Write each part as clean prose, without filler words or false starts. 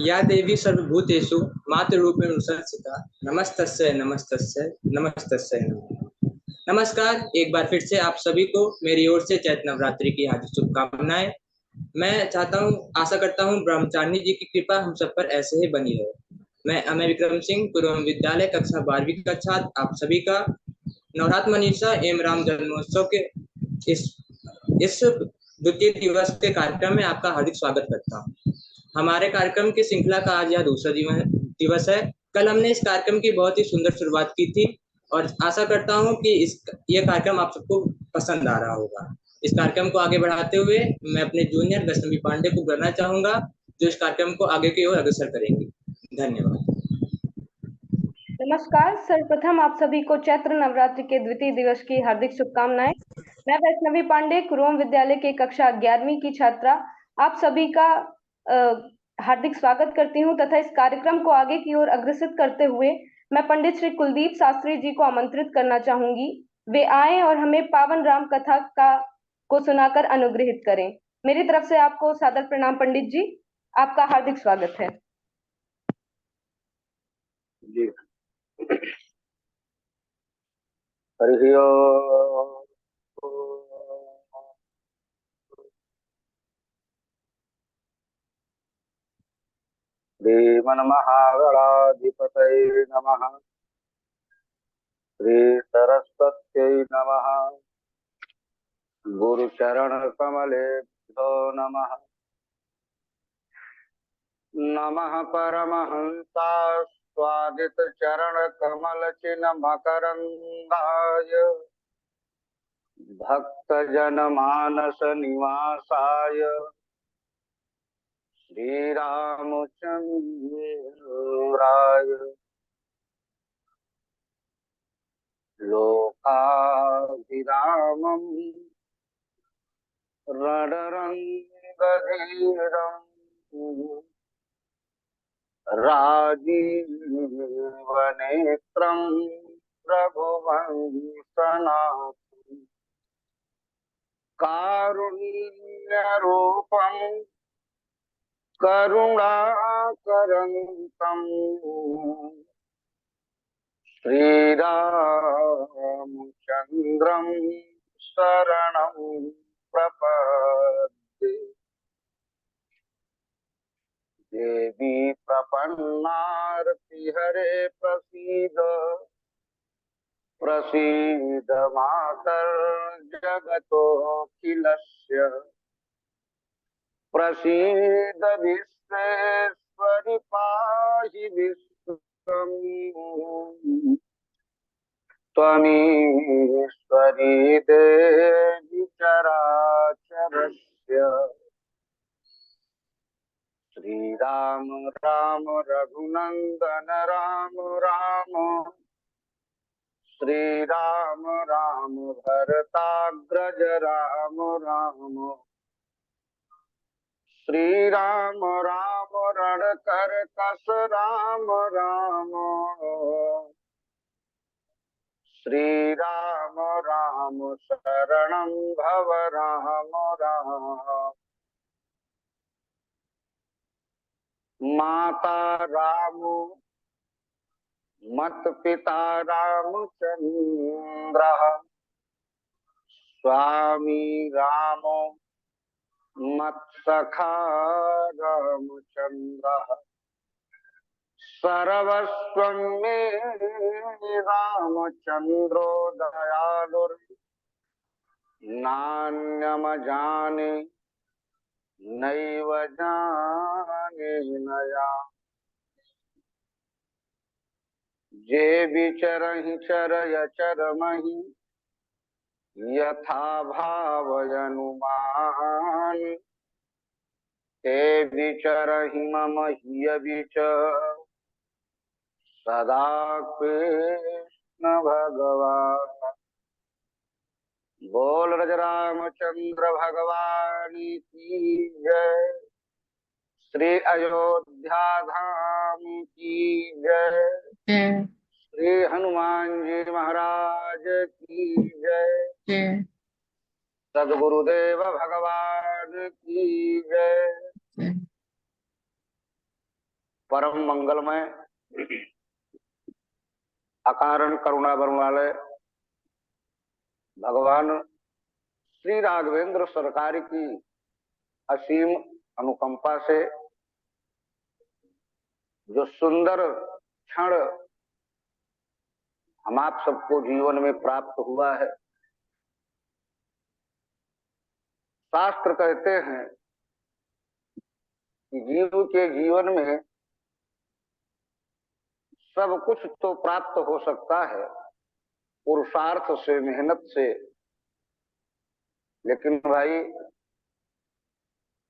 या देवी सर्वभूतेषु मातृरूपेण संस्थिता नमस्तस्यै नमस्तस्यै नमस्तस्यै नमः। नमस्कार, एक बार फिर से आप सभी को मेरी ओर से चैत्र नवरात्रि की हार्दिक शुभकामनाएं। मैं चाहता हूं, आशा करता हूं ब्रह्मचारिणी जी की कृपा हम सब पर ऐसे ही बनी रहे। मैं अमय विक्रम सिंह, पूर्व विद्यालय कक्षा 12वीं का छात्र, आप सभी का नवरात्र मनीषा एवं राम जन्मोत्सव के इस द्वितीय दिवस के कार्यक्रम में आपका हार्दिक स्वागत करता हूं। हमारे कार्यक्रम की श्रृंखला का आज यह दूसरा दिवस है। कल हमने इस कार्यक्रम की बहुत ही सुंदर शुरुआत की थी और आशा करता हूं कि ये कार्यक्रम आप सबको पसंद आ रहा होगा। इस कार्यक्रम को आगे बढ़ाते हुए मैं अपने जूनियर वैष्णवी पांडे को बुलाना चाहूंगा, जो इस कार्यक्रम को आगे की ओर अग्रसर करेंगे। धन्यवाद। नमस्कार, सर्वप्रथम आप सभी को चैत्र नवरात्रि के द्वितीय दिवस की हार्दिक शुभकामनाएं। मैं वैष्णवी पांडे, कुरुम विद्यालय के कक्षा 11वीं की छात्रा, आप सभी का हार्दिक स्वागत करती हूं तथा इस कार्यक्रम को आगे की ओर अग्रसर करते हुए मैं पंडित श्री कुलदीप शास्त्री जी को आमंत्रित करना चाहूंगी। वे आए और हमें पावन राम कथा को सुनाकर अनुग्रहित करें। मेरी तरफ से आपको सादर प्रणाम पंडित जी, आपका हार्दिक स्वागत है। जी हरि ओम। श्रीमन्महागणाधिपतये नमः। श्री सरस्वत्यै नमः। गुरुचरणकमलेभ्यो नमः। नमः परमहंसाय स्वादितचरणकमलचिन्मकरन्दाय भक्तजनमानसनिवासाय श्रीरामचन्द्राय लोकाभिरामं रणरङ्गधीरम् राजीवनेत्रं रघुवंशनाथं कारुण्यरूपं करुणाकरन्तं श्रीरामचन्द्रं शरणं प्रपद्ये। देवी प्रपन्नार्तिहरे प्रसीद प्रसीद मातर्जगतोऽखिलस्य प्रसीद विश्वेश्वरि पाहि विश्वम् त्वमीश्वरी देवी चराचरस्य। श्री राम राम रघुनंदन राम राम श्री राम राम भरताग्रज राम राम श्री राम राम रणकर कस राम राम श्री राम राम शरणं भव राम राम। माता राम मत पिता रामचंद्र स्वामी राम मत सखा रामचंद्र सर्वस्वं मे रामचंद्रो दयालुर् नान्यमजाने नैव जाने नया। जे विचरहि चरय चरमहि यथा भावयनुमान ते विचरहि मम ह्य विच सदा कृष्ण भगवान। बोल रज रामचंद्र भगवान की जय। श्री अयोध्या धाम की जय। श्री हनुमान जी महाराज की जय। सद्गुरुदेव भगवान की जय। परम मंगलमय अकारण करुणा बरमालय भगवान श्री राघवेंद्र सरकार की असीम अनुकंपा से जो सुंदर क्षण हम आप सबको जीवन में प्राप्त हुआ है। शास्त्र कहते हैं कि जीव के जीवन में सब कुछ तो प्राप्त हो सकता है पुरुषार्थ से, मेहनत से, लेकिन भाई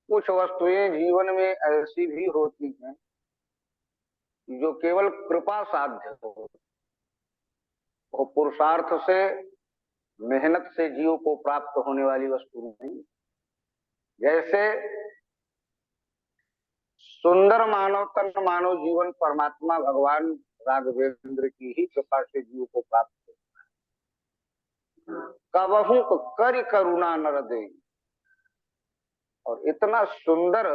कुछ वस्तुएं जीवन में ऐसी भी होती हैं जो केवल कृपा साध्य हो। वो पुरुषार्थ से, मेहनत से जीव को प्राप्त होने वाली वस्तु नहीं। जैसे सुंदर मानव तन, मानव जीवन परमात्मा भगवान राघवेंद्र की ही कृपा से जीव को प्राप्त हो। कबहू कर करुणा नर दे। और इतना सुंदर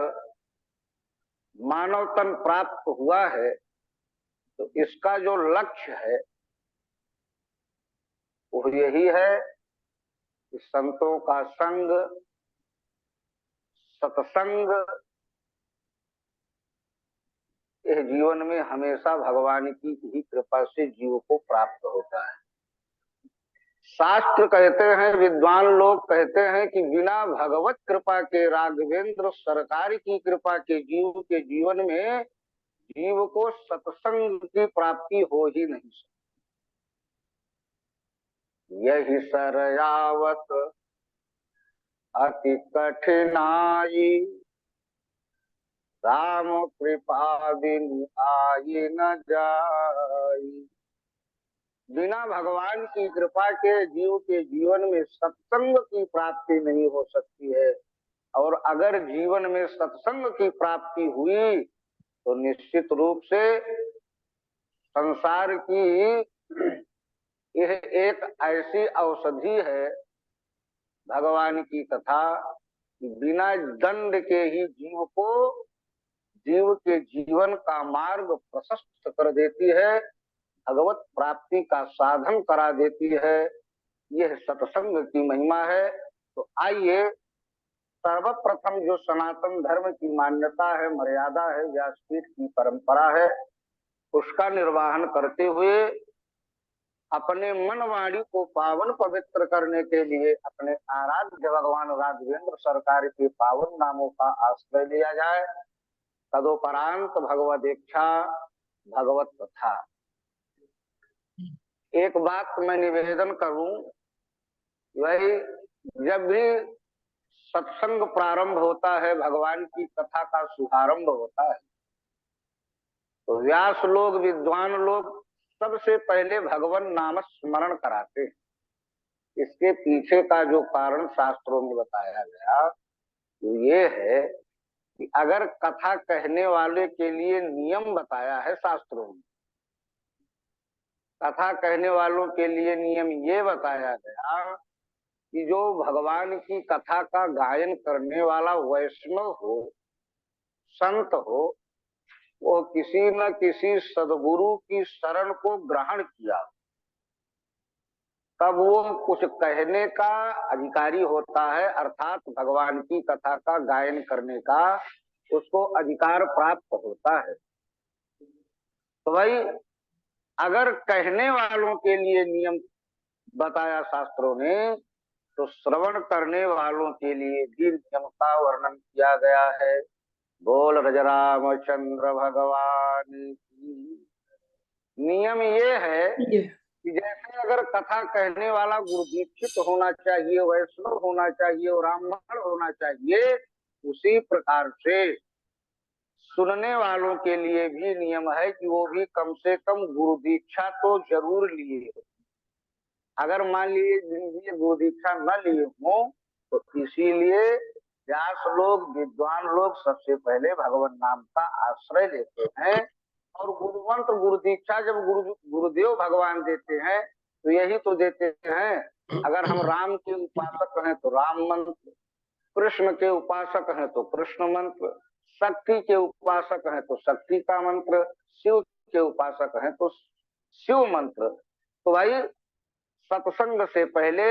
मानव तन प्राप्त हुआ है तो इसका जो लक्ष्य है वो यही है कि संतों का संग, सत्संग इस जीवन में हमेशा भगवान की ही कृपा से जीव को प्राप्त होता है। शास्त्र कहते हैं, विद्वान लोग कहते हैं कि बिना भगवत कृपा के, राघवेंद्र सरकार की कृपा के जीव के जीवन में जीव को सत्संग की प्राप्ति हो ही नहीं सकती। यही सरयावत अति कठिनाई, राम कृपा बिन आई न जाई। बिना भगवान की कृपा के जीव के जीवन में सत्संग की प्राप्ति नहीं हो सकती है। और अगर जीवन में सत्संग की प्राप्ति हुई तो निश्चित रूप से संसार की यह एक ऐसी औषधि है भगवान की कथा, बिना दंड के ही जीव के जीवन का मार्ग प्रशस्त कर देती है, भगवत प्राप्ति का साधन करा देती है। यह सत्संग की महिमा है। तो आइए सर्वप्रथम जो सनातन धर्म की मान्यता है, मर्यादा है, व्यासपीठ की परंपरा है, उसका निर्वहन करते हुए अपने मन वाणी को पावन पवित्र करने के लिए अपने आराध्य भगवान राघवेंद्र सरकार के पावन नामों का आश्रय लिया जाए। तदोपरांत भगवद इच्छा, भगवत कथा। एक बात मैं निवेदन करूं, वही जब भी सत्संग प्रारंभ होता है, भगवान की कथा का शुभारंभ होता है, तो व्यास लोग, विद्वान लोग सबसे पहले भगवान नाम स्मरण कराते हैं। इसके पीछे का जो कारण शास्त्रों में बताया गया वो ये है कि अगर कथा कहने वाले के लिए नियम बताया है शास्त्रों में, कथा कहने वालों के लिए नियम ये बताया गया कि जो भगवान की कथा का गायन करने वाला वैष्णव हो, संत हो, वो किसी न किसी सदगुरु की शरण को ग्रहण किया, तब वो कुछ कहने का अधिकारी होता है, अर्थात भगवान की कथा का गायन करने का उसको अधिकार प्राप्त होता है। तो भाई अगर कहने वालों के लिए नियम बताया शास्त्रों ने, तो श्रवण करने वालों के लिए भी नियम का वर्णन किया गया है। बोल रज रामचंद्र भगवान की। नियम ये है कि जैसे अगर कथा कहने वाला गुरु दीक्षित होना चाहिए, वैष्णव होना चाहिए, ब्राह्मण होना चाहिए, उसी प्रकार से सुनने वालों के लिए भी नियम है कि वो भी कम से कम गुरु दीक्षा तो जरूर लिए। अगर मान लीजिए गुरु दीक्षा न लिए हो तो इसीलिए व्यास लोग, विद्वान लोग सबसे पहले भगवान नाम का आश्रय लेते हैं। और गुरु मंत्र, गुरु दीक्षा जब गुरुदेव भगवान देते हैं तो यही तो देते हैं। अगर हम राम के उपासक हैं तो राम मंत्र, कृष्ण के उपासक हैं तो कृष्ण मंत्र, शक्ति के उपासक हैं तो शक्ति का मंत्र, शिव के उपासक हैं तो शिव मंत्र। तो भाई सत्संग से पहले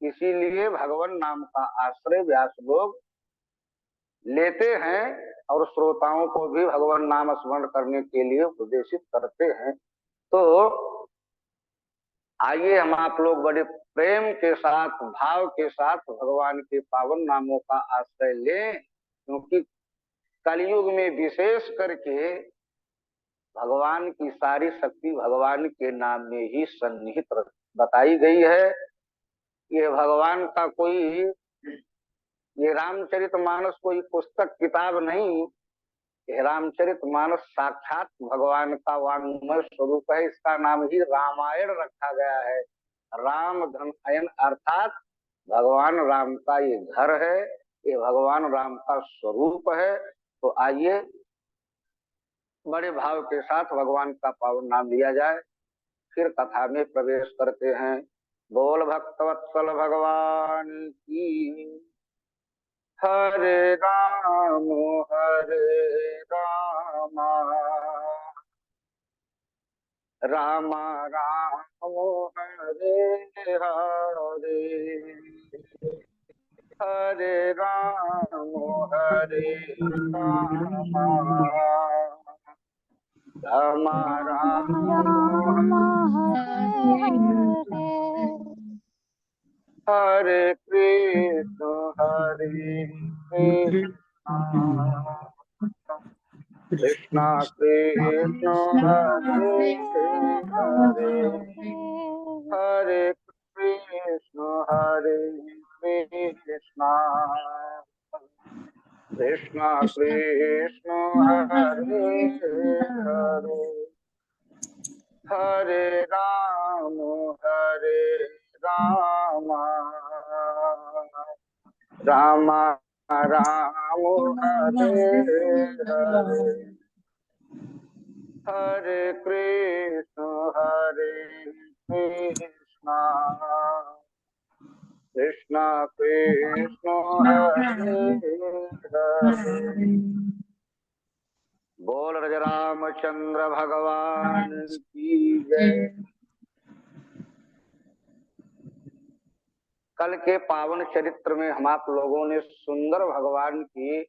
इसीलिए भगवान नाम का आश्रय व्यास लोग लेते हैं और श्रोताओं को भी भगवान नाम स्मरण करने के लिए उपदेशित करते हैं। तो आइए हम आप लोग बड़े प्रेम के साथ, भाव के साथ भगवान के पावन नामों का आश्रय लें, क्योंकि कलयुग में विशेष करके भगवान की सारी शक्ति भगवान के नाम में ही सन्निहित बताई गई है। ये भगवान का कोई, ये रामचरितमानस कोई पुस्तक किताब नहीं, ये रामचरितमानस साक्षात भगवान का वाङ्मय स्वरूप है। इसका नाम ही रामायण रखा गया है। राम धन अयन अर्थात भगवान राम का ये घर है, ये भगवान राम का स्वरूप है। तो आइए बड़े भाव के साथ भगवान का पावन नाम लिया जाए, फिर कथा में प्रवेश करते हैं। बोल भक्तवत्सल भगवान की। हरे राम राम राम हरे हरे, हरे राम राम राम हरे कृष्ण कृष्ण कृष्ण हरे हरे, हरे कृष्ण कृष्ण कृष्ण हरे हरे, हरे राम राम राम हरे हरे, हरे कृष्ण कृष्ण कृष्ण हरे हरे। बोल रज रामचंद्र भगवान की जय। कल के पावन चरित्र में हम आप लोगों ने सुंदर भगवान की,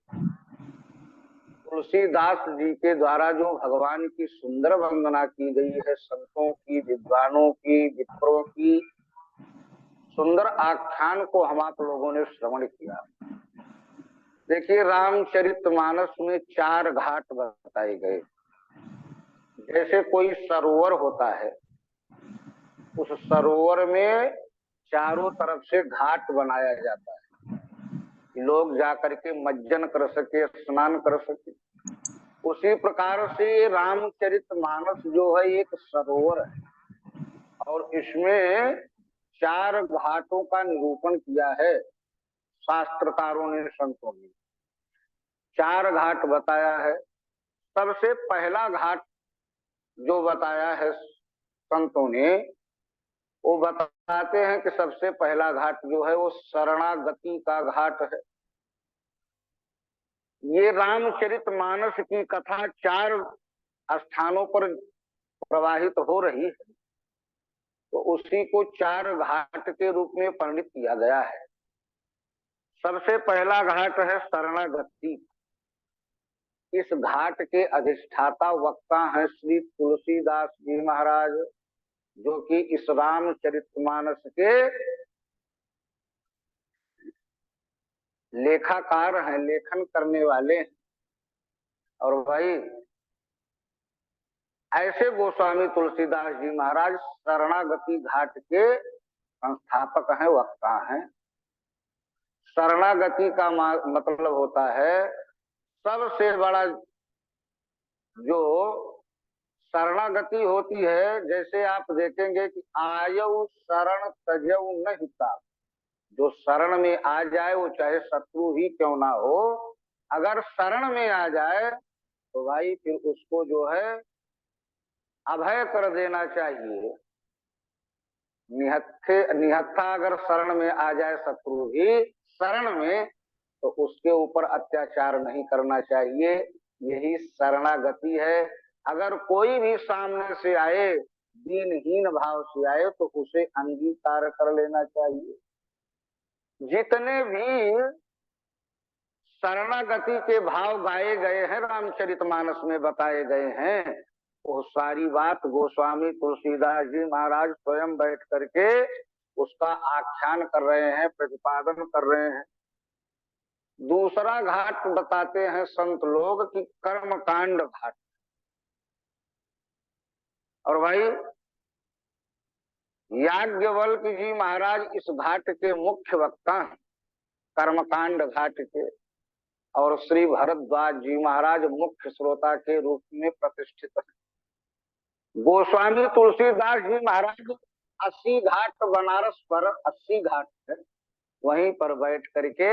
तुलसीदास जी के द्वारा जो भगवान की सुंदर वंदना की गई है, संतों की, विद्वानों की, विप्रों की सुंदर आख्यान को हम आप लोगों ने श्रवण किया। देखिए रामचरितमानस में 4 घाट बताए गए। जैसे कोई सरोवर होता है, उस सरोवर में चारों तरफ से घाट बनाया जाता है, लोग जाकर के मज्जन कर सके, स्नान कर सके। उसी प्रकार से रामचरितमानस जो है एक सरोवर है और इसमें 4 घाटों का निरूपण किया है शास्त्रकारों ने, संतों ने 4 घाट बताया है। सबसे पहला घाट जो बताया है संतों ने, वो बताते हैं कि सबसे पहला घाट जो है वो शरणागति का घाट है। ये रामचरितमानस की कथा 4 स्थानों पर प्रवाहित हो रही है, तो उसी को 4 घाट के रूप में वर्णित किया गया है। सबसे पहला घाट है शरणागति। इस घाट के अधिष्ठाता वक्ता हैं श्री तुलसीदास जी महाराज, जो कि इस रामचरितमानस के लेखाकार हैं, लेखन करने वाले हैं। और भाई ऐसे गोस्वामी तुलसीदास जी महाराज शरणागति घाट के संस्थापक हैं, वक्ता हैं। शरणागति का मतलब होता है सबसे बड़ा जो शरणागति होती है। जैसे आप देखेंगे कि आयु शरण तजऊ न हिता, जो शरण में आ जाए वो चाहे शत्रु ही क्यों ना हो, अगर शरण में आ जाए तो भाई फिर उसको जो है अभय कर देना चाहिए। निहत्था अगर शरण में आ जाए शत्रु भी शरण में, तो उसके ऊपर अत्याचार नहीं करना चाहिए। यही शरणागति है। अगर कोई भी सामने से आए, दीनहीन भाव से आए, तो उसे अंगीकार कर लेना चाहिए। जितने भी शरणागति के भाव गाए गए हैं, रामचरितमानस में बताए गए हैं, वो सारी बात गोस्वामी तुलसीदास जी महाराज स्वयं बैठ करके उसका आख्यान कर रहे हैं, प्रतिपादन कर रहे हैं। दूसरा घाट बताते हैं संत लोग कि कर्मकांड घाट। और भाई याज्ञवल्क्य जी महाराज इस घाट के मुख्य वक्ता हैं, कर्मकांड घाट के। और श्री भरद्वाज जी महाराज मुख्य श्रोता के रूप में प्रतिष्ठित है। गोस्वामी तुलसीदास जी महाराज 80 घाट, बनारस पर 80 घाट है, वहीं पर बैठ करके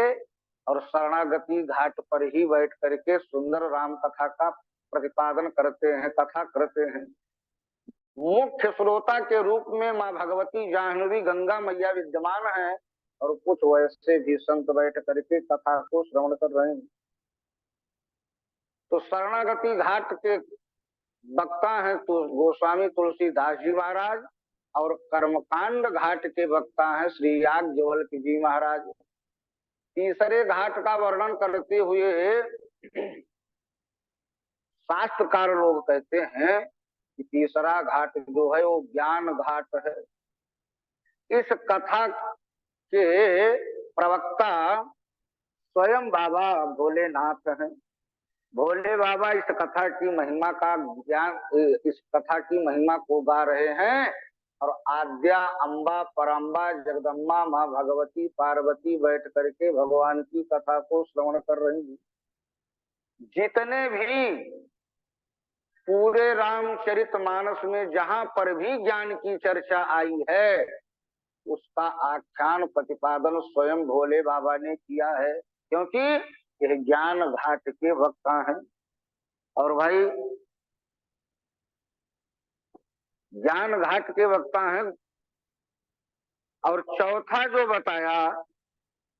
और शरणागति घाट पर ही बैठ करके सुंदर राम कथा का प्रतिपादन करते हैं, कथा करते हैं। मुख्य श्रोता के रूप में माँ भगवती, जाह्नवी, गंगा मैया विद्यमान है, और कुछ वैसे भी संत बैठ करके कथा को श्रवण कर रहे हैं। तो शरणागति घाट के वक्ता हैं तो गोस्वामी तुलसीदास जी महाराज, और कर्मकांड घाट के वक्ता हैं श्री याज्ञवल्क्य जी महाराज। तीसरे घाट का वर्णन करते हुए शास्त्रकार लोग कहते हैं कि तीसरा घाट जो है वो ज्ञान घाट है। इस कथा के प्रवक्ता स्वयं बाबा भोलेनाथ हैं। भोले बाबा इस कथा की महिमा का ज्ञान, इस कथा की महिमा को गा रहे हैं, और आद्या अम्बा, परम्बा, जगदम्बा, माँ भगवती, पार्वती बैठ करके भगवान की कथा को श्रवण कर रही हैं। जितने भी पूरे रामचरितमानस में जहां पर भी ज्ञान की चर्चा आई है, उसका आख्यान प्रतिपादन स्वयं भोले बाबा ने किया है, क्योंकि यह ज्ञान घाट के वक्ता हैं। और भाई ज्ञान घाट के वक्ता हैं। और चौथा जो बताया,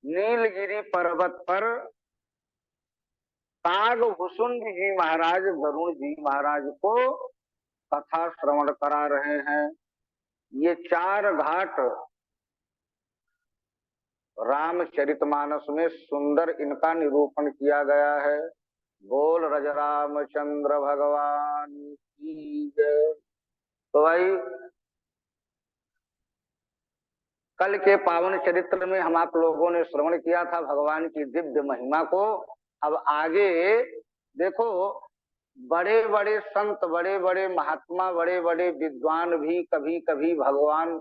नीलगिरी पर्वत पर कागभूषुंड जी महाराज, वरुण जी महाराज को कथा श्रवण करा रहे हैं। ये 4 घाट रामचरितमानस में सुंदर इनका निरूपण किया गया है। बोल रज रामचंद्र भगवान की जय। तो भाई कल के पावन चरित्र में हम आप लोगों ने श्रवण किया था भगवान की दिव्य महिमा को। अब आगे देखो, बड़े बड़े संत, बड़े बड़े महात्मा, बड़े बड़े विद्वान भी कभी कभी भगवान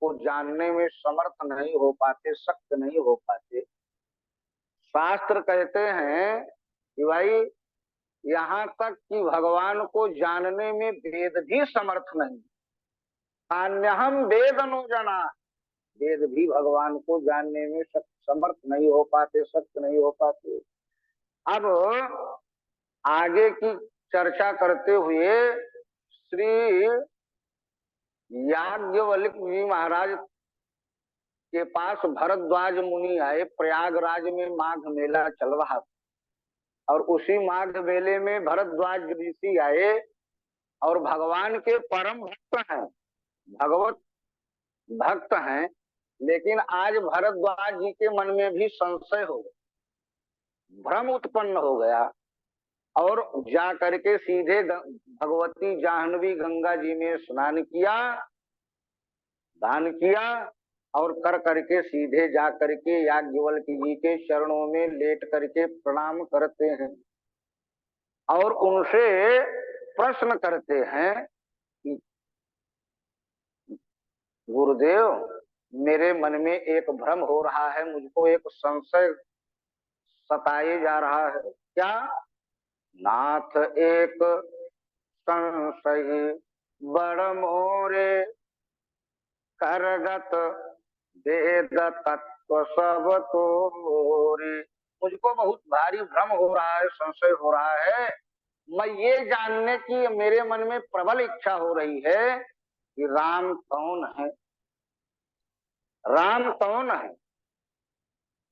को जानने में समर्थ नहीं हो पाते, सख्त नहीं हो पाते। शास्त्र कहते हैं कि भाई यहाँ तक कि भगवान को जानने में वेद भी समर्थ नहीं। अन्यहम वेद नो जना, वेद भी भगवान को जानने में समर्थ नहीं हो पाते, सख्त नहीं हो पाते। अब आगे की चर्चा करते हुए श्री याज्ञवल्क्य जी महाराज के पास भरद्वाज मुनि आए। प्रयागराज में माघ मेला चल रहा था, और उसी माघ मेले में भरद्वाज ऋषि आए, और भगवान के परम भक्त हैं, भगवत भक्त हैं। लेकिन आज भरद्वाज जी के मन में भी संशय हो गया, भ्रम उत्पन्न हो गया, और जा करके सीधे भगवती जाह्नवी गंगा जी में स्नान किया, दान किया, और कर करके सीधे जा करके याज्ञवल्क्य जी के चरणों में लेट करके प्रणाम करते हैं, और उनसे प्रश्न करते हैं कि गुरुदेव, मेरे मन में एक भ्रम हो रहा है, मुझको एक संशय सताए जा रहा है। क्या? नाथ एक संशय बड़ मोरे, करगत वेद तत्व सब तोरे। मुझको बहुत भारी भ्रम हो रहा है, संशय हो रहा है। मैं ये जानने की मेरे मन में प्रबल इच्छा हो रही है कि राम कौन है, राम कौन है,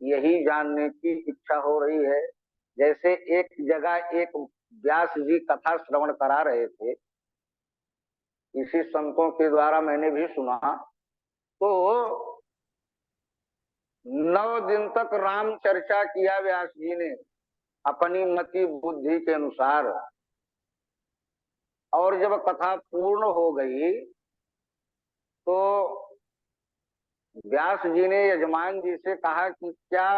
यही जानने की इच्छा हो रही है। जैसे एक जगह एक व्यास जी कथा श्रवण करा रहे थे, इसी संतों के द्वारा मैंने भी सुना। तो 9 दिन तक राम चर्चा किया व्यास जी ने अपनी मति बुद्धि के अनुसार, और जब कथा पूर्ण हो गई तो व्यास जी ने यजमान जी से कहा कि क्या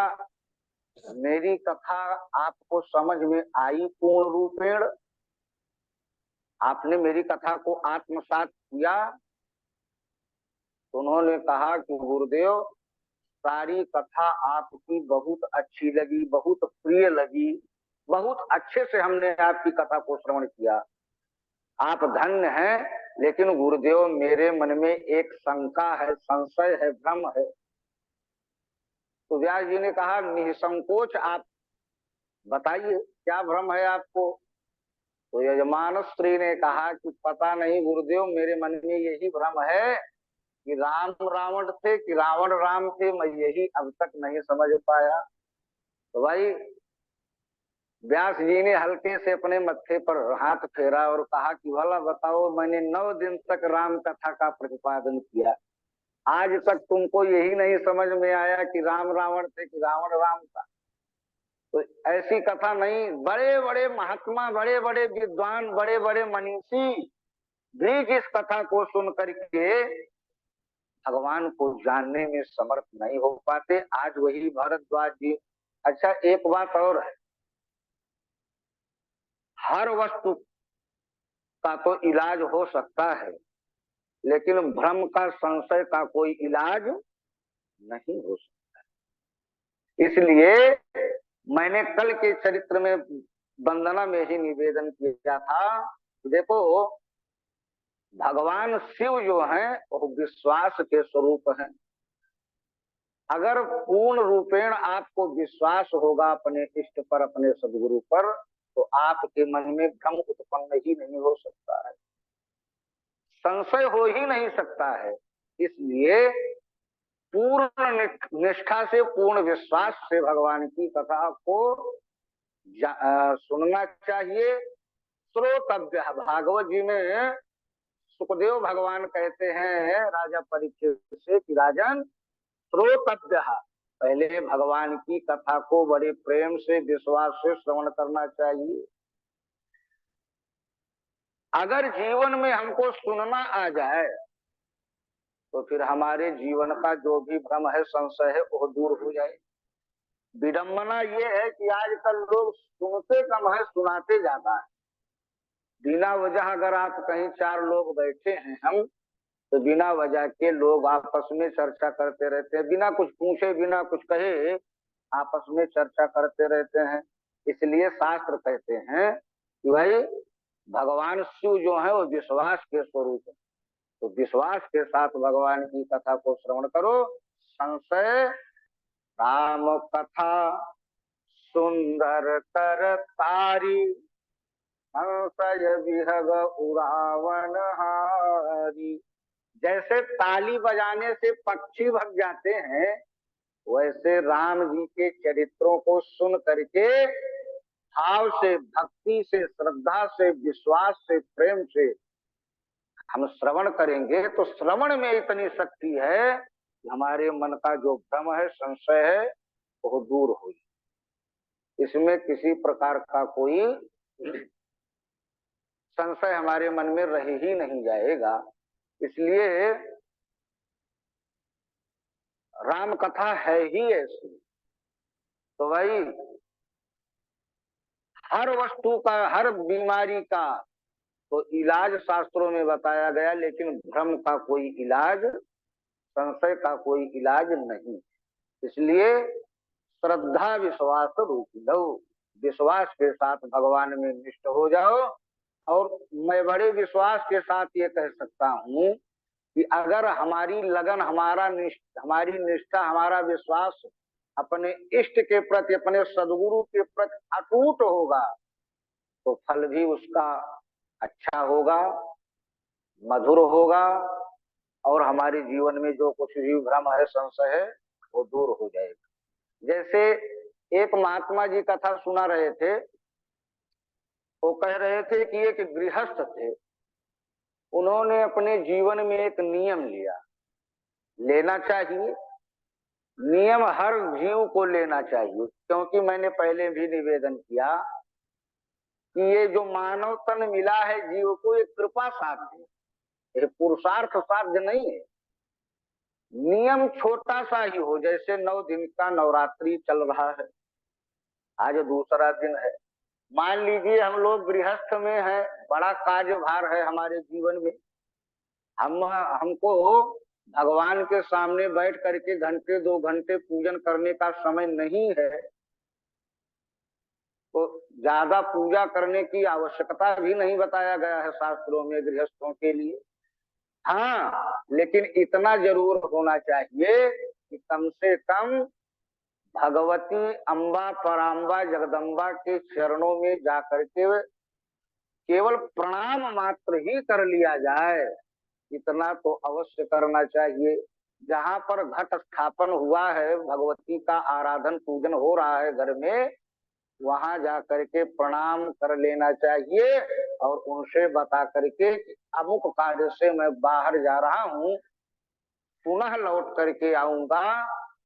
मेरी कथा आपको समझ में आई पूर्ण रूपेण, आपने मेरी कथा को आत्मसात किया? तो उन्होंने कहा कि गुरुदेव, सारी कथा आपकी बहुत अच्छी लगी, बहुत प्रिय लगी, बहुत अच्छे से हमने आपकी कथा को श्रवण किया, आप धन्य हैं। लेकिन गुरुदेव, मेरे मन में एक शंका है, संशय है, भ्रम है। तो व्यास जी ने कहा, निसंकोच आप बताइए क्या भ्रम है आपको। तो यजमान स्त्री ने कहा कि पता नहीं गुरुदेव, मेरे मन में यही भ्रम है कि राम रावण थे कि रावण राम थे, मैं यही अब तक नहीं समझ पाया। तो भाई व्यास जी ने हल्के से अपने मत्थे पर हाथ फेरा और कहा कि भला बताओ, मैंने 9 दिन तक राम कथा का प्रतिपादन किया, आज तक तुमको यही नहीं समझ में आया कि राम रावण थे कि रावण राम था? तो ऐसी कथा नहीं, बड़े बड़े महात्मा, बड़े बड़े विद्वान, बड़े बड़े मनीषी भी जिस कथा को सुन करके भगवान को जानने में समर्थ नहीं हो पाते, आज वही भारद्वाज जी। अच्छा, एक बात और है, हर वस्तु का तो इलाज हो सकता है, लेकिन भ्रम का, संशय का कोई इलाज नहीं हो सकता। इसलिए मैंने कल के चरित्र में वंदना में ही निवेदन किया था, देखो भगवान शिव जो हैं वो विश्वास के स्वरूप हैं। अगर पूर्ण रूपेण आपको विश्वास होगा अपने इष्ट पर, अपने सदगुरु पर, तो आपके मन में भ्रम उत्पन्न ही नहीं हो सकता है, संशय हो ही नहीं सकता है। इसलिए पूर्ण निष्ठा से, पूर्ण विश्वास से भगवान की कथा को सुनना चाहिए, श्रोतव्य। भागवत जी में सुखदेव भगवान कहते हैं राजा परीक्षित से कि राजन, श्रोतव्य, पहले भगवान की कथा को बड़े प्रेम से, विश्वास से श्रवण करना चाहिए। अगर जीवन में हमको सुनना आ जाए तो फिर हमारे जीवन का जो भी भ्रम है, संशय है, वो दूर हो जाए। विडंबना ये है कि आजकल लोग सुनते कम है, सुनाते ज्यादा है। बिना वजह अगर आप कहीं 4 लोग बैठे हैं हम, तो बिना वजह के लोग आपस में चर्चा करते रहते हैं, बिना कुछ पूछे, बिना कुछ कहे आपस में चर्चा करते रहते हैं। इसलिए शास्त्र कहते हैं कि भाई भगवान शिव जो है वो विश्वास के स्वरूप है, तो विश्वास के साथ भगवान की कथा को श्रवण करो। संशय राम कथा सुंदर कर तारी, संशय विहग उड़ावन हारी। जैसे ताली बजाने से पक्षी भग जाते हैं, वैसे राम जी के चरित्रों को सुन करके भाव से, भक्ति से, श्रद्धा से, विश्वास से, प्रेम से हम श्रवण करेंगे तो श्रवण में इतनी शक्ति है कि हमारे मन का जो भ्रम है, संशय है, वो दूर हो जाए। इसमें किसी प्रकार का कोई संशय हमारे मन में रह ही नहीं जाएगा। इसलिए राम कथा है ही ऐसी। तो भाई हर वस्तु का, हर बीमारी का तो इलाज शास्त्रों में बताया गया, लेकिन भ्रम का कोई इलाज संशय का कोई इलाज नहीं। इसलिए श्रद्धा विश्वास रूपी लो, विश्वास के साथ भगवान में निष्ठ हो जाओ। और मैं बड़े विश्वास के साथ ये कह सकता हूँ कि अगर हमारी लगन, हमारी निष्ठा, हमारा विश्वास अपने इष्ट के प्रति, अपने सदगुरु के प्रति अटूट होगा तो फल भी उसका अच्छा होगा, मधुर होगा, और हमारे जीवन में जो कुछ भी भ्रम है, संशय है, वो दूर हो जाएगा। जैसे एक महात्मा जी कथा सुना रहे थे, वो कह रहे थे कि एक गृहस्थ थे, उन्होंने अपने जीवन में एक नियम लिया, लेना चाहिए, नियम हर जीव को लेना चाहिए, क्योंकि मैंने पहले भी निवेदन किया कि ये जो मानव तन मिला है जीव को, ये कृपा साध्य है, ये पुरुषार्थ साध्य नहीं है। नियम छोटा सा ही हो, जैसे 9 दिन का नवरात्रि चल रहा है, आज दूसरा दिन है। मान लीजिए हम लोग गृहस्थ में हैं, बड़ा कार्यभार है हमारे जीवन में, हमको भगवान के सामने बैठ करके घंटे 2 घंटे पूजन करने का समय नहीं है, तो ज्यादा पूजा करने की आवश्यकता भी नहीं बताया गया है शास्त्रों में गृहस्थों के लिए। हाँ, लेकिन इतना जरूर होना चाहिए कि कम से कम भगवती अम्बा पराम्बा जगदम्बा के चरणों में जाकर के केवल प्रणाम मात्र ही कर लिया जाए, इतना तो अवश्य करना चाहिए। जहाँ पर घट स्थापन हुआ है, भगवती का आराधन पूजन हो रहा है घर में, वहां जा करके प्रणाम कर लेना चाहिए और उनसे बता करके अमुक कार्य से मैं बाहर जा रहा हूँ, पुनः लौट करके आऊंगा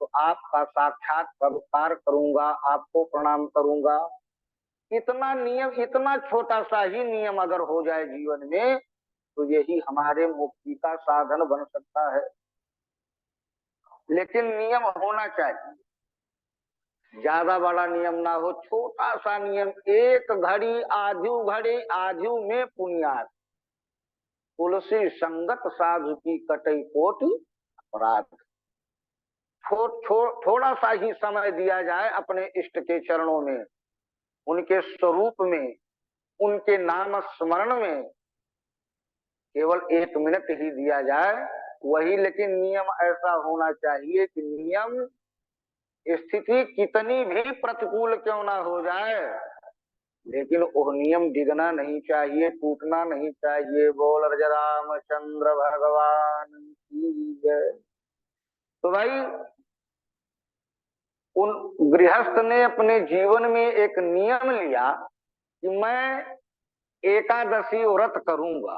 तो आपका साक्षात्कार करूंगा, आपको प्रणाम करूंगा। इतना नियम, इतना छोटा सा ही नियम अगर हो जाए जीवन में, तो यही हमारे मुक्ति का साधन बन सकता है। लेकिन नियम होना चाहिए, ज्यादा बड़ा नियम ना हो, छोटा सा नियम, एक घड़ी आजू में पुण्यात, तुलसी संगत साधु की कटई कोटि अपराध। थोड़ा सा ही समय दिया जाए अपने इष्ट के चरणों में, उनके स्वरूप में, उनके नाम स्मरण में, केवल 1 मिनट ही दिया जाए वही। लेकिन नियम ऐसा होना चाहिए कि नियम स्थिति कितनी भी प्रतिकूल क्यों ना हो जाए, लेकिन वो नियम डिगना नहीं चाहिए, टूटना नहीं चाहिए। बोल रामचंद्र भगवान की जय। तो भाई, उन गृहस्थ ने अपने जीवन में एक नियम लिया कि मैं एकादशी व्रत करूंगा।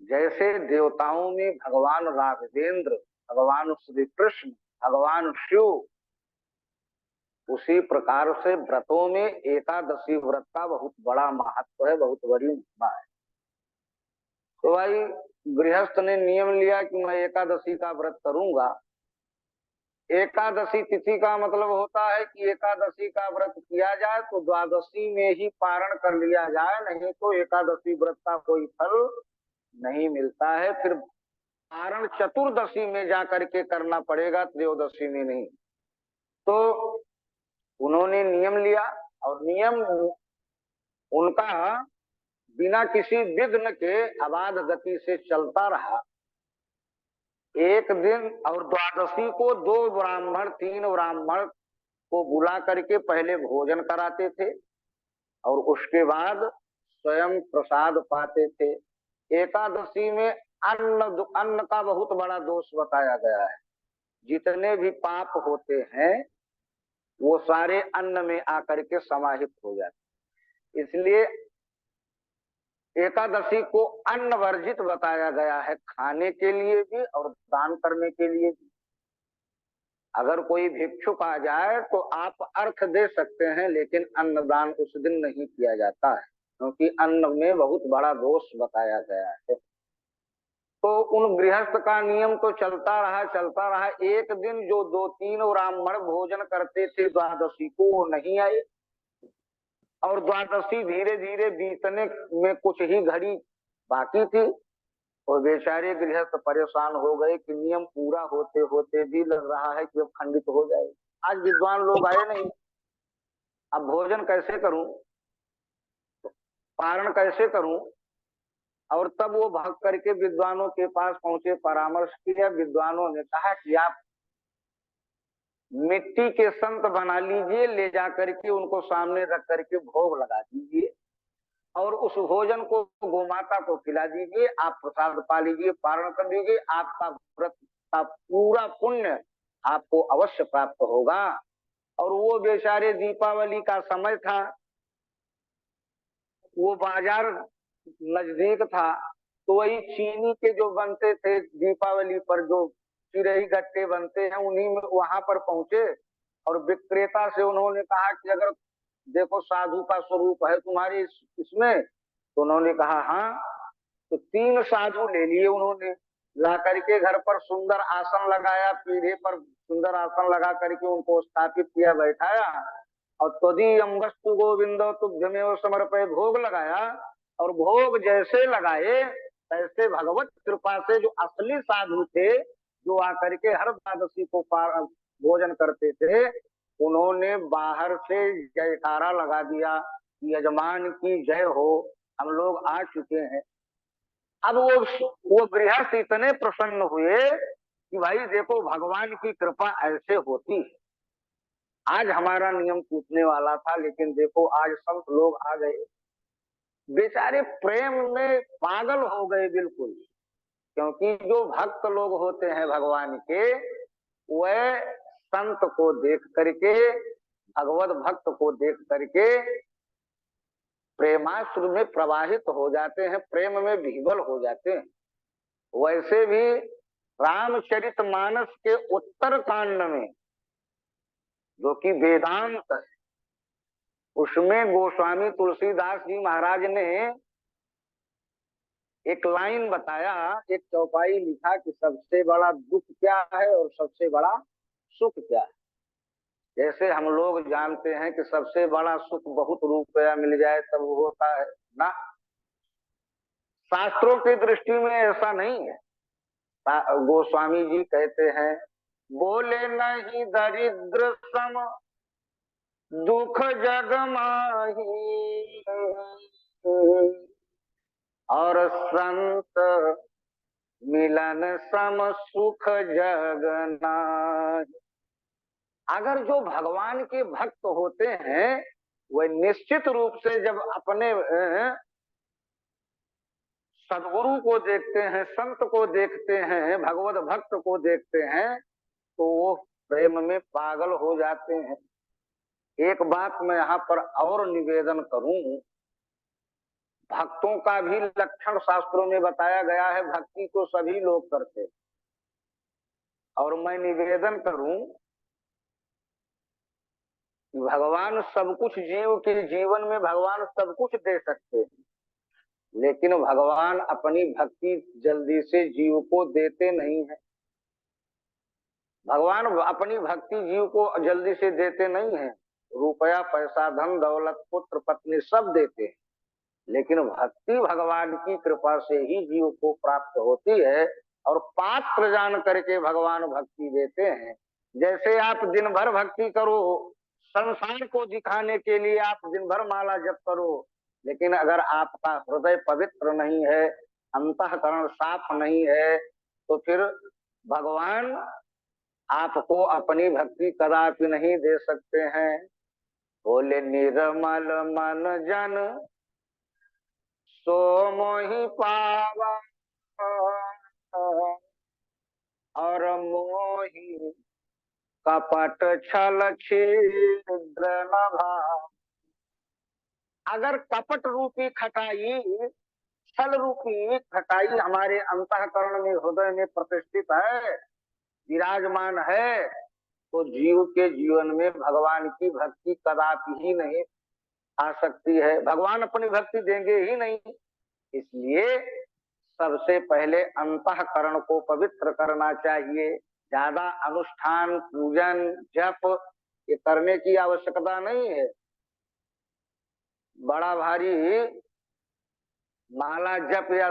जैसे देवताओं में भगवान राघवेंद्र, भगवान श्री कृष्ण, भगवान शिव, उसी प्रकार से व्रतों में एकादशी व्रत का बहुत बड़ा महत्व है, बहुत बड़ी महिमा है। तो भाई, गृहस्थ ने नियम लिया कि मैं एकादशी का व्रत करूंगा। एकादशी तिथि का मतलब होता है कि एकादशी का व्रत किया जाए तो द्वादशी में ही पारण कर लिया जाए, नहीं तो एकादशी व्रत का कोई फल नहीं मिलता है। फिर पारण चतुर्दशी में जाकर के करना पड़ेगा, त्रयोदशी में नहीं। तो उन्होंने नियम लिया और नियम उनका बिना किसी विघ्न के अबाध गति से चलता रहा। एक दिन और द्वादशी को 2 ब्राह्मण 3 ब्राह्मण को बुला करके पहले भोजन कराते थे और उसके बाद स्वयं प्रसाद पाते थे। एकादशी में अन्न का बहुत बड़ा दोष बताया गया है। जितने भी पाप होते हैं वो सारे अन्न में आकर के समाहित हो जाते, इसलिए एकादशी को अन्न वर्जित बताया गया है, खाने के लिए भी और दान करने के लिए भी। अगर कोई भिक्षुक आ जाए तो आप अर्घ दे सकते हैं, लेकिन अन्नदान उस दिन नहीं किया जाता है, क्योंकि अन्न में बहुत बड़ा दोष बताया गया है। तो उन गृहस्थ का नियम तो चलता रहा। एक दिन जो 2-3 ब्राह्मण भोजन करते थे द्वादशी को, वो नहीं आए और द्वादशी धीरे धीरे बीतने में कुछ ही घड़ी बाकी थी। और बेचारे गृहस्थ परेशान हो गए कि नियम पूरा होते होते भी लग रहा है कि अब खंडित हो जाए। आज विद्वान लोग आए नहीं, अब भोजन कैसे करूं, पारण कैसे करूं। और तब वो भाग करके विद्वानों के पास पहुंचे, परामर्श किया। विद्वानों ने कहा कि आप मिट्टी के संत बना लीजिए, ले जा करके उनको सामने रख करके भोग लगा दीजिए और उस भोजन को गोमाता को खिला दीजिए, आप प्रसाद पा लीजिए, पारण कर दीजिए, आपका व्रत का पूरा पुण्य आपको अवश्य प्राप्त होगा। और वो बेचारे, दीपावली का समय था, वो बाजार नजदीक था, तो वही चीनी के जो बनते थे दीपावली पर, जो चिरई गट्टे बनते हैं, उन्हीं में वहां पर पहुंचे और विक्रेता से उन्होंने कहा कि अगर देखो साधु का स्वरूप है तुम्हारे इसमें, तो उन्होंने कहा हाँ। तो 3 साधु ले लिए उन्होंने, ला करके घर पर सुंदर आसन लगाया, पीढ़े पर सुंदर आसन लगा करके उनको स्थापित किया, बैठाया और त्वदीयं वस्तु गोविंदो तुभ्यमेव समर्पय भोग लगाया। और भोग जैसे लगाए तैसे भगवत कृपा से जो असली साधु थे, जो आकर के हर द्वादशी को भोजन करते थे, उन्होंने बाहर से जयकारा लगा दिया, यजमान की जय हो, हम लोग आ चुके हैं। अब वो गृहस्थ इतने प्रसन्न हुए कि भाई देखो भगवान की कृपा ऐसे होती है। आज हमारा नियम टूटने वाला था, लेकिन देखो आज संत लोग आ गए, बेचारे प्रेम में पागल हो गए बिल्कुल। क्योंकि जो भक्त लोग होते हैं भगवान के, वह संत को देख करके, भगवत भक्त को देख करके प्रेमाश्रु में प्रवाहित हो जाते हैं, प्रेम में विह्वल हो जाते हैं। वैसे भी रामचरितमानस के उत्तर कांड में, जो कि वेदांत है, उसमें गोस्वामी तुलसीदास जी महाराज ने एक लाइन बताया, एक चौपाई लिखा कि सबसे बड़ा दुख क्या है और सबसे बड़ा सुख क्या है। जैसे हम लोग जानते हैं कि सबसे बड़ा सुख बहुत रुपया मिल जाए तब होता है ना, शास्त्रों की दृष्टि में ऐसा नहीं है। गोस्वामी जी कहते हैं, बोले नहीं दरिद्र सम दुख जग माही, और संत मिलन सम सुख जगना। अगर जो भगवान के भक्त होते हैं, वह निश्चित रूप से जब अपने सदगुरु को देखते हैं, संत को देखते हैं, भगवत भक्त को देखते हैं, तो वो प्रेम में पागल हो जाते हैं। एक बात मैं यहाँ पर और निवेदन करूं, भक्तों का भी लक्षण शास्त्रों में बताया गया है, भक्ति तो सभी लोग करते हैं। और मैं निवेदन करूं, भगवान सब कुछ, जीव के जीवन में भगवान सब कुछ दे सकते हैं, लेकिन भगवान अपनी भक्ति जल्दी से जीव को देते नहीं है। भगवान अपनी भक्ति जीव को जल्दी से देते नहीं है। रुपया पैसा धन दौलत पुत्र पत्नी सब देते हैं, लेकिन भक्ति भगवान की कृपा से ही जीव को प्राप्त होती है और पात्र जान करके भगवान भक्ति देते हैं। जैसे आप दिन भर भक्ति करो, संसार को दिखाने के लिए आप दिन भर माला जप करो, लेकिन अगर आपका हृदय पवित्र नहीं है, अंतःकरण साफ नहीं है, तो फिर भगवान आपको अपनी भक्ति कदापि नहीं दे सकते हैं। बोले निर्मल मन जन सो मोहि पावा, और मोहि कपट छल छिद्र न भाव। अगर कपट रूपी खटाई, छल रूपी खटाई हमारे अंतःकरण में, हृदय में प्रतिष्ठित है, विराजमान है, तो जीव के जीवन में भगवान की भक्ति कदापि ही नहीं आ सकती है। भगवान अपनी भक्ति देंगे ही नहीं। इसलिए सबसे पहले अंतःकरण को पवित्र करना चाहिए। ज्यादा अनुष्ठान पूजन जप ये करने की आवश्यकता नहीं है। बड़ा भारी माला जप या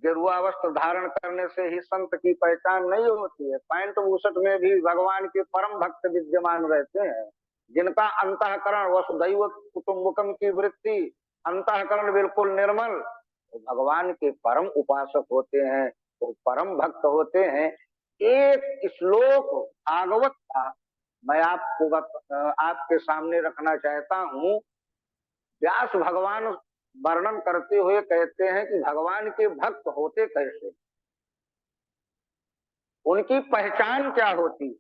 गेरुआ वस्त्र धारण करने से ही संत की पहचान नहीं होती है। पैंट बूशट में भी भगवान के परम भक्त विद्यमान रहते हैं, जिनका अंतःकरण वसुधैव कुटुंबकम की वृत्ति, अंतःकरण बिल्कुल निर्मल, तो भगवान के परम उपासक होते हैं, वो परम भक्त होते हैं। एक श्लोक भागवत का मैं आपके सामने रखना चाहता हूँ। व्यास भगवान वर्णन करते हुए कहते हैं कि भगवान के भक्त होते कैसे, उनकी पहचान क्या होती।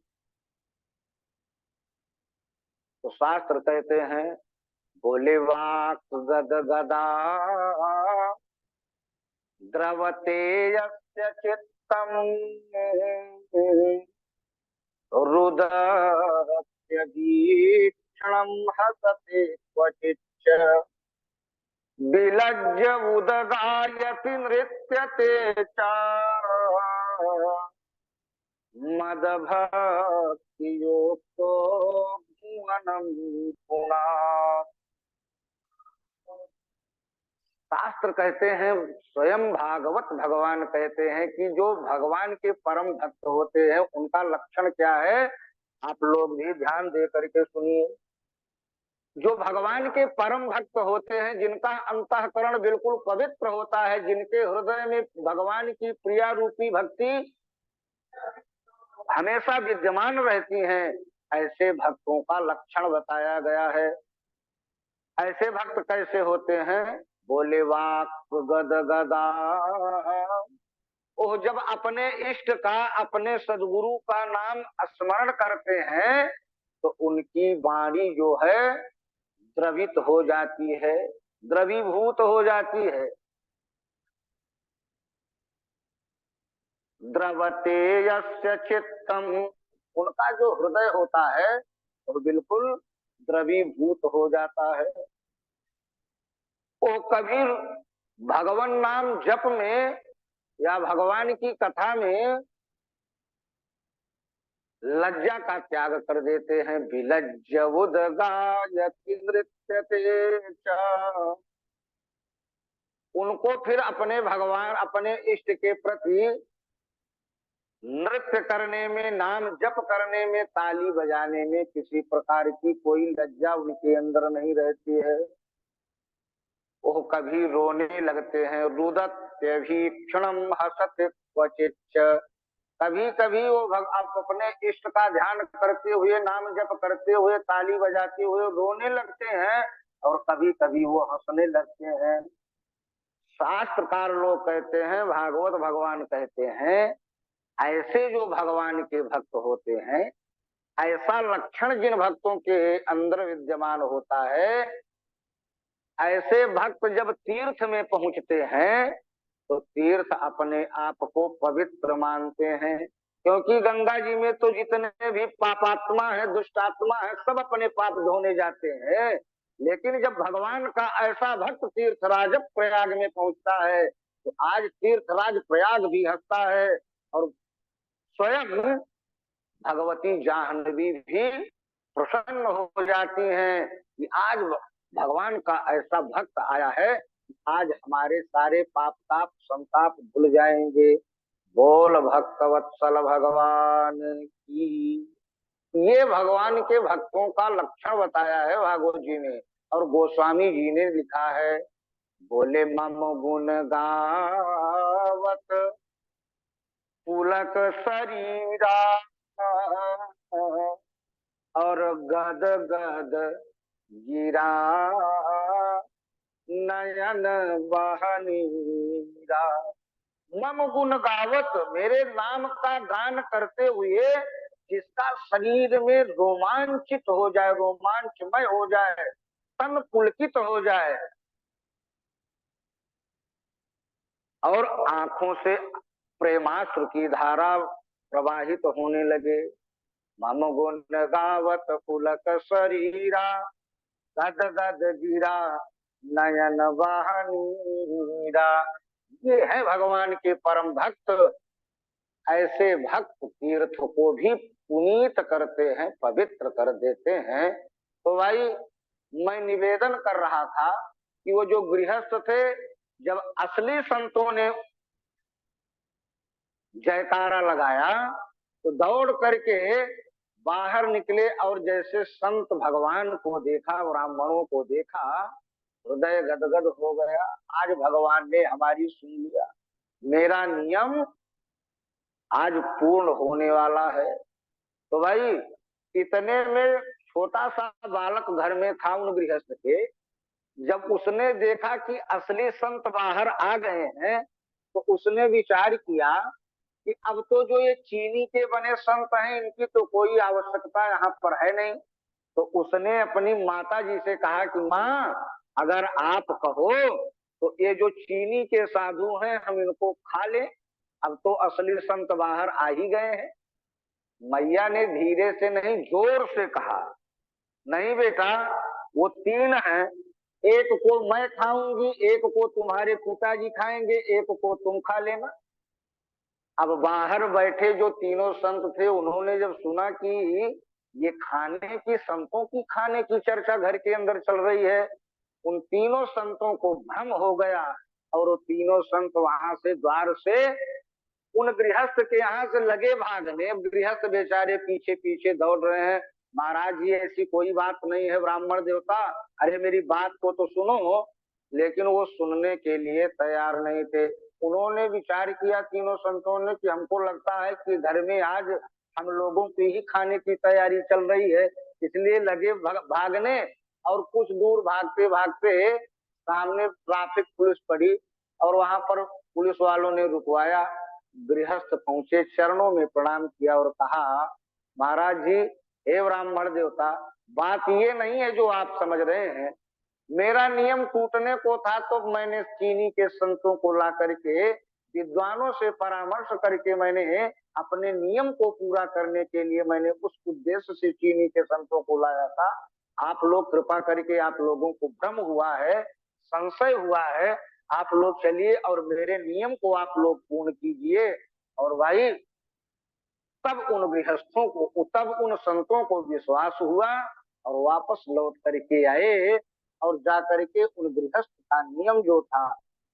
तो शास्त्र कहते हैं, बोले वाक गद गदा द्रवते यस्य चित्तम रुदस्य वीक्षणं हसते क्वचिच्च विलज्य उदगायति नृत्यते च मदभक्ति योक्तो भुवनं पुनात्। शास्त्र कहते हैं, स्वयं भागवत भगवान कहते हैं कि जो भगवान के परम भक्त होते हैं उनका लक्षण क्या है, आप लोग भी ध्यान दे करके सुनिए। जो भगवान के परम भक्त होते हैं, जिनका अंतःकरण बिल्कुल पवित्र होता है, जिनके हृदय में भगवान की प्रिया रूपी भक्ति हमेशा विद्यमान रहती है, ऐसे भक्तों का लक्षण बताया गया है। ऐसे भक्त कैसे होते हैं, बोले वाक गद गदा, वो जब अपने इष्ट का, अपने सदगुरु का नाम स्मरण करते हैं तो उनकी वाणी जो है द्रवित हो जाती है, द्रवीभूत हो जाती है। द्रवते यस्य चित्तम, उनका जो हृदय होता है वो बिल्कुल द्रवीभूत हो जाता है। वो कबीर भगवान नाम जप में या भगवान की कथा में लज्जा का त्याग कर देते हैं। विलज्य उदगायति नृत्यते च, उनको फिर अपने भगवान, अपने इष्ट के प्रति नृत्य करने में, नाम जप करने में, ताली बजाने में किसी प्रकार की कोई लज्जा उनके अंदर नहीं रहती है। वो कभी रोने लगते हैं। रुदत्य भीक्षणम हसते क्वचिच्च, कभी कभी वो आप अपने इष्ट का ध्यान करते हुए, नाम जप करते हुए, ताली बजाते हुए रोने लगते हैं, और कभी कभी वो हंसने लगते हैं। शास्त्रकार लोग कहते हैं, भागवत भगवान कहते हैं, ऐसे जो भगवान के भक्त होते हैं, ऐसा लक्षण जिन भक्तों के अंदर विद्यमान होता है, ऐसे भक्त जब तीर्थ में पहुंचते हैं तो तीर्थ अपने आप को पवित्र मानते हैं। क्योंकि गंगा जी में तो जितने भी पापात्मा है, दुष्टात्मा है, सब अपने पाप धोने जाते हैं। लेकिन जब भगवान का ऐसा भक्त तीर्थराज प्रयाग में पहुंचता है तो आज तीर्थराज प्रयाग भी हंसता है, और स्वयं भगवती जाह्नवी भी प्रसन्न हो जाती हैं कि आज भगवान का ऐसा भक्त आया है, आज हमारे सारे पाप ताप संताप भूल जाएंगे। बोल भक्तवत्सल भगवान की। ये भगवान के भक्तों का लक्षण बताया है भागवत जी ने, और गोस्वामी जी ने लिखा है, बोले मम गुण गावत पुलक शरीरा और गद गद गिरा नयन बहनीरा। मम गुण गावत, मेरे नाम का गान करते हुए जिसका शरीर में रोमांचित हो जाए, रोमांचमय हो जाए, तन पुलकित हो जाए, और आंखों से प्रेमाश्रु की धारा प्रवाहित होने लगे। मम गुण गावत पुलक शरीरा गद गद गिरा नयन बहनीरा। ये है भगवान के परम भक्त। ऐसे भक्त तीर्थ को भी पुनीत करते हैं, पवित्र कर देते हैं। तो भाई मैं निवेदन कर रहा था कि वो जो गृहस्थ थे, जब असली संतों ने जयकारा लगाया तो दौड़ करके बाहर निकले और जैसे संत भगवान को देखा, ब्राह्मणों को देखा, हृदय गदगद हो गया। आज भगवान ने हमारी सुन लिया, मेरा नियम आज पूर्ण होने वाला है। तो भाई इतने में छोटा सा बालक घर में था उन गृहस्थ के। जब उसने देखा कि असली संत बाहर आ गए हैं तो उसने विचार किया कि अब तो जो ये चीनी के बने संत हैं इनकी तो कोई आवश्यकता यहाँ पर है नहीं। तो उसने अपनी माता जी से कहा कि माँ, अगर आप कहो तो ये जो चीनी के साधु हैं हम इनको खा लें, अब तो असली संत बाहर आ ही गए हैं। मैया ने धीरे से नहीं जोर से कहा, नहीं बेटा, वो तीन हैं, एक को मैं खाऊंगी, एक को तुम्हारे पिताजी खाएंगे, एक को तुम खा लेना। अब बाहर बैठे जो तीनों संत थे उन्होंने जब सुना कि ये खाने की, संतों की खाने की चर्चा घर के अंदर चल रही है, उन तीनों संतों को भ्रम हो गया और वो तीनों संत वहां से द्वार से उन गृहस्थ के यहाँ से लगे भागने। गृहस्थ बेचारे पीछे पीछे दौड़ रहे हैं, महाराज जी ऐसी कोई बात नहीं है ब्राह्मण देवता, अरे मेरी बात को तो सुनो। लेकिन वो सुनने के लिए तैयार नहीं थे। उन्होंने विचार किया तीनों संतों ने कि हमको लगता है कि घर में आज हम लोगों की ही खाने की तैयारी चल रही है, इसलिए लगे भागने। और कुछ दूर भागते भागते सामने ट्रैफिक पुलिस पड़ी और वहां पर पुलिस वालों ने रुकवाया। गृहस्थ पहुंचे, चरणों में प्रणाम किया और कहा, महाराज जी, हे ब्राह्मण देवता, बात ये नहीं है जो आप समझ रहे हैं। मेरा नियम टूटने को था तो मैंने चीनी के संतों को ला करके, विद्वानों से परामर्श करके मैंने अपने नियम को पूरा करने के लिए मैंने उस उद्देश्य से चीनी के संतों को लाया था। आप लोग कृपा करके, आप लोगों को भ्रम हुआ है, संशय हुआ है, आप लोग चलिए और मेरे नियम को आप लोग पूर्ण कीजिए। और भाई तब उन गृहस्थों को, तब उन संतों को विश्वास हुआ और वापस लौट करके आए और जा करके उन गृहस्थ का नियम जो था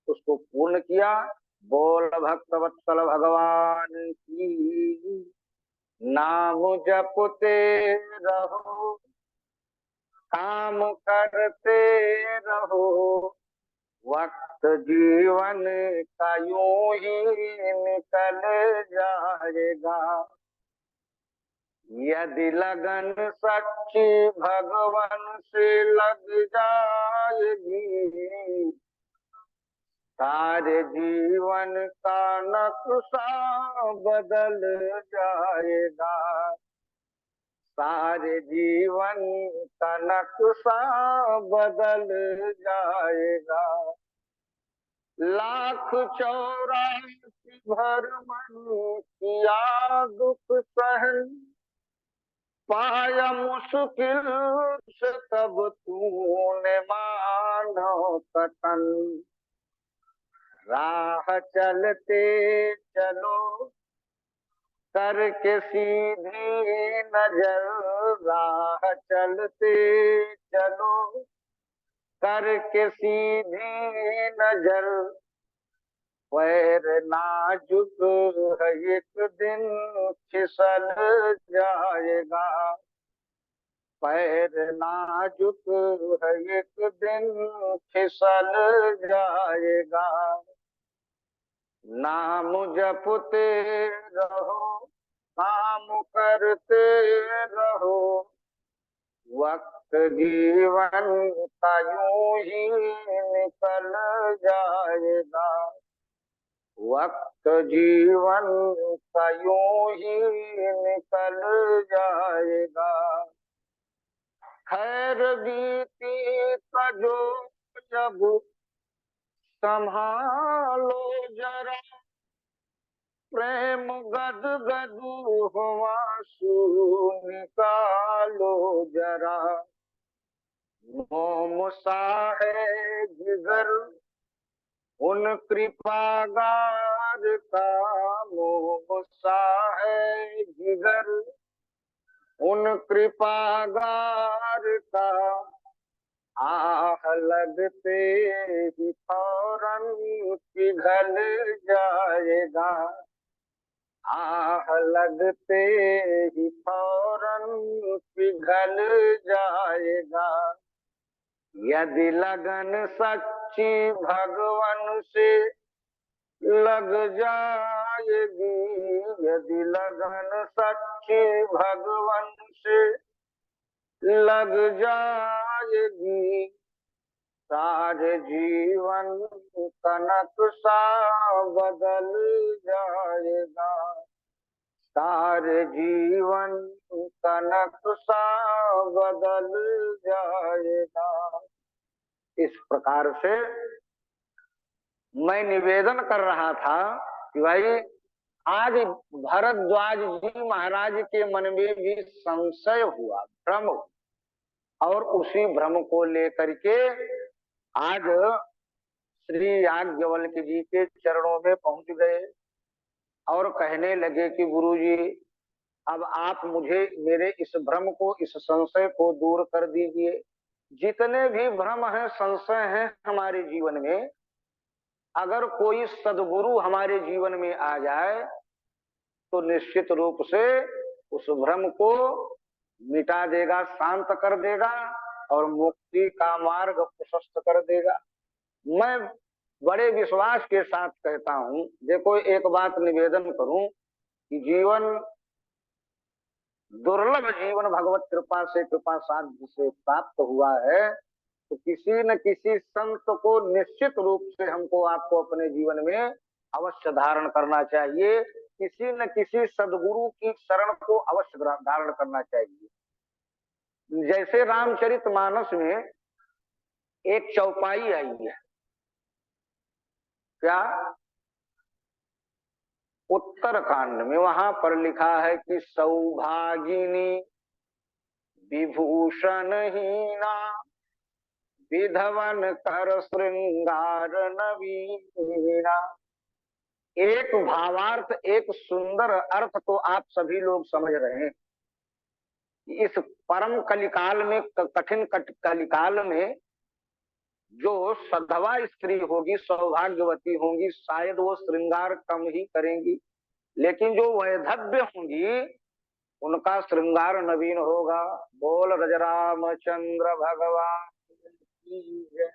उसको पूर्ण किया। बोल भक्त वत्सल भगवान की, नाम जपते रहो, काम करते रहो, वक्त जीवन का यूं ही निकल जाएगा। यदि लगन सच्ची भगवान से लग जाएगी, सारे जीवन का नक्शा बदल जाएगा। सारे जीवन का नक्शा बदल जाएगा। लाख 84 भरमन किया दुख सहन, पाया मुश्किल से तब तूने मानो कथन। राह चलते चलो करके सीधी नजर, राह चलते चलो करके सीधी नजर, पैर नाजुक है एक दिन फिसल जाएगा। पैर नाजुक है एक दिन फिसल जाएगा। नाम जपते रहो, काम करते रहो, वक्त जीवन का यूं ही निकल जाएगा। वक्त जीवन का यूं ही निकल जाएगा। खैर बीती का जो जब संभालो जरा, प्रेम गद गदू हुआ निकालो जरा। मोम सा है जिगर उन कृपागार का, मोम सा है जिगर उन कृपागार का, आह लगते ही फौरन पिघल जाएगा। आह लगते ही फौरन पिघल जाएगा। यदि लगन सच्ची भगवान से लग जाएगी, यदि लगन सच्ची भगवान से लग जाएगी, सारे जीवन का नक्शा बदल जाएगा, सारे जीवन का नक्शा बदल जाएगा। इस प्रकार से मैं निवेदन कर रहा था कि भाई आज भरद्वाज जी महाराज के मन में भी संशय हुआ, भ्रम, और उसी भ्रम को लेकर के आज श्री याज्ञवल्क्य जी के चरणों में पहुंच गए और कहने लगे कि गुरुजी, अब आप मुझे मेरे इस भ्रम को, इस संशय को दूर कर दीजिए। जितने भी भ्रम हैं, संशय हैं हमारे जीवन में, अगर कोई सद्गुरु हमारे जीवन में आ जाए तो निश्चित रूप से उस भ्रम को मिटा देगा, शांत कर देगा और मुक्ति का मार्ग प्रशस्त कर देगा। मैं बड़े विश्वास के साथ कहता हूं, देखो एक बात निवेदन करूं कि जीवन दुर्लभ जीवन भगवत कृपा से, कृपा साध्य से प्राप्त हुआ है, तो किसी न किसी संत को निश्चित रूप से हमको, आपको अपने जीवन में अवश्य धारण करना चाहिए। किसी न किसी सदगुरु की शरण को अवश्य धारण करना चाहिए। जैसे रामचरितमानस में एक चौपाई आई है, क्या उत्तरकांड में, वहां पर लिखा है कि सौभागिनी विभूषणहीना विधवन कर श्रृंगार नवीना। एक भावार्थ, एक सुंदर अर्थ तो आप सभी लोग समझ रहे हैं। इस परम कलिकाल में, कठिन कलिकाल में जो सधवा स्त्री होगी, सौभाग्यवती होंगी, शायद वो श्रृंगार कम ही करेंगी, लेकिन जो वैधव्य होंगी उनका श्रृंगार नवीन होगा। बोल रजरामचंद्र भगवान की जय।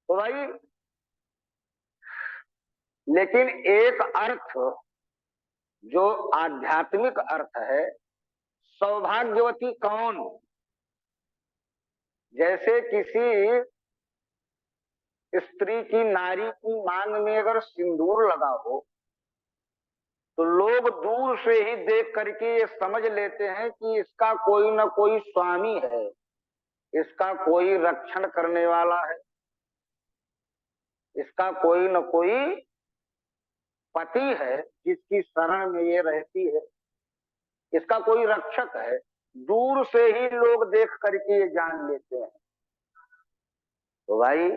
तो भाई, लेकिन एक अर्थ जो आध्यात्मिक अर्थ है, सौभाग्यवती कौन? जैसे किसी स्त्री की, नारी की मांग में अगर सिंदूर लगा हो तो लोग दूर से ही देख करके ये समझ लेते हैं कि इसका कोई न कोई स्वामी है, इसका कोई रक्षण करने वाला है, इसका कोई न कोई पति है जिसकी शरण में ये रहती है, इसका कोई रक्षक है। दूर से ही लोग देख करके ये जान लेते हैं। तो भाई,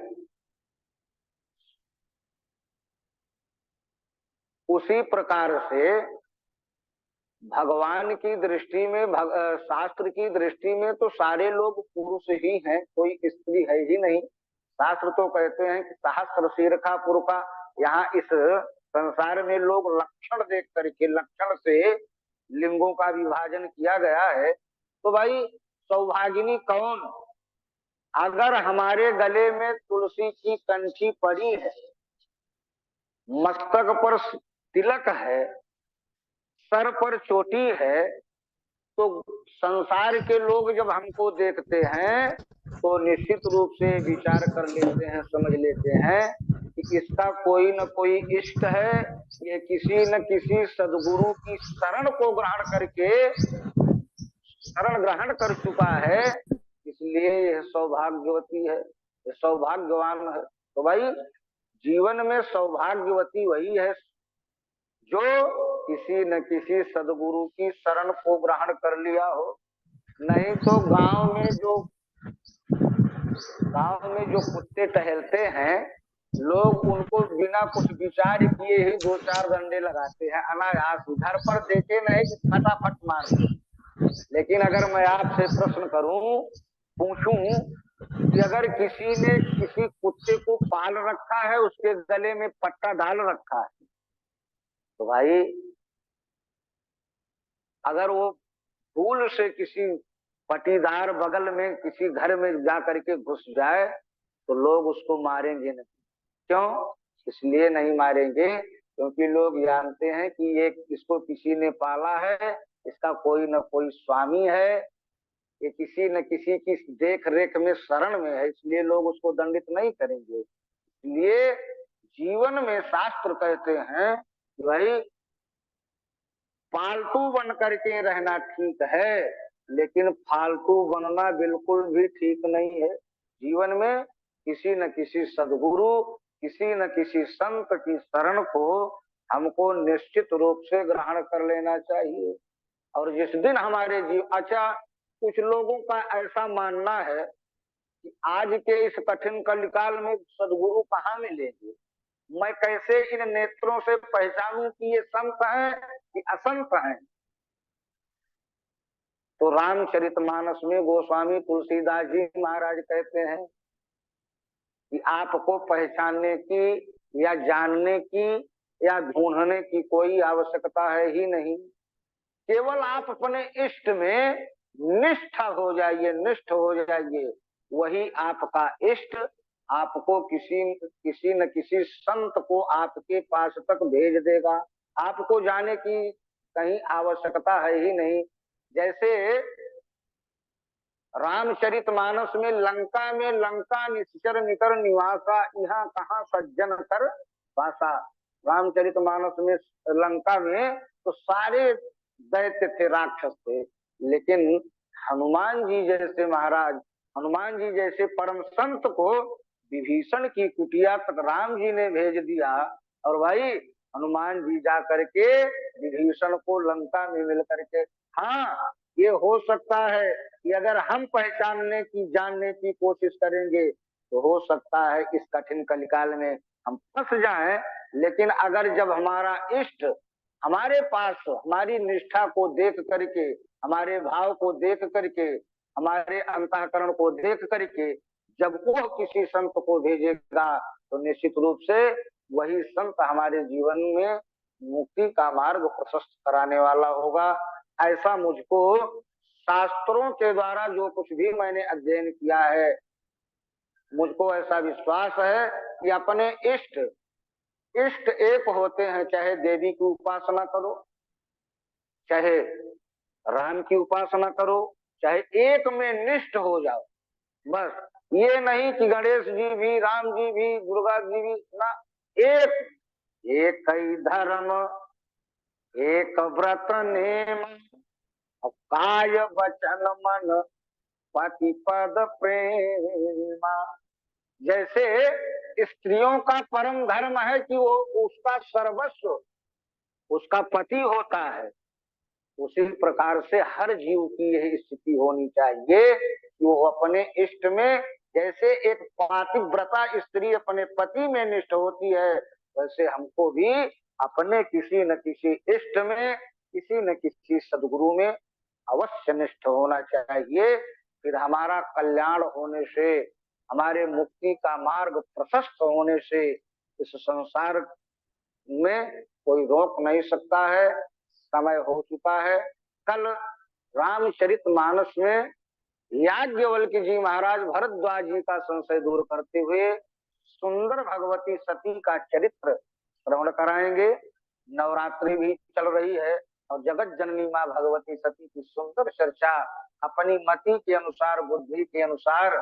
उसी प्रकार से भगवान की दृष्टि में, शास्त्र की दृष्टि में तो सारे लोग पुरुष ही हैं, कोई स्त्री है ही नहीं। शास्त्र तो कहते हैं कि सहस्र शीर्षा पुरुषा। यहाँ इस संसार में लोग लक्षण देख करके, लक्षण से लिंगों का विभाजन किया गया है। तो भाई, सौभागिनी कौन? अगर हमारे गले में तुलसी की कंठी पड़ी है, मस्तक पर तिलक है, सर पर चोटी है, तो संसार के लोग जब हमको देखते हैं तो निश्चित रूप से विचार कर लेते हैं, समझ लेते हैं कि इसका कोई न कोई इष्ट है, ये किसी न किसी सदगुरु की शरण को ग्रहण करके, शरण ग्रहण कर चुका है, इसलिए यह सौभाग्यवती है, यह सौभाग्यवान है। तो भाई, जीवन में सौभाग्यवती वही है जो किसी न किसी सदगुरु की शरण को ग्रहण कर लिया हो। नहीं तो गांव में जो कुत्ते टहलते हैं, लोग उनको बिना कुछ विचार किए ही 2-4 डंडे लगाते हैं अनायास, घर पर देखे नहीं कि फटाफट मार दे। लेकिन अगर मैं आपसे प्रश्न करूं, पूछूं कि अगर किसी ने किसी कुत्ते को पाल रखा है, उसके गले में पट्टा डाल रखा है, तो भाई अगर वो भूल से किसी पटीदार बगल में किसी घर में जा करके घुस जाए तो लोग उसको मारेंगे नहीं। क्यों? इसलिए नहीं मारेंगे क्योंकि लोग जानते हैं कि ये इसको किसी ने पाला है, इसका कोई न कोई स्वामी है, ये किसी न किसी की देख रेख में शरण में है, इसलिए लोग उसको दंडित नहीं करेंगे। इसलिए जीवन में शास्त्र कहते हैं कि भाई पालतू बन करके रहना ठीक है, लेकिन फालतू बनना बिल्कुल भी ठीक नहीं है। जीवन में किसी न किसी सदगुरु, किसी न किसी संत की शरण को हमको निश्चित रूप से ग्रहण कर लेना चाहिए। और जिस दिन हमारे अच्छा, कुछ लोगों का ऐसा मानना है कि आज के इस कठिन कलिकाल में सदगुरु कहाँ मिलेंगे, मैं कैसे इन नेत्रों से पहचानूं कि ये संत हैं कि असंत हैं। तो रामचरितमानस में गोस्वामी तुलसीदास जी महाराज कहते हैं कि आपको पहचानने की या जानने की या ढूंढने की कोई आवश्यकता है ही नहीं। केवल आप अपने इष्ट में निष्ठा हो जाइए, निष्ठ हो जाइए, वही आपका इष्ट आपको किसी न किसी संत को आपके पास तक भेज देगा। आपको जाने की कहीं आवश्यकता है ही नहीं। जैसे रामचरितमानस में लंका निश्चर निकर निवासा, यहाँ कहाँ सज्जन कर वासा। रामचरितमानस में लंका में तो सारे दैत्य थे, राक्षस थे, लेकिन हनुमान जी जैसे महाराज, हनुमान जी जैसे परम संत को विभीषण की कुटिया तक राम जी ने भेज दिया। और भाई हनुमान जी जा करके विभीषण को लंका में मिल करके, हाँ ये हो सकता है कि अगर हम पहचानने की जानने की कोशिश करेंगे तो हो सकता है इस कठिन कलिकाल में हम फंस जाएं। लेकिन अगर जब हमारा इष्ट हमारे पास हमारी निष्ठा को देख करके, हमारे भाव को देख करके, हमारे अंतःकरण को देख करके जब वो किसी संत को भेजेगा तो निश्चित रूप से वही संत हमारे जीवन में मुक्ति का मार्ग प्रशस्त कराने वाला होगा। ऐसा मुझको शास्त्रों के द्वारा जो कुछ भी मैंने अध्ययन किया है, मुझको ऐसा विश्वास है कि अपने इष्ट एक होते हैं। चाहे देवी की उपासना करो, चाहे राम की उपासना करो, चाहे एक में निष्ठ हो जाओ। बस ये नहीं कि गणेश जी भी, राम जी भी, दुर्गा जी भी ना, एक ही धर्म, एक व्रत नेम, काय वचन मन पति पद प्रेमा। जैसे स्त्रियों का परम धर्म है कि वो उसका सर्वस्व उसका पति होता है, उसी प्रकार से हर जीव की यही स्थिति होनी चाहिए कि वो अपने इष्ट में, जैसे एक पातिव्रता स्त्री अपने पति में निष्ठ होती है, वैसे हमको भी अपने किसी न किसी इष्ट में, किसी न किसी सदगुरु में अवश्य निष्ठ होना चाहिए। फिर हमारा कल्याण होने से, हमारे मुक्ति का मार्ग प्रशस्त होने से इस संसार में कोई रोक नहीं सकता है। समय हो चुका है। कल रामचरितमानस में याज्ञवल्क्य जी महाराज भरद्वाज जी का संशय दूर करते हुए सुंदर भगवती सती का चरित्र श्रवण कराएंगे। नवरात्रि भी चल रही है और जगत जननी माँ भगवती सती की सुंदर चर्चा अपनी मति के अनुसार, बुद्धि के अनुसार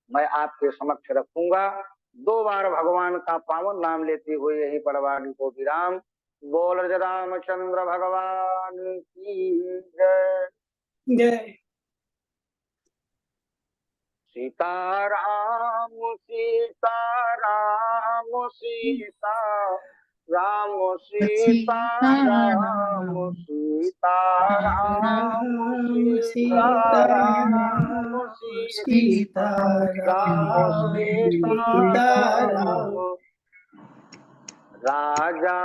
मैं आपके समक्ष रखूंगा। 2 बार भगवान का पावन नाम लेते हुए यही पड़वानी को विराम। बोल रामचंद्र भगवान की जय जय। सीताराम सीताराम सीता राम सीताराम सीताराम सीताराम सीताराम सीताराम राजा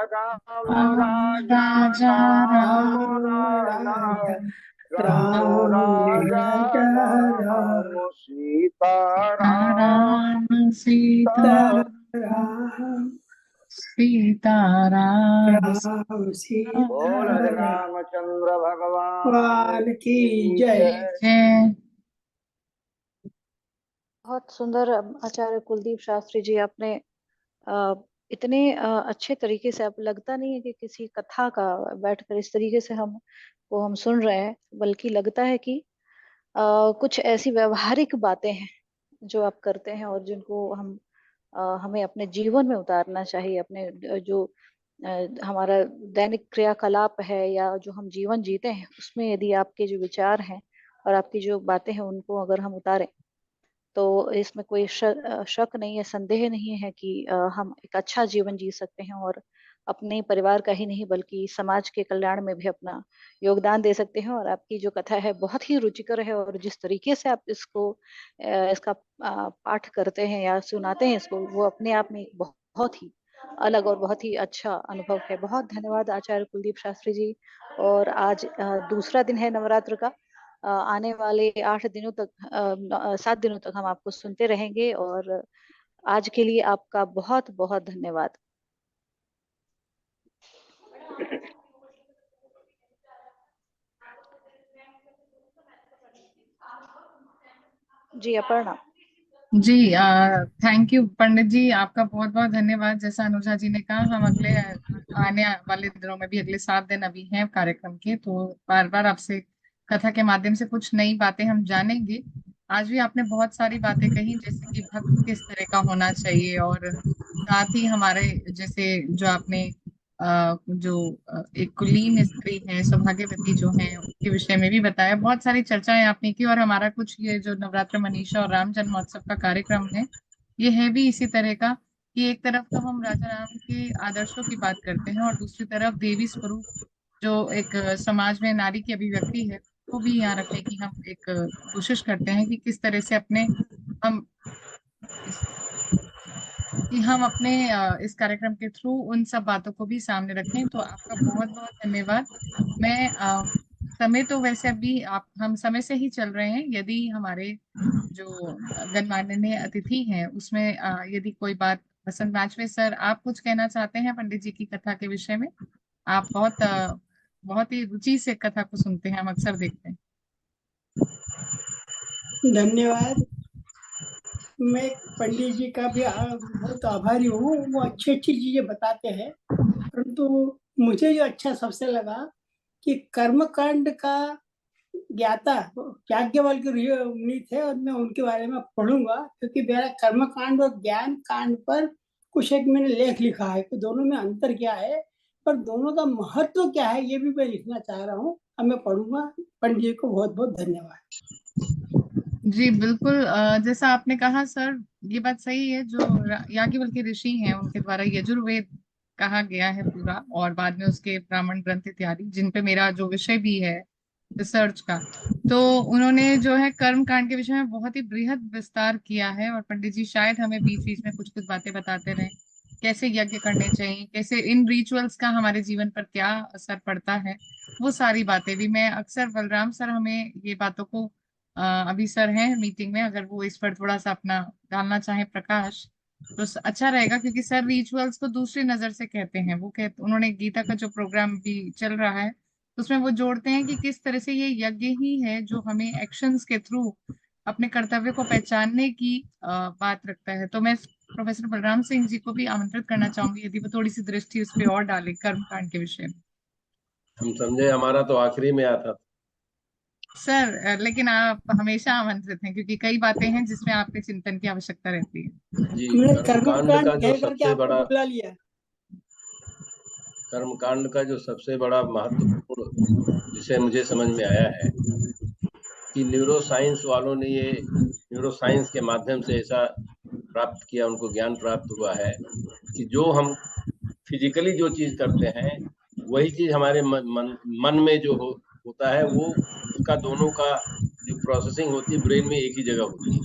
राम राजा राम राम राजा राम सीताराम सीताराम सीताराम राम सीता बोल रामचंद्र भगवान भगवान की जय। जय। बहुत सुंदर आचार्य कुलदीप शास्त्री जी, आपने इतने अच्छे तरीके से, अब लगता नहीं है कि किसी कथा का बैठकर इस तरीके से हम सुन रहे हैं, बल्कि लगता है कि कुछ ऐसी व्यवहारिक बातें हैं जो आप करते हैं और जिनको हमें अपने जीवन में उतारना चाहिए। अपने जो हमारा दैनिक क्रियाकलाप है या जो हम जीवन जीते हैं, उसमें यदि आपके जो विचार हैं और आपकी जो बातें हैं उनको अगर हम उतारें तो इसमें कोई शक नहीं है, संदेह नहीं है कि हम एक अच्छा जीवन जी सकते हैं और अपने परिवार का ही नहीं बल्कि समाज के कल्याण में भी अपना योगदान दे सकते हैं। और आपकी जो कथा है बहुत ही रुचिकर है, और जिस तरीके से आप इसका पाठ करते हैं या सुनाते हैं इसको, वो अपने आप में एक बहुत ही अलग और बहुत ही अच्छा अनुभव है। बहुत धन्यवाद आचार्य कुलदीप शास्त्री जी। और आज दूसरा दिन है नवरात्र का। आने वाले 7 दिनों तक हम आपको सुनते रहेंगे, और आज के लिए आपका बहुत बहुत धन्यवाद। जी अपर्णा। जी थैंक यू पंडित जी, आपका बहुत बहुत धन्यवाद। जैसा अनुजा जी ने कहा, हम अगले आने वाले दिनों में भी, अगले 7 दिन अभी हैं कार्यक्रम के, तो बार बार आपसे कथा के माध्यम से कुछ नई बातें हम जानेंगे। आज भी आपने बहुत सारी बातें कही, जैसे कि भक्त किस तरह का होना चाहिए, और साथ ही हमारे जैसे जो आपने जो एक कुलीन स्त्री है, सौभाग्यवती जो है, उनके विषय में भी बताया। बहुत सारी चर्चाएं आपने की, और हमारा कुछ ये जो नवरात्र मनीषा और राम जन्म महोत्सव का कार्यक्रम है, ये है भी इसी तरह का, कि एक तरफ तो हम राजा राम के आदर्शों की बात करते हैं और दूसरी तरफ देवी स्वरूप जो एक समाज में नारी की अभिव्यक्ति है, वो भी यहाँ रखने की हम एक कोशिश करते हैं कि किस तरह से हम हम अपने इस कार्यक्रम के थ्रू उन सब बातों को भी सामने रखें। तो आपका बहुत बहुत धन्यवाद। मैं समय तो वैसे अभी हम समय से ही चल रहे हैं। यदि हमारे जो गणमान्य अतिथि हैं उसमें यदि कोई बात पसंद मैच में, सर आप कुछ कहना चाहते हैं पंडित जी की कथा के विषय में? आप बहुत ही रुचि से कथा को सुनते हैं, हम अक्सर देखते हैं। धन्यवाद। मैं पंडित जी का भी बहुत आभारी हूँ, वो अच्छी अच्छी चीजें बताते हैं। परंतु मुझे जो अच्छा सबसे लगा कि कर्मकांड का ज्ञाता याज्ञवल्क्य मुनि थे, और मैं उनके बारे में पढ़ूंगा, क्योंकि मेरा कर्मकांड और ज्ञान कांड पर कुछ एक मैंने लेख लिखा है कि दोनों में अंतर क्या है और दोनों का महत्व क्या है, ये भी मैं लिखना चाह रहा हूँ। अब मैं पढ़ूंगा। पंडित जी को बहुत बहुत धन्यवाद। जी बिल्कुल, जैसा आपने कहा सर, ये बात सही है। जो याज्ञवल्क्य ऋषि हैं, उनके द्वारा यजुर्वेद कहा गया है पूरा, और बाद में उसके ब्राह्मण ग्रंथ इत्यादि, जिन पे मेरा जो विषय भी है रिसर्च का, तो उन्होंने जो है कर्म कांड के विषय में बहुत ही बृहद विस्तार किया है। और पंडित जी शायद हमें बीच बीच में कुछ कुछ बातें बताते रहे, कैसे यज्ञ करने चाहिए, कैसे इन रिचुअल्स का हमारे जीवन पर क्या असर पड़ता है। वो सारी बातें भी मैं अक्सर, बलराम सर हमें ये बातों को अभी सर हैं मीटिंग में, अगर वो इस पर थोड़ा सा अपना डालना चाहे प्रकाश तो अच्छा रहेगा, क्योंकि सर रिचुअल्स को दूसरी नजर से कहते हैं। उन्होंने गीता का जो प्रोग्राम भी चल रहा है उसमें वो जोड़ते हैं कि किस तरह से ये यज्ञ ही है जो हमें एक्शंस के थ्रू अपने कर्तव्य को पहचानने की बात रखता है। तो मैं प्रोफेसर बलराम सिंह जी को भी आमंत्रित करना चाहूंगी, यदि वो थोड़ी सी दृष्टि उस पर और डाले कर्म कांड के विषय में। हम समझे हमारा तो आखिरी में आता था सर, लेकिन आप हमेशा आमंत्रित हैं, क्योंकि कई बातें हैं जिसमें आपके चिंतन की आवश्यकता रहती है। जी। हमने कर्मकांड का जो सबसे बड़ा बुला लिया। कर्मकांड का जो सबसे बड़ा महत्वपूर्ण विषय मुझे समझ में आया है कि न्यूरो साइंस वालों ने ये न्यूरो साइंस के माध्यम से ऐसा प्राप्त किया, उनको ज्ञान प्राप्त हुआ है कि जो हम फिजिकली जो चीज करते हैं वही चीज हमारे मन में जो होता है, वो उसका दोनों का जो प्रोसेसिंग होती है ब्रेन में एक ही जगह होती है।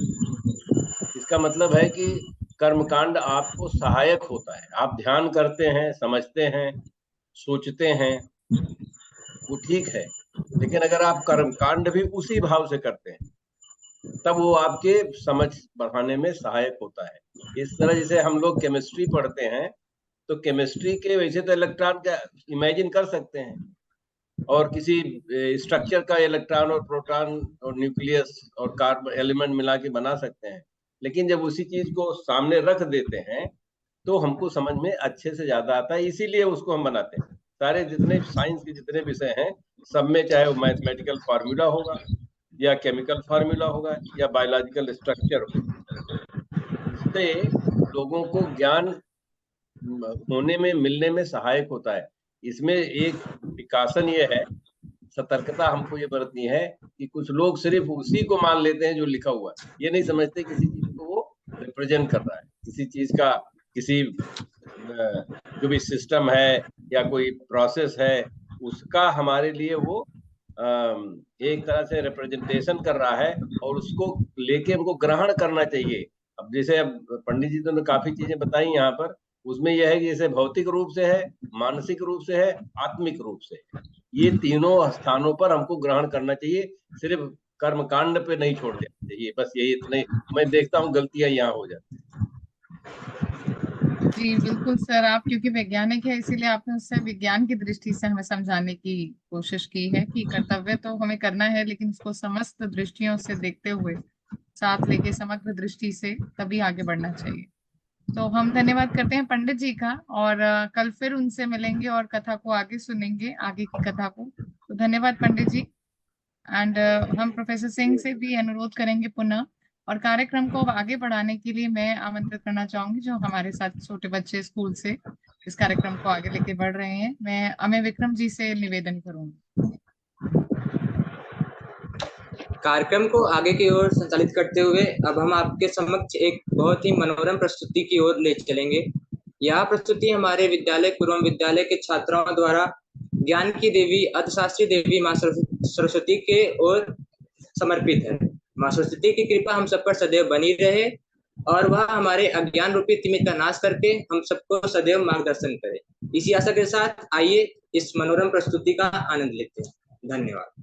इसका मतलब है कि कर्मकांड आपको सहायक होता है। आप ध्यान करते हैं, समझते हैं, सोचते हैं, वो ठीक है, लेकिन अगर आप कर्मकांड भी उसी भाव से करते हैं तब वो आपके समझ बढ़ाने में सहायक होता है। इस तरह जैसे हम लोग केमिस्ट्री पढ़ते हैं तो केमिस्ट्री के वैसे तो इलेक्ट्रॉन का इमेजिन कर सकते हैं और किसी स्ट्रक्चर का इलेक्ट्रॉन और प्रोटॉन और न्यूक्लियस और कार्बन एलिमेंट मिला के बना सकते हैं, लेकिन जब उसी चीज को सामने रख देते हैं तो हमको समझ में अच्छे से ज्यादा आता है, इसीलिए उसको हम बनाते हैं। सारे जितने साइंस के जितने विषय हैं सब में, चाहे वो मैथमेटिकल फार्मूला होगा या केमिकल फार्मूला होगा या बायोलॉजिकल स्ट्रक्चर होगा, इससे लोगों को ज्ञान होने में, मिलने में सहायक होता है। इसमें एक विकासन ये है, सतर्कता हमको ये बरतनी है कि कुछ लोग सिर्फ उसी को मान लेते हैं जो लिखा हुआ है, ये नहीं समझते किसी चीज को वो रिप्रेजेंट कर रहा है, किसी चीज का, किसी जो भी सिस्टम है या कोई प्रोसेस है उसका हमारे लिए वो एक तरह से रिप्रेजेंटेशन कर रहा है और उसको लेके हमको ग्रहण करना चाहिए। अब जैसे अब पंडित जी ने काफी चीजें बताई यहाँ पर, उसमें यह है कि जैसे भौतिक रूप से है, मानसिक रूप से है, आत्मिक रूप से है, ये तीनों स्थानों पर हमको ग्रहण करना चाहिए, सिर्फ कर्मकांड पे नहीं छोड़ देना चाहिए। बस यही इतने मैं देखता हूँ गलतियां यहाँ हो जाती है। जी बिल्कुल सर, आप क्योंकि वैज्ञानिक है इसीलिए आपने उससे विज्ञान की दृष्टि से हमें समझाने की कोशिश की है कि कर्तव्य तो हमें करना है लेकिन उसको समस्त दृष्टियों से देखते हुए, साथ लेके समग्र दृष्टि से तभी आगे बढ़ना चाहिए। तो हम धन्यवाद करते हैं पंडित जी का, और कल फिर उनसे मिलेंगे और कथा को आगे सुनेंगे, आगे की कथा को। तो धन्यवाद पंडित जी। एंड हम प्रोफेसर सिंह से भी अनुरोध करेंगे पुनः, और कार्यक्रम को आगे बढ़ाने के लिए मैं आमंत्रित करना चाहूंगी जो हमारे साथ छोटे बच्चे स्कूल से इस कार्यक्रम को आगे लेके बढ़ रहे हैं। मैं अमय विक्रम जी से निवेदन करूंगी। कार्यक्रम को आगे की ओर संचालित करते हुए अब हम आपके समक्ष एक बहुत ही मनोरम प्रस्तुति की ओर ले चलेंगे। यह प्रस्तुति हमारे विद्यालय कुरुम विद्यालय के छात्रों द्वारा ज्ञान की देवी अर्थशास्त्री देवी माँ सरस्वती के ओर समर्पित है। माँ सरस्वती की कृपा हम सब पर सदैव बनी रहे और वह हमारे अज्ञान रूपी तिमिर का नाश करके हम सबको सदैव मार्गदर्शन करे। इसी आशा के साथ आइए इस मनोरम प्रस्तुति का आनंद लेते हैं। धन्यवाद।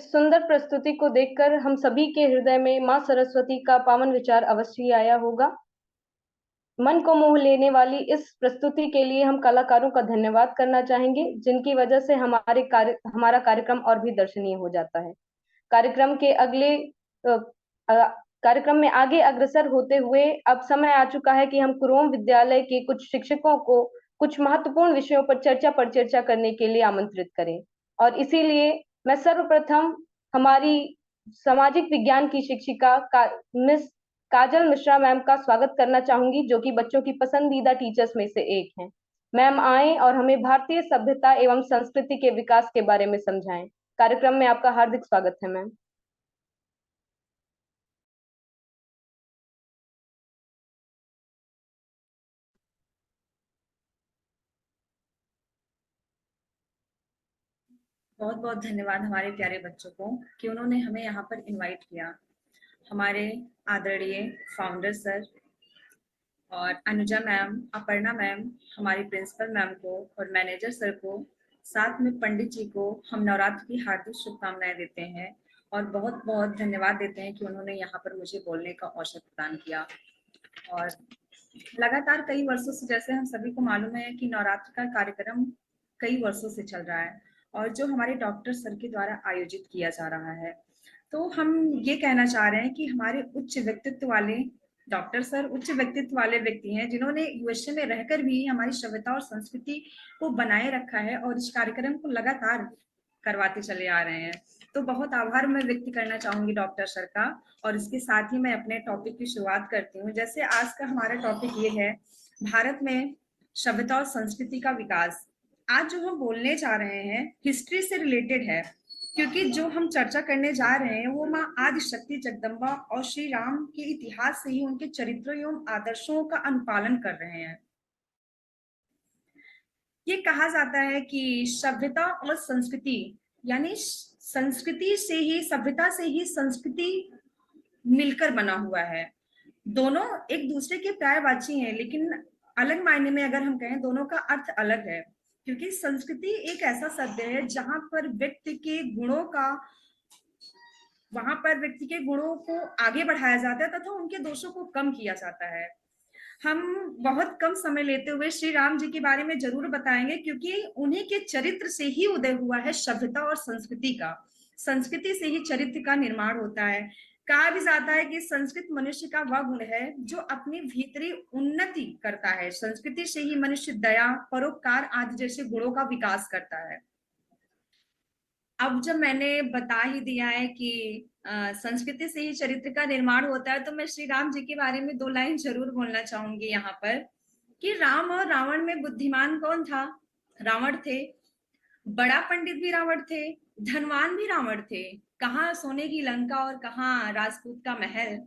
इस सुंदर प्रस्तुति को देखकर हम सभी के हृदय में मां सरस्वती का पावन विचार अवश्य ही आया होगा। मन को मोह लेने वाली इस प्रस्तुति के लिए हम कलाकारों का धन्यवाद करना चाहेंगे, जिनकी वजह से हमारा कार्यक्रम और भी दर्शनीय हो जाता है। कार्यक्रम में आगे अग्रसर होते हुए अब समय आ चुका है कि हम कुरोम विद्यालय के कुछ शिक्षकों को कुछ महत्वपूर्ण विषयों पर चर्चा करने के लिए आमंत्रित करें। और इसीलिए मैं सर्वप्रथम हमारी सामाजिक विज्ञान की शिक्षिका मिस काजल मिश्रा मैम का स्वागत करना चाहूंगी, जो कि बच्चों की पसंदीदा टीचर्स में से एक हैं। मैम आए और हमें भारतीय सभ्यता एवं संस्कृति के विकास के बारे में समझाएं। कार्यक्रम में आपका हार्दिक स्वागत है मैम। बहुत बहुत धन्यवाद हमारे प्यारे बच्चों को कि उन्होंने हमें यहाँ पर इनवाइट किया। हमारे आदरणीय फाउंडर सर और अनुजा मैम, अपर्णा मैम, हमारी प्रिंसिपल मैम को और मैनेजर सर को, साथ में पंडित जी को हम नवरात्र की हार्दिक शुभकामनाएं देते हैं और बहुत बहुत धन्यवाद देते हैं कि उन्होंने यहाँ पर मुझे बोलने का अवसर प्रदान किया। और लगातार कई वर्षों से, जैसे हम सभी को मालूम है कि नवरात्र का कार्यक्रम कई वर्षों से चल रहा है और जो हमारे डॉक्टर सर के द्वारा आयोजित किया जा रहा है, तो हम ये कहना चाह रहे हैं कि हमारे उच्च व्यक्तित्व वाले डॉक्टर सर उच्च व्यक्तित्व वाले व्यक्ति हैं, जिन्होंने यूएसए में रहकर भी हमारी सभ्यता और संस्कृति को बनाए रखा है और इस कार्यक्रम को लगातार करवाते चले आ रहे हैं। तो बहुत आभार मैं व्यक्त करना चाहूंगी डॉक्टर सर का। और इसके साथ ही मैं अपने टॉपिक की शुरुआत करती हूँ। जैसे आज का हमारा टॉपिक ये है, भारत में सभ्यता और संस्कृति का विकास। आज जो हम बोलने जा रहे हैं हिस्ट्री से रिलेटेड है, क्योंकि जो हम चर्चा करने जा रहे हैं वो माँ आदि शक्ति जगदम्बा और श्री राम के इतिहास से ही उनके चरित्रों एवं आदर्शों का अनुपालन कर रहे हैं। ये कहा जाता है कि सभ्यता और संस्कृति, यानी संस्कृति से ही, सभ्यता से ही संस्कृति मिलकर बना हुआ है। दोनों एक दूसरे के पर्यायवाची हैं, लेकिन अलग मायने में अगर हम कहें दोनों का अर्थ अलग है, क्योंकि संस्कृति एक ऐसा शब्द है जहां पर व्यक्ति के गुणों को आगे बढ़ाया जाता है तथा उनके दोषों को कम किया जाता है। हम बहुत कम समय लेते हुए श्री राम जी के बारे में जरूर बताएंगे, क्योंकि उन्हीं के चरित्र से ही उदय हुआ है सभ्यता और संस्कृति का। संस्कृति से ही चरित्र का निर्माण होता है। कहा भी जाता है कि संस्कृत मनुष्य का वह गुण है जो अपनी भीतरी उन्नति करता है। संस्कृति से ही मनुष्य दया, परोपकार आदि जैसे गुणों का विकास करता है। अब जब मैंने बता ही दिया है कि संस्कृति से ही चरित्र का निर्माण होता है, तो मैं श्री राम जी के बारे में 2 लाइन जरूर बोलना चाहूंगी यहाँ पर कि राम और रावण में बुद्धिमान कौन था? रावण थे। बड़ा पंडित भी रावण थे, धनवान भी रावण थे। कहाँ सोने की लंका और कहाँ राजपूत का महल।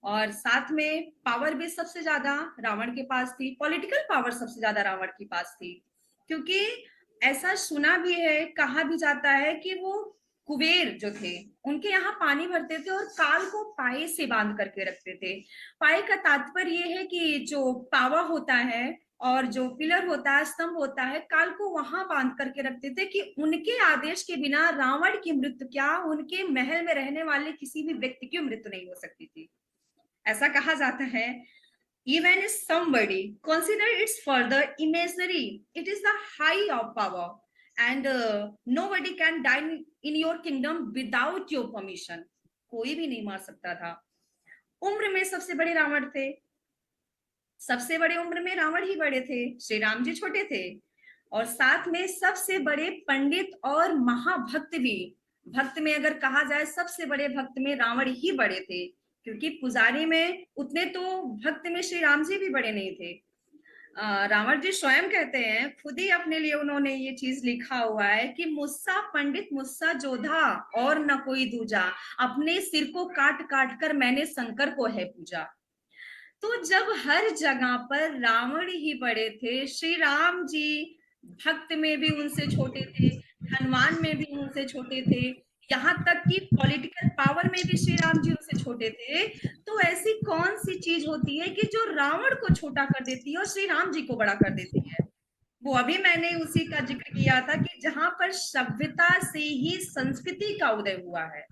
और साथ में पावर भी सबसे ज्यादा रावण के पास थी, पॉलिटिकल पावर सबसे ज्यादा रावण के पास थी, क्योंकि ऐसा सुना भी है, कहा भी जाता है कि वो कुबेर जो थे उनके यहाँ पानी भरते थे और काल को पाए से बांध करके रखते थे। पाए का तात्पर्य ये है कि जो पावा होता है और जो पिलर होता है, स्तंभ होता है, काल को वहां बांध करके रखते थे कि उनके आदेश के बिना रावण की मृत्यु क्या, उनके महल में रहने वाले किसी भी व्यक्ति की मृत्यु नहीं हो सकती थी। ऐसा कहा जाता है, even if somebody consider its further imaginary, it is the high of power and nobody can die in your kingdom without your permission। कोई भी नहीं मार सकता था। उम्र में सबसे बड़े रावण थे, सबसे बड़े उम्र में रावण ही बड़े थे, श्री राम जी छोटे थे। और साथ में सबसे बड़े पंडित और महाभक्त भी, भक्त में अगर कहा जाए सबसे बड़े भक्त में रावण ही बड़े थे, क्योंकि पुजारी में उतने तो भक्त में श्री राम जी भी बड़े नहीं थे। रावण जी स्वयं कहते हैं, खुद ही अपने लिए उन्होंने ये चीज लिखा हुआ है कि मुस्सा पंडित मुस्सा जोधा और न कोई दूजा, अपने सिर को काट काट कर मैंने शंकर को है पूजा। तो जब हर जगह पर रावण ही बड़े थे, श्री राम जी भक्त में भी उनसे छोटे थे, धनवान में भी उनसे छोटे थे, यहाँ तक कि पॉलिटिकल पावर में भी श्री राम जी उनसे छोटे थे। तो ऐसी कौन सी चीज होती है कि जो रावण को छोटा कर देती है और श्री राम जी को बड़ा कर देती है? वो अभी मैंने उसी का जिक्र किया था कि जहां पर सभ्यता से ही संस्कृति का उदय हुआ है।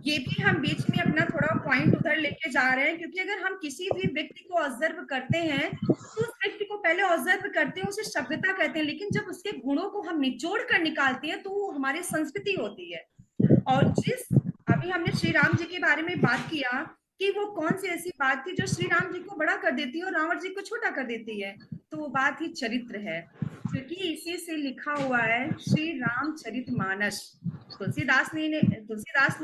ये भी हम बीच में अपना थोड़ा पॉइंट उधर लेके जा रहे हैं, क्योंकि अगर हम किसी भी व्यक्ति को ऑब्जर्व करते हैं तो उस व्यक्ति को पहले ऑब्जर्व करते हैं, उसे सभ्यता कहते हैं, लेकिन जब उसके गुणों को हम निचोड़ कर निकालते हैं तो वो हमारी संस्कृति होती है। और जिस अभी हमने श्री राम जी के बारे में बात किया कि वो कौन सी ऐसी बात थी जो श्री राम जी को बड़ा कर देती है और रावण जी को छोटा कर देती है, तो वो बात ही चरित्र है, क्योंकि इसी से लिखा हुआ है श्री रामचरितमानस। तुलसीदास ने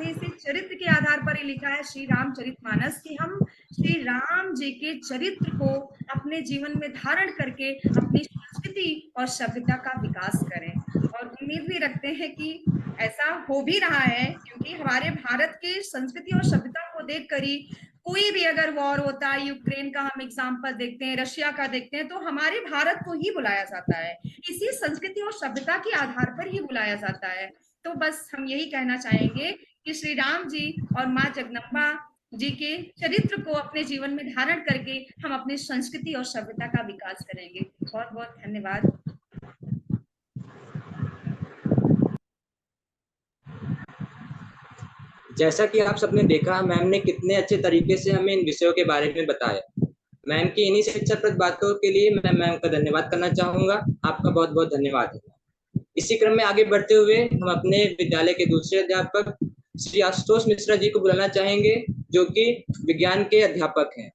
इसे चरित्र के आधार पर ही लिखा है, श्री रामचरितमानस, कि हम श्री राम जी के चरित्र को अपने जीवन में धारण करके अपनी संस्कृति और सभ्यता का विकास करें। और उम्मीद भी रखते हैं कि ऐसा हो भी रहा है, क्योंकि हमारे भारत के संस्कृति और सभ्यता को देखकर ही कोई भी अगर वॉर होता है, यूक्रेन का हम एग्जाम्पल देखते हैं, रशिया का देखते हैं, तो हमारे भारत को ही बुलाया जाता है, इसी संस्कृति और सभ्यता के आधार पर ही बुलाया जाता है। तो बस हम यही कहना चाहेंगे कि श्री राम जी और माँ जगदम्बा जी के चरित्र को अपने जीवन में धारण करके हम अपनी संस्कृति और सभ्यता का विकास करेंगे। बहुत बहुत धन्यवाद। जैसा कि आप सबने देखा, मैम ने कितने अच्छे तरीके से हमें इन विषयों के बारे में बताया। मैम की इन्हीं शिक्षाप्रद बातों के लिए मैं मैम का धन्यवाद करना चाहूंगा। आपका बहुत बहुत धन्यवाद है। इसी क्रम में आगे बढ़ते हुए हम अपने विद्यालय के दूसरे अध्यापक श्री आशुतोष मिश्रा जी को बुलाना चाहेंगे, जो कि विज्ञान के अध्यापक हैं।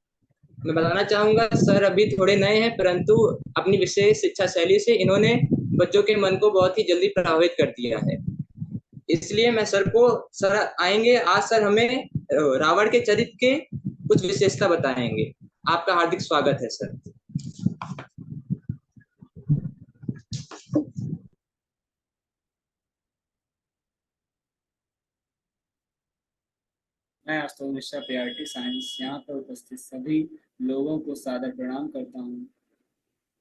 मैं बताना चाहूंगा, सर अभी थोड़े नए हैं, परंतु अपनी विशेष शिक्षा शैली से इन्होंने बच्चों के मन को बहुत ही जल्दी प्रभावित कर दिया है। इसलिए मैं सर आएंगे आज, सर हमें रावण के चरित्र के कुछ विशेषता बताएंगे। आपका हार्दिक स्वागत है सर। मैं आशुतोष मिश्रा, पीआरटी साइंस, यहाँ पर उपस्थित सभी लोगों को सादर प्रणाम करता हूँ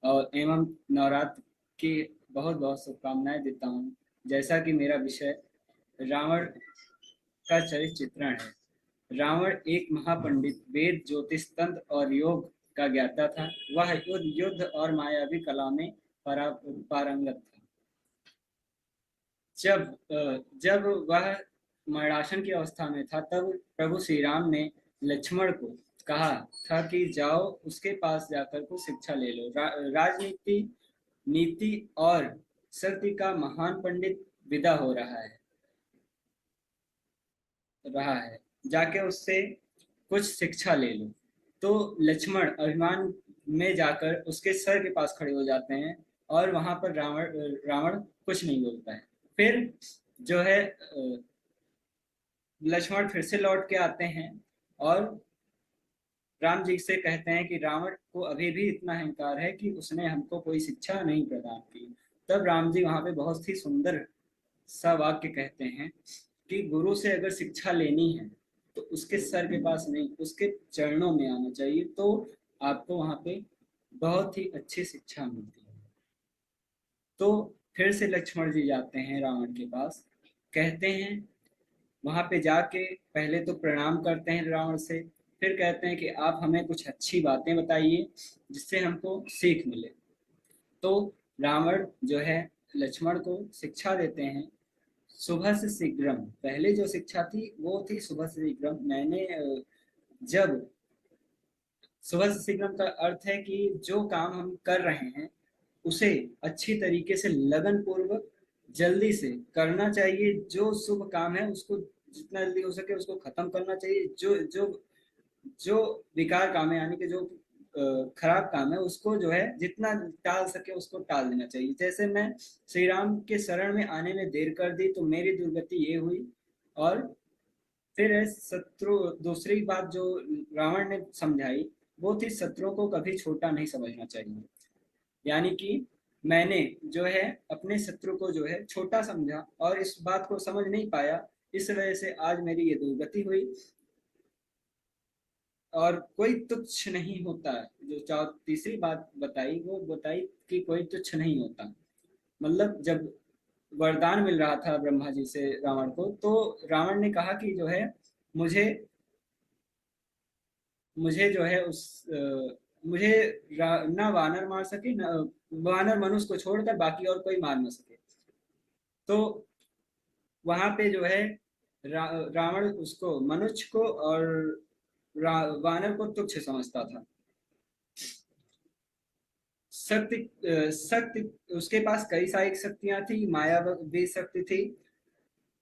और एवं नवरात्र की बहुत बहुत शुभकामनाएं देता हूँ। जैसा कि मेरा विषय रावण का चरित्र चित्रण है। रावण एक महापंडित, वेद, ज्योतिष, तंत्र और योग का ज्ञाता था। वह युद्ध और मायावी कला में पारंगत था। जब वह मरणासन की अवस्था में था, तब प्रभु श्री राम ने लक्ष्मण को कहा था कि जाओ उसके पास जाकर को शिक्षा ले लो। राजनीति, नीति और शक्ति का महान पंडित विदा हो रहा है, जाके उससे कुछ शिक्षा ले लो। तो लक्ष्मण अभिमान में जाकर उसके सर के पास खड़े हो जाते हैं और वहां पर रावण कुछ नहीं बोलता है। फिर जो है लक्ष्मण फिर से लौट के आते हैं और राम जी से कहते हैं कि रावण को अभी भी इतना अहंकार है कि उसने हमको कोई शिक्षा नहीं प्रदान की। तब राम जी वहां पे बहुत ही सुंदर सा वाक्य कहते हैं कि गुरु से अगर शिक्षा लेनी है तो उसके सर के पास नहीं, उसके चरणों में आना चाहिए, तो आपको वहां पे बहुत ही अच्छी शिक्षा मिलती है। तो फिर से लक्ष्मण जी जाते हैं रावण के पास, कहते हैं वहां पे जाके पहले तो प्रणाम करते हैं रावण से, फिर कहते हैं कि आप हमें कुछ अच्छी बातें बताइए जिससे हमको सीख मिले। तो रावण जो है लक्ष्मण को शिक्षा देते हैं सुबह से शीघ्रम। पहले जो शिक्षा थी वो थी सुबह से शीघ्रम। मैंने जब सुबह से शीघ्रम का अर्थ है कि जो काम हम कर रहे हैं उसे अच्छी तरीके से लगन पूर्वक जल्दी से करना चाहिए। जो शुभ काम है उसको जितना जल्दी हो सके उसको खत्म करना चाहिए। जो जो जो बेकार काम है, यानी कि जो खराब काम है, उसको जो है जितना टाल सके उसको टाल देना चाहिए। जैसे मैं श्री राम के शरण में आने में देर कर दी तो मेरी दुर्गति ये हुई। और फिर शत्रु, दूसरी बात जो रावण ने समझाई वो थी शत्रुओं को कभी छोटा नहीं समझना चाहिए। यानी कि मैंने जो है अपने शत्रु को जो है छोटा समझा और इस बात को समझ नहीं पाया, इस वजह से आज मेरी ये दुर्गति हुई। और कोई तुच्छ नहीं होता। जो तीसरी बात बताई वो बताई कि कोई तुच्छ नहीं होता। मतलब जब वरदान मिल रहा था ब्रह्मा जी से रावण को, तो रावण ने कहा कि जो है मुझे जो है मुझे ना वानर मार सके, वानर मनुष्य को छोड़कर बाकी और कोई मार न सके। तो वहां पे जो है रावण उसको, मनुष्य को और वानर को तुच्छ समझता था। शक्ति उसके पास कई सारी शक्तियां थी, मायावी शक्ति थी,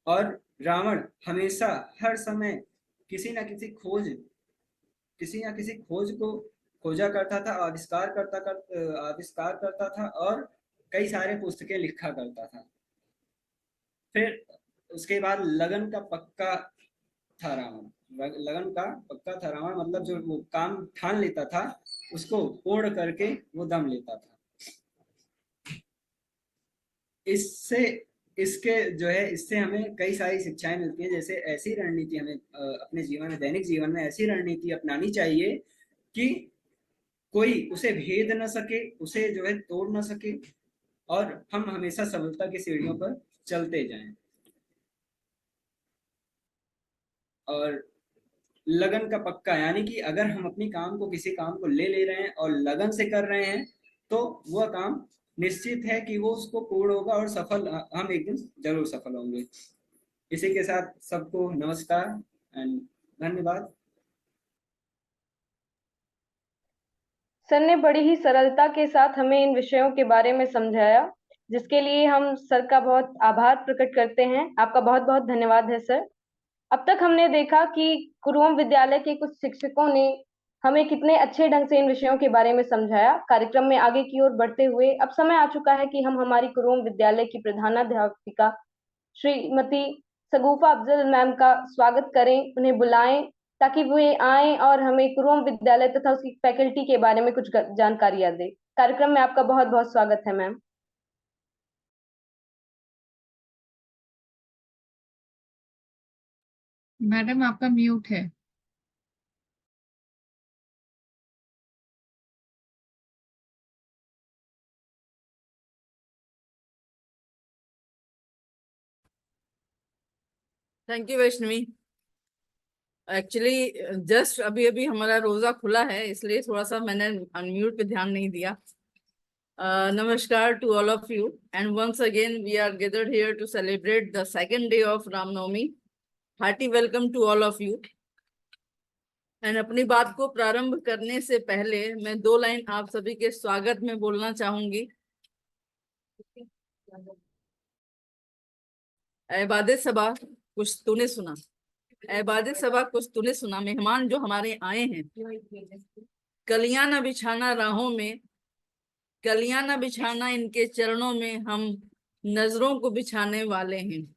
और रावण हमेशा हर समय किसी ना किसी खोज को खोजा करता था, आविष्कार करता था और कई सारे पुस्तकें लिखा करता था। फिर उसके बाद लगन का पक्का था रावण, मतलब जो वो काम ठान लेता था उसको पूर्ण करके वो दम लेता था। इससे हमें कई सारी शिक्षाएं मिलती हैं। जैसे ऐसी रणनीति हमें अपने जीवन में, दैनिक जीवन में ऐसी रणनीति अपनानी चाहिए कि कोई उसे भेद न सके, उसे जो है तोड़ न सके, और हम हमेशा सफलता की सीढ़ियों पर चलते जाएं। और लगन का पक्का, यानी कि अगर हम अपनी किसी काम को ले रहे हैं और लगन से कर रहे हैं तो वह काम निश्चित है कि वो उसको पूर्ण होगा और हम एक दिन जरूर सफल होंगे। इसी के साथ सबको नमस्कार एंड धन्यवाद। सर ने बड़ी ही सरलता के साथ हमें इन विषयों के बारे में समझाया, जिसके लिए हम सर का बहुत आभार प्रकट करते हैं। आपका बहुत बहुत धन्यवाद है सर। अब तक हमने देखा कि कुरुम विद्यालय के कुछ शिक्षकों ने हमें कितने अच्छे ढंग से इन विषयों के बारे में समझाया। कार्यक्रम में आगे की ओर बढ़ते हुए अब समय आ चुका है कि हम हमारी कुरुम विद्यालय की प्रधानाध्यापिका श्रीमती शगुफा अफजल मैम का स्वागत करें, उन्हें बुलाएं ताकि वे आए और हमें कुरुम विद्यालय तथा उसकी फैकल्टी के बारे में कुछ जानकारियां दे। कार्यक्रम में आपका बहुत बहुत स्वागत है मैम। मैडम आपका म्यूट है। Thank you Vaishnavi. Actually just अभी अभी हमारा रोजा खुला है, इसलिए थोड़ा सा मैंने अनम्यूट पे ध्यान नहीं दिया। नमस्कार to all of you and once again we are gathered here to celebrate the second day of Ramnavami. Hearty welcome to all of you. And अपनी बात को प्रारंभ करने से पहले मैं 2 लाइन आप सभी के स्वागत में बोलना चाहूंगी। ऐबादे सबा कुछ तूने सुना, ऐबादे सबा कुछ तूने सुना, मेहमान जो हमारे आए हैं, कलियां न बिछाना राहों में, कलियां न बिछाना इनके चरणों में, हम नजरों को बिछाने वाले हैं।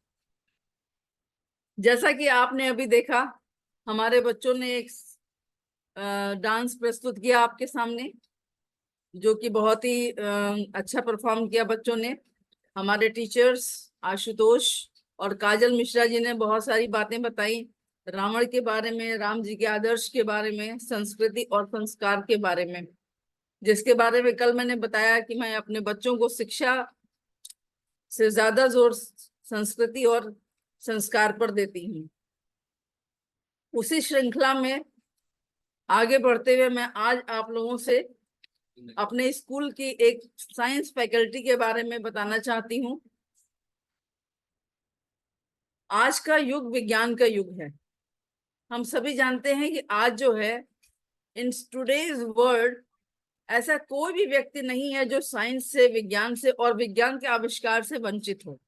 जैसा कि आपने अभी देखा, हमारे बच्चों ने एक डांस प्रस्तुत किया आपके सामने, जो कि बहुत ही अच्छा परफॉर्म किया बच्चों ने। हमारे टीचर्स आशुतोष और काजल मिश्रा जी ने बहुत सारी बातें बताई रावण के बारे में, राम जी के आदर्श के बारे में, संस्कृति और संस्कार के बारे में, जिसके बारे में कल मैंने बताया कि मैं अपने बच्चों को शिक्षा से ज्यादा जोर संस्कृति और संस्कार पर देती हूँ। उसी श्रृंखला में आगे बढ़ते हुए मैं आज आप लोगों से अपने स्कूल की एक साइंस फैकल्टी के बारे में बताना चाहती हूँ। आज का युग विज्ञान का युग है। हम सभी जानते हैं कि आज जो है, इन टुडेज वर्ल्ड, ऐसा कोई भी व्यक्ति नहीं है जो साइंस से, विज्ञान से और विज्ञान के आविष्कार से वंचित हो।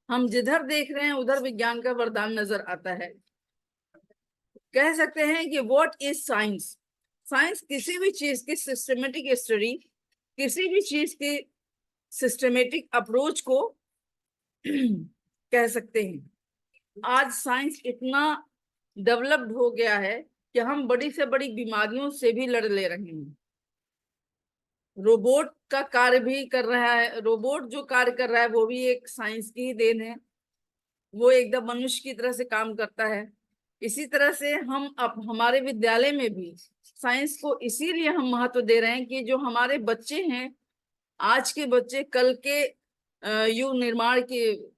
हम जिधर देख रहे हैं उधर विज्ञान का वरदान नजर आता है। कह सकते हैं कि व्हाट इज साइंस? साइंस किसी भी चीज की सिस्टमेटिक स्टडी, किसी भी चीज की सिस्टमेटिक अप्रोच को कह सकते हैं। आज साइंस इतना डेवलप्ड हो गया है कि हम बड़ी से बड़ी बीमारियों से भी लड़ ले रहे हैं। रोबोट का कार्य भी कर रहा है, रोबोट जो कार्य कर रहा है वो भी एक साइंस की ही देन है। वो एकदम मनुष्य की तरह से काम करता है। इसी तरह से हम अब हमारे विद्यालय में भी साइंस को इसीलिए हम महत्व दे रहे हैं कि जो हमारे बच्चे हैं, आज के बच्चे कल के युग निर्माण के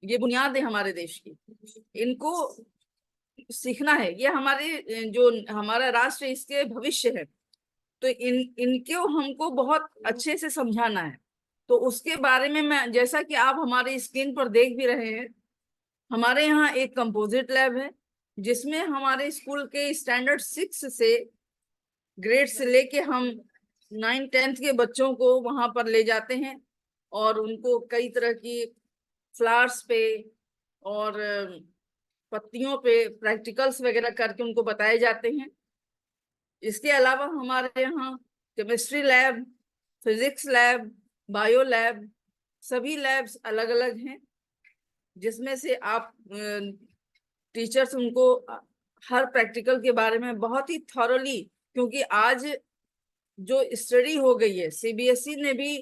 ये बुनियाद है हमारे देश की। इनको सीखना है। ये हमारे जो हमारा राष्ट्र, इसके भविष्य है। तो इनको हमको बहुत अच्छे से समझाना है। तो उसके बारे में मैं, जैसा कि आप हमारे स्क्रीन पर देख भी रहे हैं, हमारे यहाँ एक कंपोजिट लैब है जिसमें हमारे स्कूल के स्टैंडर्ड 6 से ग्रेड से लेके हम 9-10 के बच्चों को वहां पर ले जाते हैं और उनको कई तरह की फ्लावर्स पे और पत्तियों पे प्रैक्टिकल्स वगैरह करके उनको बताए जाते हैं। इसके अलावा हमारे यहाँ chemistry lab, physics lab, bio lab, सभी लैब्स अलग अलग हैं, जिसमें से आप टीचर्स उनको हर प्रैक्टिकल के बारे में बहुत ही थॉरली, क्योंकि आज जो स्टडी हो गई है, सीबीएसई ने भी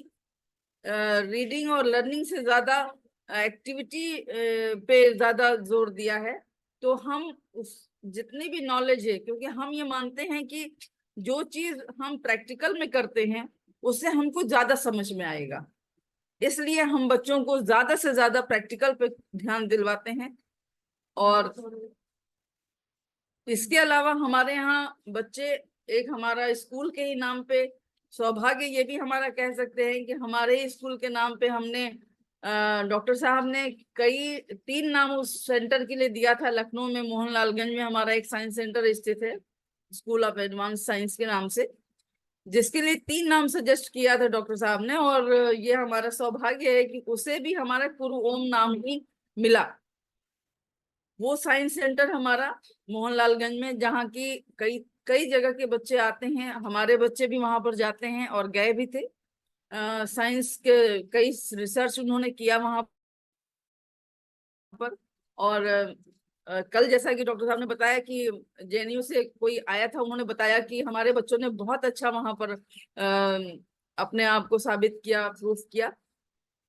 रीडिंग और लर्निंग से ज्यादा एक्टिविटी पे ज्यादा जोर दिया है। तो हम उस जितनी भी नॉलेज है, क्योंकि हम ये मानते हैं कि जो चीज हम प्रैक्टिकल में करते हैं उससे हमको ज्यादा समझ में आएगा, इसलिए हम बच्चों को ज्यादा से ज्यादा प्रैक्टिकल पे ध्यान दिलवाते हैं। और इसके अलावा हमारे यहाँ बच्चे, एक हमारा स्कूल के ही नाम पे सौभाग्य ये भी हमारा कह सकते हैं कि हमारे ही स्कूल के नाम पे हमने डॉक्टर साहब ने 3 नाम उस सेंटर के लिए दिया था। लखनऊ में मोहनलालगंज में हमारा एक साइंस सेंटर स्थित है, स्कूल ऑफ एडवांस साइंस के नाम से, जिसके लिए 3 नाम सजेस्ट किया था डॉक्टर साहब ने। और ये हमारा सौभाग्य है कि उसे भी हमारा कुरु ओम नाम ही मिला। वो साइंस सेंटर हमारा मोहनलालगंज में, जहाँ की कई कई जगह के बच्चे आते हैं, हमारे बच्चे भी वहां पर जाते हैं और गए भी थे। साइंस के कई रिसर्च उन्होंने किया वहां पर। और कल जैसा कि डॉक्टर साहब ने बताया कि जेएनयू से कोई आया था, उन्होंने बताया कि हमारे बच्चों ने बहुत अच्छा वहां पर अपने आप को साबित किया, प्रूफ किया।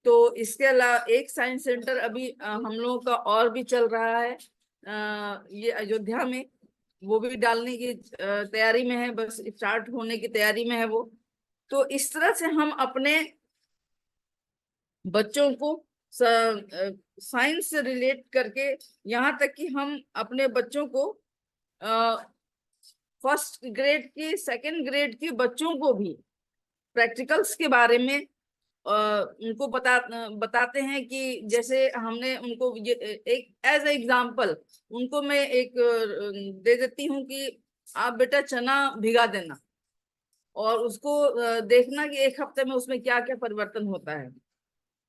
तो इसके अलावा एक साइंस सेंटर अभी हम लोगों का और भी चल रहा है, ये अयोध्या में, वो भी डालने की तैयारी में है, बस स्टार्ट होने की तैयारी में है वो। तो इस तरह से हम अपने बच्चों को साइंस से रिलेट करके, यहाँ तक कि हम अपने बच्चों को फर्स्ट ग्रेड की, सेकंड ग्रेड के बच्चों को भी प्रैक्टिकल्स के बारे में उनको बताते हैं कि जैसे हमने उनको एक एज ए एग्जाम्पल उनको मैं एक दे देती हूँ कि आप बेटा चना भिगा देना और उसको देखना कि 1 हफ्ते में उसमें क्या क्या परिवर्तन होता है।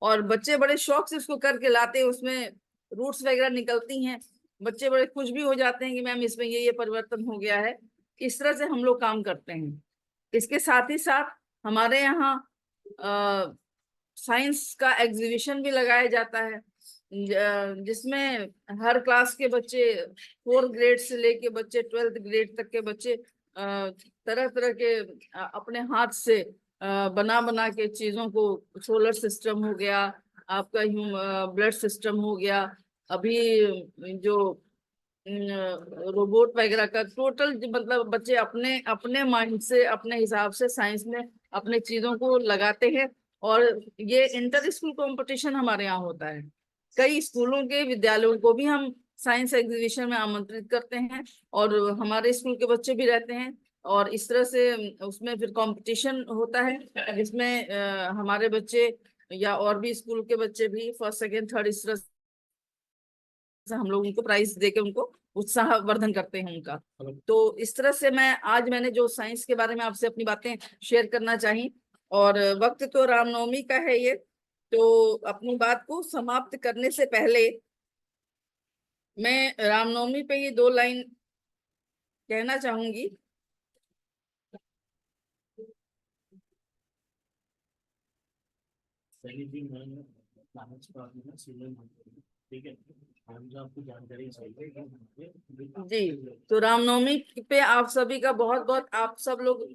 और बच्चे बड़े शौक से उसको करके लाते हैं, उसमें रूट्स वगैरह निकलती हैं, बच्चे बड़े खुश भी हो जाते हैं कि मैम इसमें ये परिवर्तन हो गया है। इस तरह से हम लोग काम करते हैं। इसके साथ ही साथ हमारे यहाँ साइंस का एग्जीबिशन भी लगाया जाता है, जिसमें हर क्लास के बच्चे, 4 ग्रेड से लेके बच्चे 12th ग्रेड तक के बच्चे तरह तरह के अपने हाथ से बना बना के चीजों को, सोलर सिस्टम हो गया, आपका ब्लड सिस्टम हो गया, अभी जो रोबोट वगैरह का टोटल, मतलब बच्चे अपने अपने माइंड से, अपने हिसाब से साइंस में अपने चीजों को लगाते हैं। और ये इंटर स्कूल कंपटीशन हमारे यहाँ होता है। कई स्कूलों के विद्यालयों को भी हम साइंस एग्जीबिशन में आमंत्रित करते हैं और हमारे स्कूल के बच्चे भी रहते हैं। और इस तरह से उसमें फिर कंपटीशन होता है, जिसमें हमारे बच्चे या और भी स्कूल के बच्चे भी फर्स्ट, सेकंड, थर्ड, इस तरह से हम लोग उनको प्राइज देके उनको उत्साहवर्धन करते हैं उनका। तो इस तरह से मैंने जो साइंस के बारे में आपसे अपनी बातें शेयर करना चाही। और वक्त तो रामनवमी का है ये, तो अपनी बात को समाप्त करने से पहले मैं रामनवमी पे ये 2 लाइन कहना चाहूंगी। जी, तो रामनवमी पे आप सभी का बहुत बहुत, आप सब लोग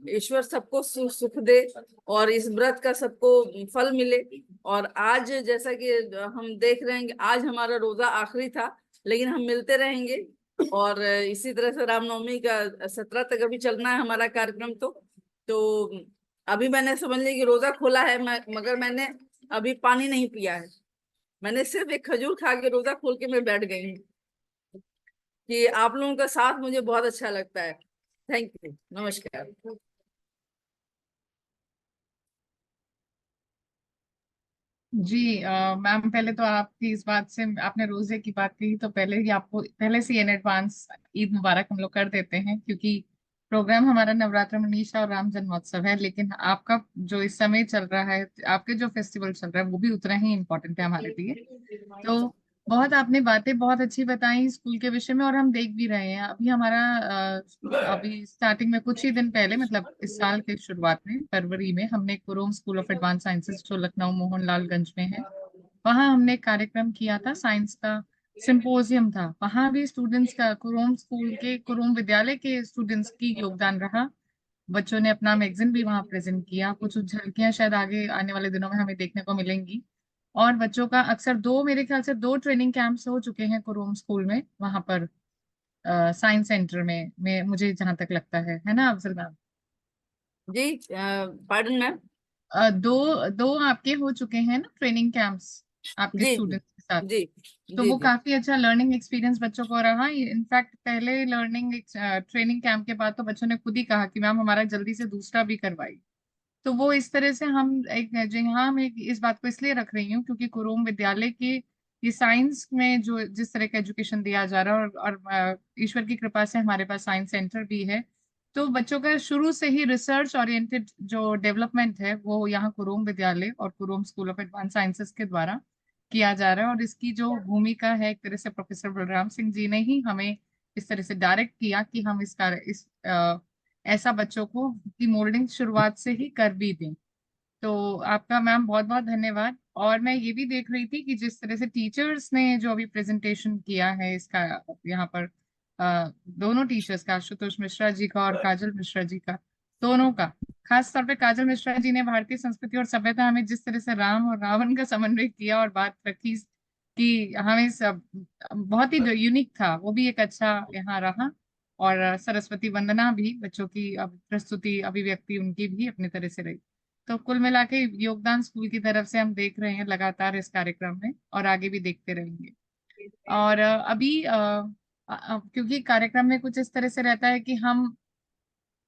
ईश्वर सबको सुख दे और इस व्रत का सबको फल मिले। और आज जैसा कि हम देख रहे हैं कि आज हमारा रोजा आखिरी था, लेकिन हम मिलते रहेंगे और इसी तरह से रामनवमी का 17 तक अभी चलना है हमारा कार्यक्रम। तो अभी मैंने समझ लिया कि रोजा खोला है, मगर मैंने अभी पानी नहीं पिया है। मैंने सिर्फ एक खजूर खा के रोजा खोल के मैं बैठ गई हूँ कि आप लोगों का साथ मुझे बहुत अच्छा लगता है। थैंक यू, नमस्कार। जी मैम, पहले तो आपकी इस बात से, आपने रोजे की बात कही तो पहले ही आपको पहले से इन एडवांस ईद मुबारक हम लोग कर देते हैं, क्योंकि प्रोग्राम हमारा नवरात्र मनीषा और राम जन्मोत्सव है, लेकिन आपका जो इस समय चल रहा है, आपके जो फेस्टिवल चल रहा है वो भी उतना ही इम्पोर्टेंट है हमारे लिए। तो बहुत आपने बातें बहुत अच्छी बताई स्कूल के विषय में, और हम देख भी रहे हैं अभी हमारा अभी स्टार्टिंग में कुछ ही दिन पहले, मतलब इस साल के शुरुआत में फरवरी में, हमने कुरोम स्कूल ऑफ एडवांस साइंसेस जो लखनऊ मोहनलालगंज में है, वहाँ हमने एक कार्यक्रम किया था, साइंस का सिंपोजियम था। वहाँ भी स्टूडेंट्स का, कुरोम स्कूल के, कुरोम विद्यालय के स्टूडेंट्स की योगदान रहा। बच्चों ने अपना मैगजीन भी वहाँ प्रेजेंट किया। कुछ झलकियां शायद आगे आने वाले दिनों में हमें देखने को मिलेंगी। और बच्चों का अक्सर मेरे ख्याल से 2 ट्रेनिंग कैंप्स हो चुके हैं कुरोम स्कूल में, वहां पर साइंस सेंटर में मुझे जहां तक लगता है ना अफजल मैम? जी पार्डन मैम। दो दो आपके हो चुके हैं ना ट्रेनिंग कैंप्स आपके जी स्टूडेंट्स के साथ? जी तो जी वो जी काफी अच्छा लर्निंग एक्सपीरियंस बच्चों को रहा। इनफैक्ट पहले लर्निंग ट्रेनिंग कैंप के बाद तो बच्चों ने खुद ही कहा कि मैम हमारा जल्दी से दूसरा भी करवाइए। तो वो इस तरह से हम एक, जी हाँ, मैं इस बात को इसलिए रख रही हूँ क्योंकि कुरोम विद्यालय के ये साइंस में जो जिस तरह का एजुकेशन दिया जा रहा है, और ईश्वर की कृपा से हमारे पास साइंस सेंटर भी है, तो बच्चों का शुरू से ही रिसर्च ओरिएंटेड जो डेवलपमेंट है वो यहाँ कुरोम विद्यालय और कुरोम स्कूल ऑफ एडवांस साइंसेस के द्वारा किया जा रहा है। और इसकी जो भूमिका है, एक तरह से प्रोफेसर बलराम सिंह जी ने ही हमें इस तरह से डायरेक्ट किया कि हम ऐसा बच्चों को की मोल्डिंग शुरुआत से ही कर भी दें। तो आपका मैम बहुत बहुत धन्यवाद। और मैं ये भी देख रही थी कि जिस तरह से टीचर्स ने जो अभी प्रेजेंटेशन किया है इसका, यहाँ पर दोनों टीचर्स का, आशुतोष मिश्रा जी का और काजल मिश्रा जी का, दोनों का, खास तौर पे काजल मिश्रा जी ने भारतीय संस्कृति और सभ्यता में जिस तरह से राम और रावण का समन्वय किया और बात रखी कि हमें सब बहुत ही यूनिक था, वो भी एक अच्छा यहाँ रहा। और सरस्वती वंदना भी, बच्चों की प्रस्तुति अभिव्यक्ति उनकी भी अपनी तरह से रही। तो कुल मिला के योगदान स्कूल की तरफ से हम देख रहे हैं लगातार इस कार्यक्रम में, और आगे भी देखते रहेंगे। और अभी क्योंकि कार्यक्रम में कुछ इस तरह से रहता है कि हम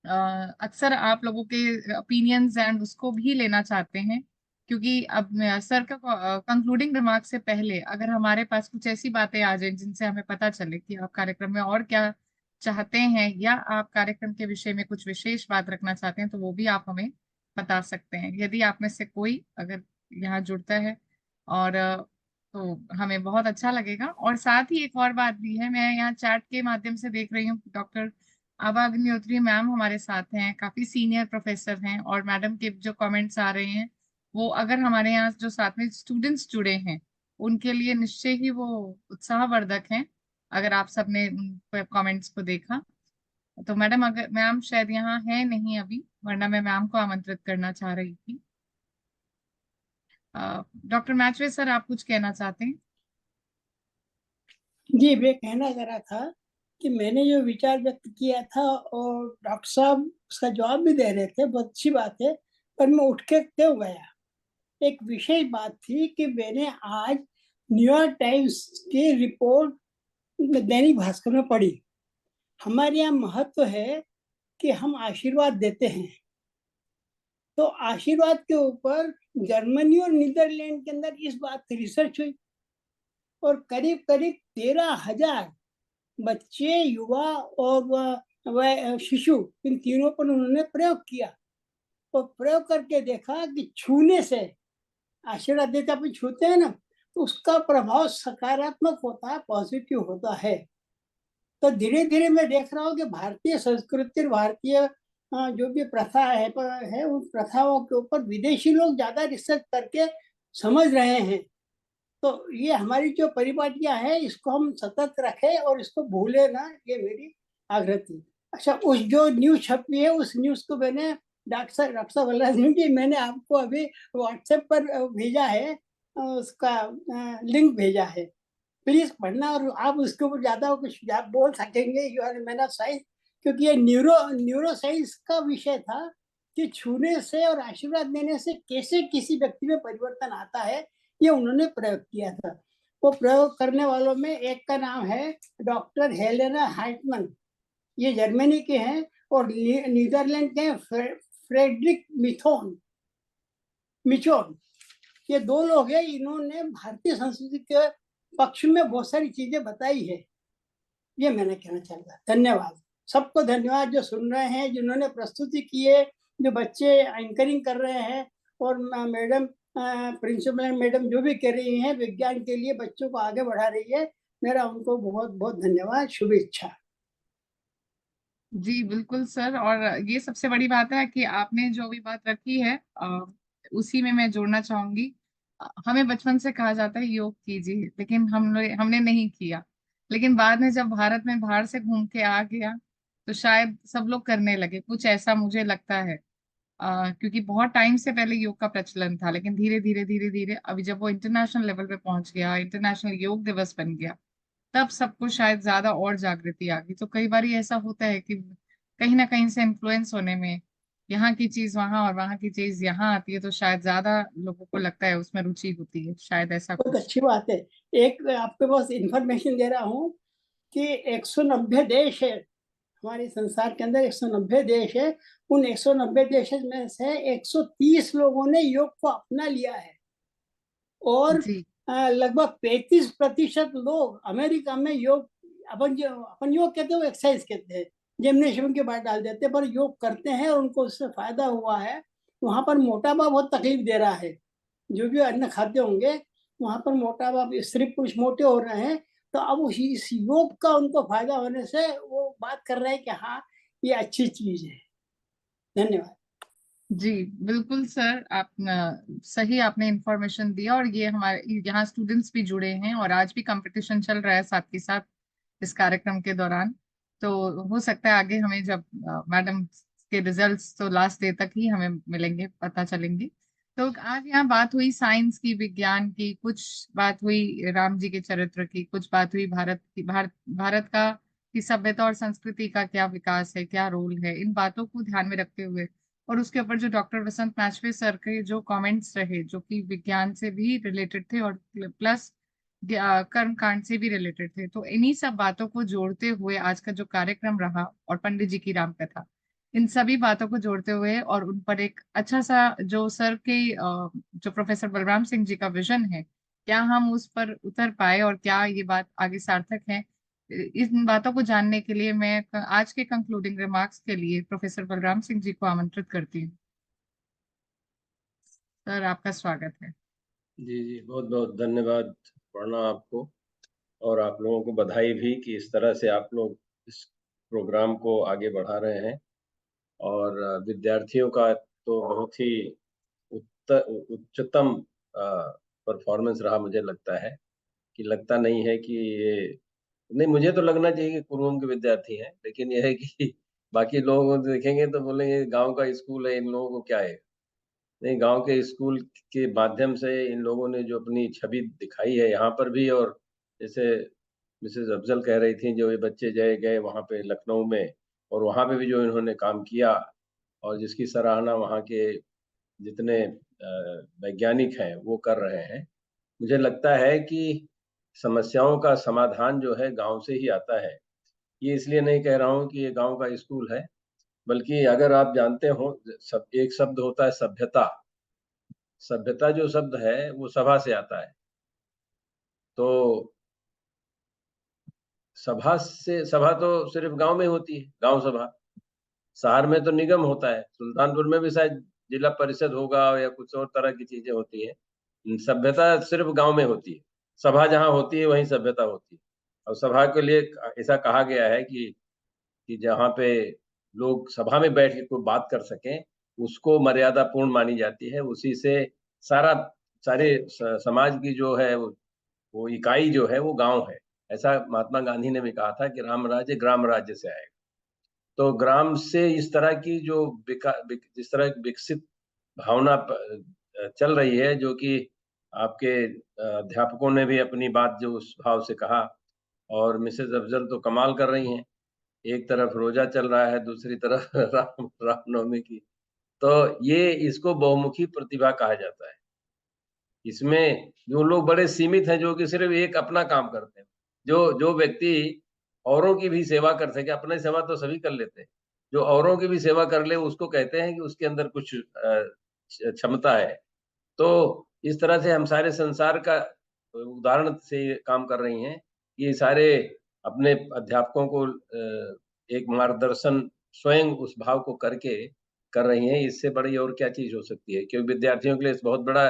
अक्सर आप लोगों के ओपिनियंस एंड उसको भी लेना चाहते हैं, क्योंकि अब सर का कंक्लूडिंग रिमार्क से पहले अगर हमारे पास कुछ ऐसी बातें आ जाए जिनसे हमें पता चले कि आप कार्यक्रम में और क्या चाहते हैं, या आप कार्यक्रम के विषय में कुछ विशेष बात रखना चाहते हैं, तो वो भी आप हमें बता सकते हैं, यदि आप में से कोई अगर यहाँ जुड़ता है। और तो हमें बहुत अच्छा लगेगा। और साथ ही एक और बात भी है, मैं यहाँ चैट के माध्यम से देख रही हूँ डॉक्टर आभा अग्निहोत्री मैम हमारे साथ हैं, काफी सीनियर प्रोफेसर हैं, और मैडम के जो कमेंट्स आ रहे हैं वो अगर हमारे यहाँ जो साथ में स्टूडेंट्स जुड़े हैं उनके लिए निश्चय ही वो उत्साहवर्धक हैं, अगर आप सबने उन कमेंट्स को देखा तो। मैडम, अगर मैम शायद यहाँ है नहीं अभी, वरना मैं मैम को आमंत्रित करना चाह रही थी। डॉक्टर मैचवे सर, आप कुछ कहना चाहते हैं? जी, मैं कहना चाह रहा था कि मैंने जो विचार व्यक्त किया था और डॉक्टर साहब उसका जवाब भी दे रहे थे, बहुत अच्छी बात है, पर मैं उठ के क्यों गया, एक विशेष बात थी कि मैंने आज न्यूयॉर्क टाइम्स की रिपोर्ट दैनिक भास्कर में पढ़ी। हमारे यहाँ महत्व है कि हम आशीर्वाद देते हैं, तो आशीर्वाद के ऊपर जर्मनी और नीदरलैंड के अंदर इस बात की रिसर्च हुई और करीब करीब 13,000 बच्चे, युवा और वह शिशु, इन तीनों पर उन्होंने प्रयोग किया और प्रयोग करके देखा कि छूने से, आशीर्वाद देते अपन छूते हैं ना, तो उसका प्रभाव सकारात्मक होता है, पॉजिटिव होता है। तो धीरे धीरे मैं देख रहा हूँ कि भारतीय संस्कृति, भारतीय जो भी प्रथा है उन प्रथाओं के ऊपर विदेशी लोग ज्यादा रिसर्च करके समझ रहे हैं। तो ये हमारी जो परिपाटियां है इसको हम सतत रखें और इसको भूले ना, ये मेरी आग्रह थी। अच्छा, उस जो न्यूज छपी है उस न्यूज को मैंने डॉक्टर बलराम जी, मैंने आपको अभी व्हाट्सएप पर भेजा है, उसका लिंक भेजा है, प्लीज पढ़ना। और आप उसके ऊपर ज्यादा कुछ बोल सकेंगे, you are man of science, क्योंकि ये न्यूरो साइंस का विषय था कि छूने से और आशीर्वाद देने से कैसे किसी व्यक्ति में परिवर्तन आता है, ये उन्होंने प्रयोग किया था। वो प्रयोग करने वालों में एक का नाम है डॉक्टर हेलेना हार्टमन, ये जर्मनी के हैं, और नीदरलैंड के फ्रेडरिक मिचोन, ये 2 लोग हैं। इन्होंने भारतीय संस्कृति के पक्ष में बहुत सारी चीजें बताई है। ये मैंने कहना चाहता। धन्यवाद सबको, धन्यवाद जो सुन रहे हैं, जिन्होंने प्रस्तुति की है, जो बच्चे एंकरिंग कर रहे हैं, और मैडम प्रिंसिपल मैडम जो भी कर रही हैं विज्ञान के लिए बच्चों को आगे बढ़ा रही है, मेरा उनको बहुत बहुत धन्यवाद, शुभेच्छा। जी बिल्कुल सर, और ये सबसे बड़ी बात है कि आपने जो भी बात रखी है उसी में मैं जोड़ना चाहूंगी। हमें बचपन से कहा जाता है योग कीजिए, लेकिन हमने नहीं किया। लेकिन बाद में जब भारत में बाहर से घूम के आ गया तो शायद सब लोग करने लगे, कुछ ऐसा मुझे लगता है। क्योंकि बहुत टाइम से पहले योग का प्रचलन था, लेकिन धीरे धीरे धीरे धीरे अभी जब वो इंटरनेशनल लेवल पे पहुंच गया, इंटरनेशनल योग दिवस बन गया, तब सबको शायद ज्यादा और जागृति आ गई। तो कई बार ऐसा होता है कि कहीं ना कहीं से इन्फ्लुएंस होने में यहाँ की चीज वहां और वहां की चीज यहाँ आती है, तो शायद ज्यादा लोगों को लगता है, उसमें रुचि होती है, शायद ऐसा बहुत कुछ। अच्छी बात है। एक आपके पास इंफॉर्मेशन दे रहा हूँ कि 190 देश है हमारे संसार के अंदर, 190 देश है। उन 190 देशों में से 130 लोगों ने योग को अपना लिया है, और जी लगभग 35% लोग अमेरिका में योग, अपन योग कहते हैं, एक्सरसाइज कहते हैं, जिम्नेशियम के बाहर डाल देते हैं, पर योग करते हैं और उनको उससे फायदा हुआ है। वहां पर मोटापा बहुत तकलीफ दे रहा है, जो भी अन्न खाते होंगे वहां पर मोटापा, स्त्री पुरुष मोटे हो रहे हैं। तो अब इस योग का उनको फायदा होने से वो बात कर रहे हैं कि हाँ ये अच्छी चीज है। धन्यवाद। जी बिल्कुल सर, आप सही आपने इंफॉर्मेशन दिया। और ये हमारे यहाँ स्टूडेंट्स भी जुड़े हैं और आज भी कंपटीशन चल रहा है साथ के साथ इस कार्यक्रम के दौरान। तो हो सकता है आगे हमें जब मैडम के रिजल्ट्स तो लास्ट डे तक ही हमें मिलेंगे, पता चलेंगे। तो आज यहाँ बात हुई साइंस की, विज्ञान की, कुछ बात हुई राम जी के चरित्र की, कुछ बात हुई भारत का की सभ्यता और संस्कृति का क्या विकास है, क्या रोल है, इन बातों को ध्यान में रखते हुए। और उसके ऊपर जो डॉक्टर वसंत मैचवे सर के जो कमेंट्स रहे, जो कि विज्ञान से भी रिलेटेड थे और प्लस कर्म कांड से भी रिलेटेड थे, तो इन्हीं सब बातों को जोड़ते हुए आज का जो कार्यक्रम रहा, और पंडित जी की राम कथा, इन सभी बातों को जोड़ते हुए और उन पर एक अच्छा सा जो सर के जो प्रोफेसर बलराम सिंह जी का विजन है, क्या हम उस पर उतर पाए और क्या ये बात आगे सार्थक है, इन बातों को जानने के लिए मैं आज के कंक्लूडिंग रिमार्क्स के लिए प्रोफेसर बलराम सिंह जी को आमंत्रित करती हूँ। सर आपका स्वागत है। जी जी, बहुत बहुत धन्यवाद, प्रणाम आपको, और आप लोगों को बधाई भी कि इस तरह से आप लोग इस प्रोग्राम को आगे बढ़ा रहे हैं। और विद्यार्थियों का तो बहुत ही उच्चतम परफॉर्मेंस रहा, मुझे लगता है कि लगता नहीं है कि ये, नहीं मुझे तो लगना चाहिए कि कुरुम के विद्यार्थी हैं, लेकिन यह है कि बाकी लोग देखेंगे तो बोलेंगे गांव का स्कूल है, इन लोगों को क्या है। नहीं, गांव के स्कूल के माध्यम से इन लोगों ने जो अपनी छवि दिखाई है यहाँ पर भी, और जैसे मिसेस अफजल कह रही थी, जो ये बच्चे गए वहाँ पे लखनऊ में, और वहाँ पे भी जो इन्होंने काम किया और जिसकी सराहना वहाँ के जितने वैज्ञानिक हैं वो कर रहे हैं। मुझे लगता है कि समस्याओं का समाधान जो है गांव से ही आता है। ये इसलिए नहीं कह रहा हूँ कि ये गांव का स्कूल है, बल्कि अगर आप जानते हो, एक शब्द होता है सभ्यता। सभ्यता जो शब्द है वो सभा से आता है। तो सभा तो सिर्फ गांव में होती है, गांव सभा। शहर में तो निगम होता है, सुल्तानपुर में भी शायद जिला परिषद होगा या कुछ और तरह की चीजें होती है। सभ्यता सिर्फ गांव में होती है, सभा जहाँ होती है वहीं सभ्यता होती है। और सभा के लिए ऐसा कहा गया है कि जहाँ पे लोग सभा में बैठ के कोई बात कर सकें, उसको मर्यादा पूर्ण मानी जाती है। उसी से सारे समाज की जो है वो इकाई जो है वो गांव है। ऐसा महात्मा गांधी ने भी कहा था कि राम राज्य ग्राम राज्य से आएगा। तो ग्राम से इस तरह की जो जिस तरह विकसित भावना चल रही है, जो कि आपके अध्यापकों ने भी अपनी बात जो उस भाव से कहा, और मिसेज अफजल तो कमाल कर रही हैं। एक तरफ रोजा चल रहा है, दूसरी तरफ रामनवमी की। तो ये इसको बहुमुखी प्रतिभा कहा जाता है। इसमें जो लोग बड़े सीमित हैं, जो कि सिर्फ एक अपना काम करते हैं, जो व्यक्ति औरों की भी सेवा कर सके, अपनी सेवा तो सभी कर लेते हैं, जो औरों की भी सेवा कर ले उसको कहते हैं कि उसके अंदर कुछ क्षमता है। तो इस तरह से हम सारे संसार का उदाहरण से काम कर रही हैं। ये सारे अपने अध्यापकों को एक मार्गदर्शन स्वयं उस भाव को करके कर रही हैं। इससे बड़ी और क्या चीज हो सकती है, क्योंकि विद्यार्थियों के लिए बहुत बड़ा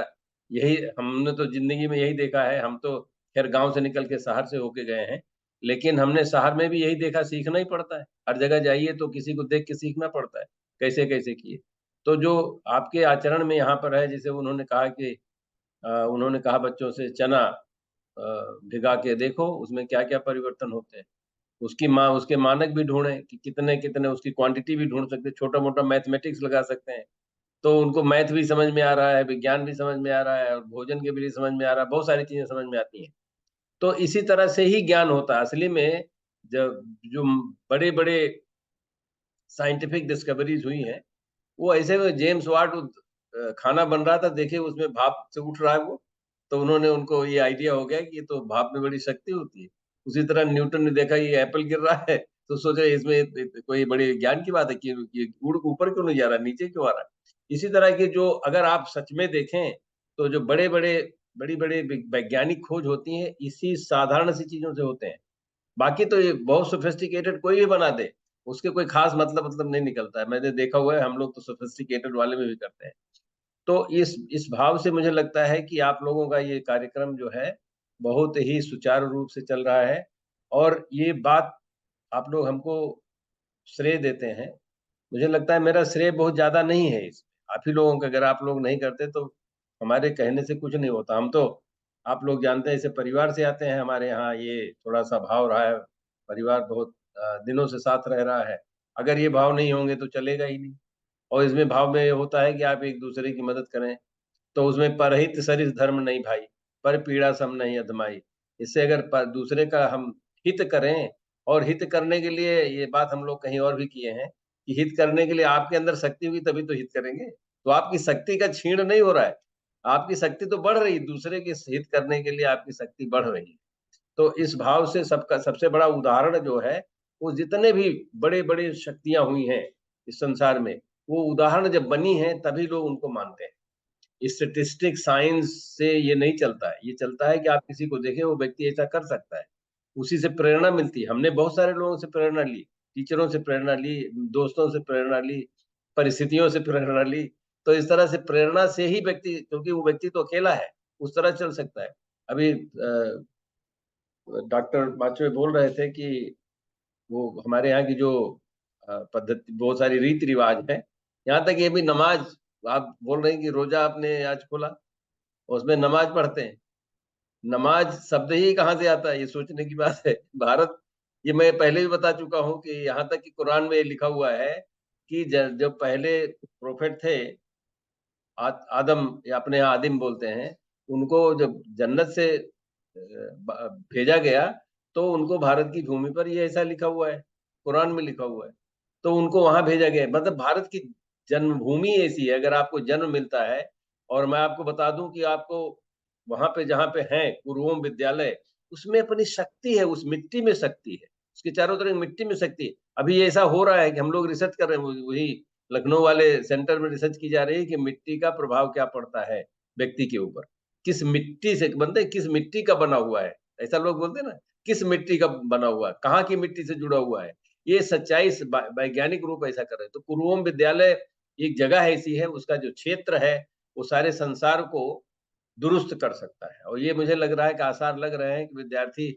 यही, हमने तो जिंदगी में यही देखा है। हम तो खैर गांव से निकल के शहर से होके गए हैं, लेकिन हमने शहर में भी यही देखा, सीखना ही पड़ता है। हर जगह जाइए तो किसी को देख के सीखना पड़ता है कैसे कैसे किए। तो जो आपके आचरण में यहाँ पर है, जैसे उन्होंने कहा कि उन्होंने कहा बच्चों से चना भिगा के देखो उसमें क्या क्या परिवर्तन होते हैं। उसके मानक भी ढूंढे कि कितने कितने, उसकी क्वांटिटी भी ढूंढ सकते हैं, छोटा मोटा मैथमेटिक्स लगा सकते हैं। तो उनको मैथ भी समझ में आ रहा है, विज्ञान भी समझ में आ रहा है, और भोजन के भी समझ में आ रहा है, बहुत सारी चीजें समझ में आती हैं। तो इसी तरह से ही ज्ञान होता है असली में। जब जो बड़े बड़े साइंटिफिक डिस्कवरीज हुई हैं, वो ऐसे में जेम्स वाट खाना बन रहा था, देखे उसमें भाप से उठ रहा है वो, तो उन्होंने उनको ये आइडिया हो गया कि ये तो भाप में बड़ी शक्ति होती है। उसी तरह न्यूटन ने देखा ये एप्पल गिर रहा है, तो सोचा इसमें कोई बड़े ज्ञान की बात है कि उड़ ऊपर क्यों नहीं जा रहा, नीचे क्यों आ रहा है। इसी तरह के जो अगर आप सच में देखें तो जो बड़े बड़े बड़ी बड़े वैज्ञानिक खोज होती हैं इसी साधारण सी चीजों से होते हैं। बाकी तो ये बहुत सोफिस्टिकेटेड कोई भी बना दे, उसके कोई खास मतलब नहीं निकलता है। मैंने देखा हुआ है, हम लोग तो सोफिस्टिकेटेड वाले में भी करते हैं। तो इस भाव से मुझे लगता है कि आप लोगों का ये कार्यक्रम जो है बहुत ही सुचारू रूप से चल रहा है, और ये बात आप लोग हमको श्रेय देते हैं। मुझे लगता है मेरा श्रेय बहुत ज्यादा नहीं है इसमें, आप ही लोगों का। अगर आप लोग नहीं करते तो हमारे कहने से कुछ नहीं होता। हम तो, आप लोग जानते हैं, इसे परिवार से आते हैं। हमारे यहाँ ये थोड़ा सा भाव रहा है, परिवार बहुत दिनों से साथ रह रहा है। अगर ये भाव नहीं होंगे तो चलेगा ही नहीं। और इसमें भाव में होता है कि आप एक दूसरे की मदद करें, तो उसमें परहित सरिस धर्म नहीं भाई, पर पीड़ा सम नहीं अधमाई। इससे अगर दूसरे का हम हित करें, और हित करने के लिए ये बात हम लोग कहीं और भी किए हैं कि हित करने के लिए आपके अंदर शक्ति होगी तभी तो हित करेंगे। तो आपकी शक्ति का क्षीण नहीं हो रहा है, आपकी शक्ति तो बढ़ रही है, दूसरे के हित करने के लिए आपकी शक्ति बढ़ रही है। तो इस भाव से सबका सबसे बड़ा उदाहरण जो है, वो जितने भी बड़े बड़े शक्तियां हुई हैं इस संसार में, वो उदाहरण जब बनी है तभी लोग उनको मानते हैं। स्टैटिस्टिक साइंस से ये नहीं चलता है, ये चलता है कि आप किसी को देखें वो व्यक्ति ऐसा कर सकता है, उसी से प्रेरणा मिलती है। हमने बहुत सारे लोगों से प्रेरणा ली, टीचरों से प्रेरणा ली, दोस्तों से प्रेरणा ली, परिस्थितियों से प्रेरणा ली। तो इस तरह से प्रेरणा से ही व्यक्ति, क्योंकि वो व्यक्ति तो अकेला है, उस तरह चल सकता है। अभी डॉक्टर बाचवे बोल रहे थे कि वो हमारे यहाँ की जो पद्धति, बहुत सारी रीति रिवाज है, यहाँ तक ये भी नमाज, आप बोल रहे हैं कि रोजा आपने आज खोला, उसमें नमाज पढ़ते हैं। नमाज शब्द ही कहाँ से आता है, ये सोचने की बात है। भारत, ये मैं पहले भी बता चुका हूँ कि यहाँ तक कि कुरान में लिखा हुआ है कि जब पहले प्रोफेट थे आदम, या अपने यहाँ आदिम बोलते हैं, उनको जब जन्नत से भेजा गया तो उनको भारत की भूमि पर, ये ऐसा लिखा हुआ है, कुरान में लिखा हुआ है, तो उनको वहां भेजा गया। मतलब भारत की जन्मभूमि ऐसी है। अगर आपको जन्म मिलता है, और मैं आपको बता दूं कि आपको वहां पे जहाँ पे है पूर्वों विद्यालय, उसमें अपनी शक्ति है, उस मिट्टी में शक्ति है, उसके चारों तरफ मिट्टी में शक्ति है। अभी ऐसा हो रहा है कि हम लोग रिसर्च कर रहे हैं, वही लखनऊ वाले सेंटर में रिसर्च की जा रही है कि मिट्टी का प्रभाव क्या पड़ता है व्यक्ति के ऊपर, किस मिट्टी से बनते, किस मिट्टी का बना हुआ है, ऐसा लोग बोलते हैं ना, किस मिट्टी का बना हुआ है, कहाँ की मिट्टी से जुड़ा हुआ है। ये सच्चाई वैज्ञानिक रूप ऐसा कर रहे हैं। तो पूर्वों विद्यालय एक जगह ऐसी है, उसका जो क्षेत्र है वो सारे संसार को दुरुस्त कर सकता है। और ये मुझे लग रहा है कि आसार लग रहे हैं कि विद्यार्थी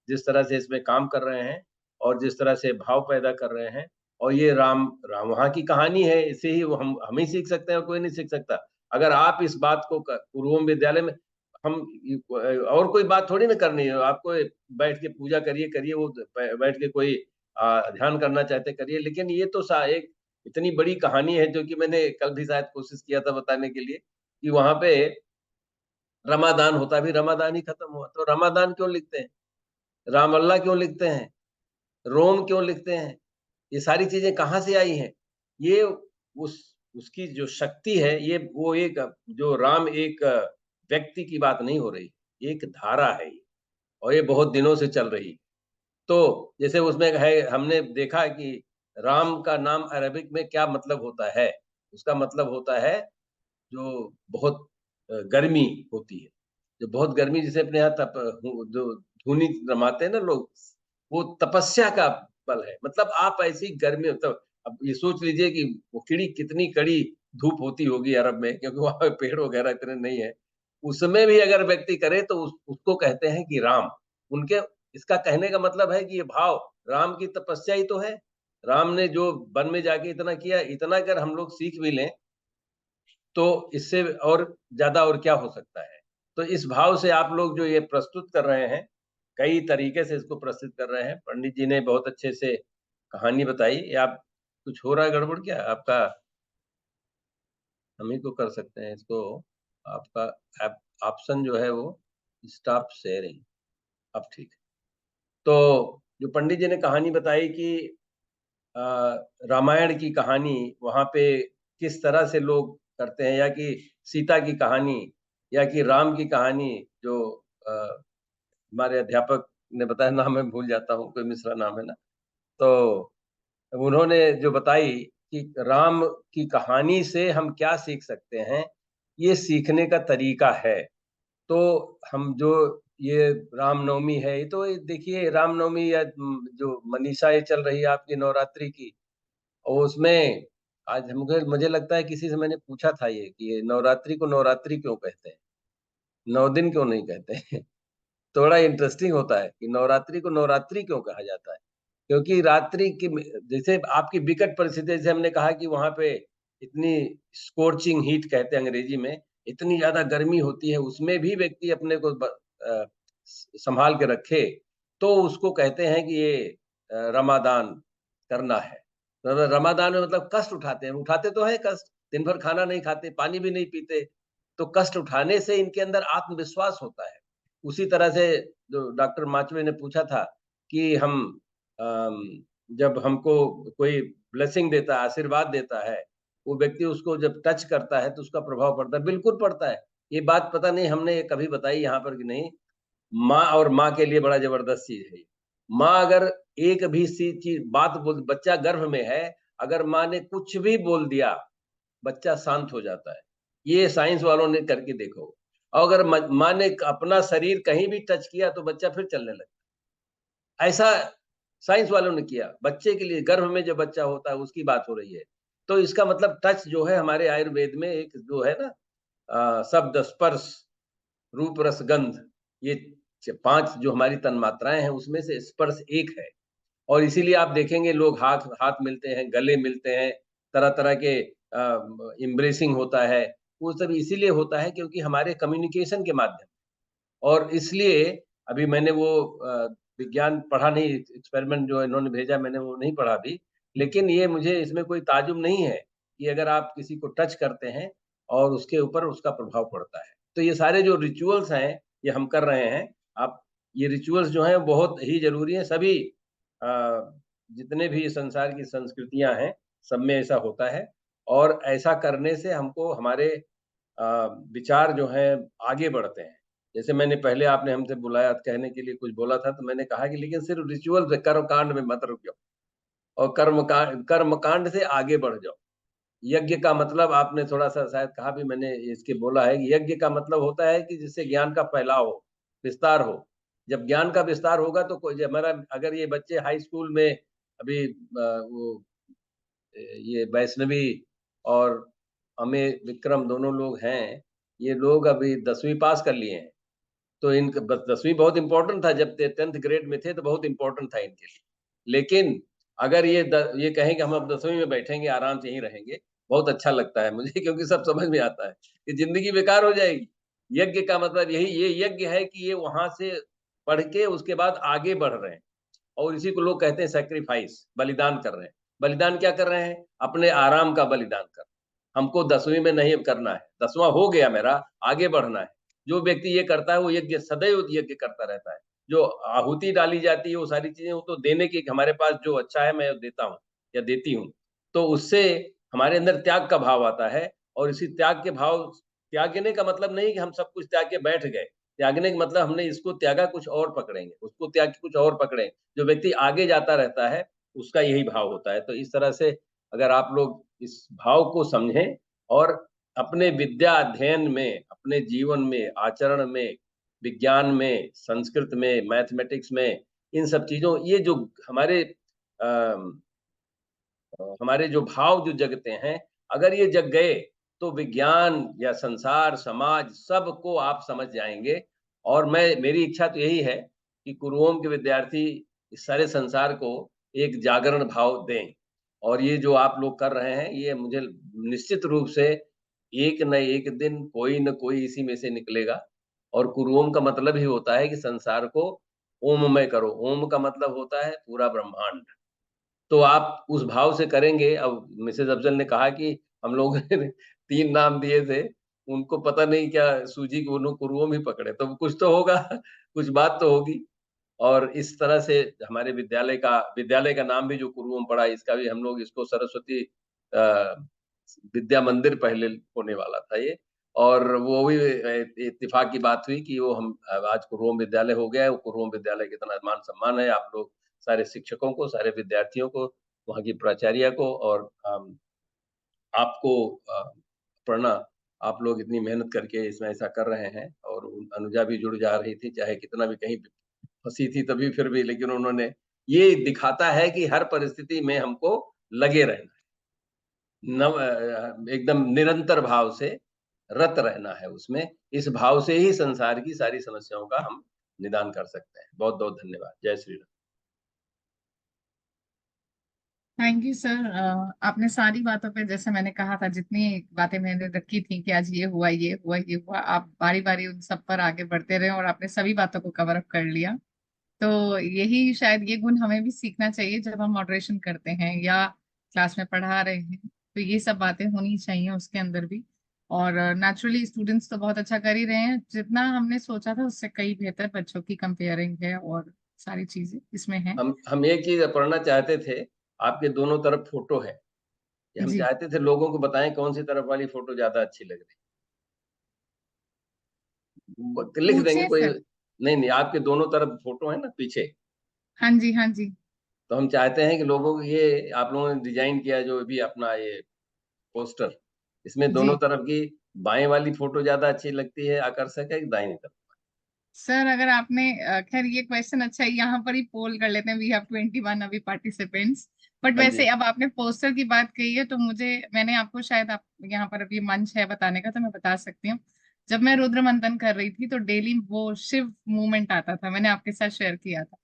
जिस तरह से इसमें काम कर रहे हैं, और जिस तरह से भाव पैदा कर रहे हैं, और ये राम राम वहाँ की कहानी है, इसे ही हम ही सीख सकते हैं और कोई नहीं सीख सकता। अगर आप इस बात को पूर्वों विद्यालय में, हम और कोई बात थोड़ी ना करनी है, आपको बैठ के पूजा करिए, वो बैठ के कोई ध्यान करना चाहते करिए, लेकिन ये तो एक इतनी बड़ी कहानी है, जो कि मैंने कल भी शायद कोशिश किया था बताने के लिए, कि वहां पे रमादान होता, भी रमादान ही खत्म हुआ, तो रमादान क्यों लिखते हैं, राम अल्लाह क्यों लिखते हैं, रोम क्यों लिखते हैं, ये सारी चीजें कहाँ से आई हैं। ये उसकी जो शक्ति है, ये वो एक, जो राम एक व्यक्ति की बात नहीं हो रही, एक धारा है, और ये बहुत दिनों से चल रही। तो जैसे उसमें है, हमने देखा कि राम का नाम अरबिक में क्या मतलब होता है? उसका मतलब होता है जो बहुत गर्मी होती है, जो बहुत गर्मी, जिसे अपने यहाँ जो धूनी रमाते हैं ना लोग, वो तपस्या का बल है। मतलब आप ऐसी गर्मी, मतलब अब ये सोच लीजिए कि वो कितनी कड़ी धूप होती होगी अरब में, क्योंकि वहां पे पेड़ वगैरह इतने नहीं है। उसमें भी अगर व्यक्ति करे तो उसको कहते हैं कि राम। उनके इसका कहने का मतलब है कि ये भाव राम की तपस्या ही तो है। राम ने जो वन में जाके इतना किया, इतना अगर हम लोग सीख भी लें तो इससे और ज्यादा और क्या हो सकता है। तो इस भाव से आप लोग जो ये प्रस्तुत कर रहे हैं, कई तरीके से इसको प्रस्तुत कर रहे हैं। पंडित जी ने बहुत अच्छे से कहानी बताई। या आप कुछ हो रहा है गड़बड़ क्या आपका? हम ही को कर सकते हैं इसको। आपका ऑप्शन जो है वो स्टॉप शेयरिंग। अब ठीक है। तो जो पंडित जी ने कहानी बताई कि रामायण की कहानी वहां पे किस तरह से लोग करते हैं, या कि सीता की कहानी, या कि राम की कहानी, जो हमारे अध्यापक ने बताया, नाम मैं भूल जाता हूँ, कोई मिश्रा नाम है ना, तो उन्होंने जो बताई कि राम की कहानी से हम क्या सीख सकते हैं, ये सीखने का तरीका है। तो हम जो ये रामनवमी है, ये तो देखिए रामनवमी या जो मनीषा ये चल रही है आपकी नवरात्रि की, और उसमें आज मुझे लगता है किसी से मैंने पूछा था ये कि ये नवरात्रि को नवरात्रि क्यों कहते हैं, 9 दिन क्यों नहीं कहते हैं? थोड़ा इंटरेस्टिंग होता है कि नवरात्रि को नवरात्रि क्यों कहा जाता है। क्योंकि रात्रि की, जैसे आपकी विकट परिस्थिति, जैसे हमने कहा कि वहां पे इतनी स्कोर्चिंग हीट कहते हैं अंग्रेजी में, इतनी ज्यादा गर्मी होती है, उसमें भी व्यक्ति अपने को संभाल के रखे, तो उसको कहते हैं कि ये रमादान करना है। तो रमादान में मतलब कष्ट उठाते हैं, उठाते तो है कष्ट, दिन भर खाना नहीं खाते, पानी भी नहीं पीते, तो कष्ट उठाने से इनके अंदर आत्मविश्वास होता है। उसी तरह से जो डॉक्टर माचवे ने पूछा था कि हम जब हमको कोई ब्लेसिंग देता है, आशीर्वाद देता है, वो व्यक्ति उसको जब टच करता है तो उसका प्रभाव पड़ता है। बिल्कुल पड़ता है। ये बात पता नहीं हमने ये कभी बताई यहाँ पर कि नहीं। माँ और माँ के लिए बड़ा जबरदस्त चीज है। माँ अगर एक भी सी चीज बात बोल, बच्चा गर्भ में है, अगर माँ ने कुछ भी बोल दिया, बच्चा शांत हो जाता है। ये साइंस वालों ने करके देखो। और अगर माँ ने अपना शरीर कहीं भी टच किया तो बच्चा फिर चलने लगता है। ऐसा साइंस वालों ने किया बच्चे के लिए। गर्भ में जो बच्चा होता है उसकी बात हो रही है। तो इसका मतलब टच जो है हमारे आयुर्वेद में एक जो है ना, शब्द, स्पर्श, रूप, रस, गंध, ये 5 जो हमारी तन्मात्राएं हैं उसमें से स्पर्श एक है। और इसीलिए आप देखेंगे लोग हाथ हाथ मिलते हैं, गले मिलते हैं, तरह तरह के एम्ब्रेसिंग होता है। वो सब इसीलिए होता है क्योंकि हमारे कम्युनिकेशन के माध्यम। और इसलिए अभी मैंने वो विज्ञान पढ़ा नहीं, एक्सपेरिमेंट जो इन्होंने भेजा मैंने वो नहीं पढ़ा अभी, लेकिन ये मुझे इसमें कोई ताजुब नहीं है कि अगर आप किसी को टच करते हैं और उसके ऊपर उसका प्रभाव पड़ता है। तो ये सारे जो रिचुअल्स हैं ये हम कर रहे हैं। आप ये रिचुअल्स जो हैं बहुत ही जरूरी हैं। सभी जितने भी संसार की संस्कृतियां हैं सब में ऐसा होता है। और ऐसा करने से हमको हमारे विचार जो हैं आगे बढ़ते हैं। जैसे मैंने पहले, आपने हमसे बुलाया कहने के लिए, कुछ बोला था, तो मैंने कहा कि लेकिन सिर्फ रिचुअल से, कर्म कांड में मत रुक जाओ, और कर्म कांड से आगे बढ़ जाओ। यज्ञ का मतलब आपने थोड़ा सा शायद कहा भी, मैंने इसके बोला है कि यज्ञ का मतलब होता है कि जिससे ज्ञान का फैलाव हो, विस्तार हो। जब ज्ञान का विस्तार होगा तो कोई हमारा, अगर ये बच्चे हाई स्कूल में अभी वो ये वैष्णवी और अमित विक्रम दोनों लोग हैं, ये लोग अभी 10वीं पास कर लिए हैं। तो इनका 10वीं बहुत इंपॉर्टेंट था, जब 10th ग्रेड में थे तो बहुत इंपॉर्टेंट था इनके लिए। लेकिन अगर ये कहें कि हम अब 10वीं में बैठेंगे, आराम से ही रहेंगे, बहुत अच्छा लगता है मुझे, क्योंकि सब समझ में आता है कि जिंदगी बेकार हो जाएगी। यज्ञ का मतलब यही, ये यज्ञ है कि ये वहां से पढ़ के उसके बाद आगे बढ़ रहे हैं। और इसी को लोग कहते हैं सैक्रिफाइस, बलिदान कर रहे हैं। बलिदान क्या कर रहे हैं? अपने आराम का बलिदान कर। हमको 10वीं में नहीं करना है, 10वां हो गया मेरा, आगे बढ़ना है। जो व्यक्ति ये करता है वो यज्ञ, सदैव यज्ञ करता रहता है। जो आहुति डाली जाती है वो सारी चीजें, वो तो देने की, हमारे पास जो अच्छा है मैं देता हूँ या देती हूँ, तो उससे हमारे अंदर त्याग का भाव आता है। और इसी त्याग के भाव, त्यागने का मतलब नहीं कि हम सब कुछ त्याग के बैठ गए। त्यागने का मतलब हमने इसको त्यागा, कुछ और पकड़ेंगे, उसको त्याग के कुछ और पकड़ेंगे। जो व्यक्ति आगे जाता रहता है उसका यही भाव होता है। तो इस तरह से अगर आप लोग इस भाव को समझें और अपने विद्या अध्ययन में, अपने जीवन में, आचरण में, विज्ञान में, संस्कृत में, मैथमेटिक्स में, इन सब चीजों, ये जो हमारे जो भाव जो जगते हैं, अगर ये जग गए तो विज्ञान या संसार, समाज, सबको आप समझ जाएंगे। और मेरी इच्छा तो यही है कि कुरुओं के विद्यार्थी इस सारे संसार को एक जागरण भाव दें। और ये जो आप लोग कर रहे हैं, ये मुझे निश्चित रूप से एक न एक दिन कोई न कोई इसी में से निकलेगा। और कुरुओं का मतलब ही होता है कि संसार को ओममय करो। ओम का मतलब होता है पूरा ब्रह्मांड। तो आप उस भाव से करेंगे। अब मिसेज अफजल ने कहा कि हम लोगों ने 3 नाम दिए थे, उनको पता नहीं क्या सूजी को उन्होंने कुरुओं में पकड़े, तो कुछ तो होगा, कुछ बात तो होगी। और इस तरह से हमारे विद्यालय का नाम भी जो कुरुओं में पड़ा, इसका भी हम लोग इसको सरस्वती विद्या मंदिर पहले होने वाला था ये। और वो भी इत्तेफाक की बात हुई कि वो हम आज कुरुओं विद्यालय हो गया है। वो कुरुओं विद्यालय कितना मान सम्मान है आप लोग सारे शिक्षकों को, सारे विद्यार्थियों को, वहाँ की प्राचार्य को और आपको प्रेरणा, आप लोग इतनी मेहनत करके इसमें ऐसा कर रहे हैं। और अनुजा भी जुड़ जा रही थी, चाहे कितना भी कहीं फंसी थी तभी फिर भी, लेकिन उन्होंने ये दिखाता है कि हर परिस्थिति में हमको लगे रहना है, एकदम निरंतर भाव से रत रहना है उसमें। इस भाव से ही संसार की सारी समस्याओं का हम निदान कर सकते हैं। बहुत बहुत धन्यवाद। जय Shri Ram. Thank you sir. आपने सारी बातों पे, जैसे मैंने कहा था, जितनी बातें मैंने रखी थी कि आज ये हुआ, ये हुआ, ये हुआ, आप बारी बारी उन सब पर आगे बढ़ते रहे और आपने सभी बातों को कवर अप कर लिया। तो यही शायद ये गुण हमें भी सीखना चाहिए जब हम मॉडरेशन करते हैं या क्लास में पढ़ा रहे हैं। तो ये सब बातें होनी चाहिए उसके अंदर भी। और नेचुरली स्टूडेंट्स तो बहुत अच्छा कर ही रहे हैं, जितना हमने सोचा था उससे कई बेहतर बच्चों की कंपेयरिंग है और सारी चीजें इसमें है। हम एक चीज पढ़ना चाहते थे, आपके दोनों तरफ फोटो है, हम जी, चाहते थे लोगों को बताएं कौन सी तरफ वाली फोटो ज्यादा अच्छी लग रही। लिख देंगे पूछिए कोई, सर। नहीं, आपके दोनों तरफ फोटो है ना पीछे। हाँ जी, हाँ जी। तो हम चाहते हैं कि लोगों को, ये आप लोगों ने डिजाइन किया जो भी अपना ये पोस्टर, इसमें जी दोनों तरफ की बाएं वाली फोटो ज्यादा अच्छी लगती है, आकर्षक है, कि दाहिनी तरफ? सर, अगर आपने खैर ये क्वेश्चन अच्छा है, यहाँ पर ही पोल कर लेते हैं। वी हैव 21 अभी पार्टिसिपेंट्स। बट हाँ जी। वैसे अब आपने पोस्टर की बात कही है तो मैंने आपको शायद, आप यहाँ पर अभी मंच है बताने का तो मैं बता सकती हूँ। जब मैं रुद्र मंथन कर रही थी तो डेली वो शिव मूवमेंट आता था, मैंने आपके साथ शेयर किया था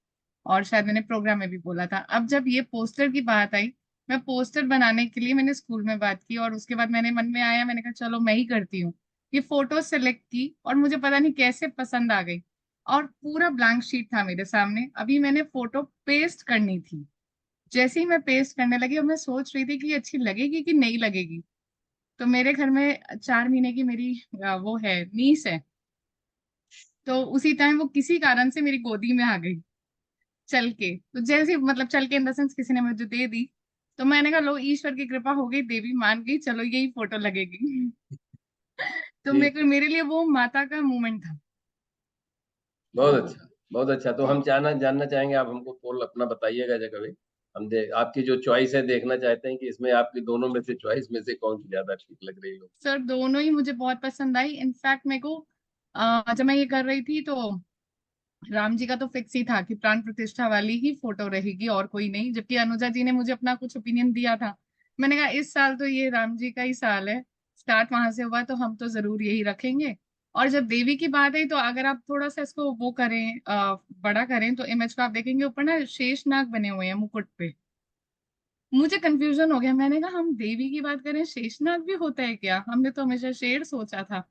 और शायद मैंने प्रोग्राम में भी बोला था। अब जब ये पोस्टर की बात आई, मैं पोस्टर बनाने के लिए मैंने स्कूल में बात की और उसके बाद मैंने मन में आया, मैंने कहा चलो मैं ही करती हूँ। ये फोटो सेलेक्ट की और मुझे पता नहीं कैसे पसंद आ गई और पूरा ब्लैंक शीट था मेरे सामने। अभी मैंने फोटो पेस्ट करनी थी। जैसे ही मैं पेस्ट करने लगी और मैं सोच रही थी कि ये अच्छी लगेगी कि नहीं लगेगी, तो मेरे घर में 4 महीने की मेरी वो है, नीस है। तो उसी टाइम वो किसी कारण से मेरी गोदी में आ गई चल के। तो जैसे मतलब चल के इन द सेंस किसी ने मुझे दे दी। तो मैंने कहा लो ईश्वर की कृपा हो गई, देवी मान गई, चलो यही फोटो लगेगी। तो ठीक, मेरे लिए वो माता का मोमेंट था। बहुत अच्छा, बहुत अच्छा। तो हम जानना चाहेंगे, आप हमको पोल अपना बताइएगा जब कभी। आपकी जो चॉइस है, देखना चाहते हैं कि इसमें आपकी दोनों में से चॉइस में से कौन सी ज्यादा ठीक लग रही हो। सर, दोनों ही मुझे बहुत पसंद आई। इनफैक्ट मेरे को जब मैं ये कर रही थी तो राम जी का तो फिक्स ही था कि प्राण प्रतिष्ठा वाली ही फोटो रहेगी और कोई नहीं, जबकि अनुजा जी ने मुझे अपना कुछ ओपिनियन दिया था। मैंने कहा इस साल तो ये राम जी का ही साल है, स्टार्ट वहां से हुआ तो हम तो जरूर यही रखेंगे। और जब देवी की बात आई तो अगर आप थोड़ा सा इसको वो करें, बड़ा करें, तो इमेज को आप देखेंगे ऊपर ना शेष नाग बने हुए हैं मुकुट पे। मुझे कंफ्यूजन हो गया, मैंने कहा हम देवी की बात करें, शेषनाग भी होता है क्या? हमने तो हमेशा शेर सोचा था।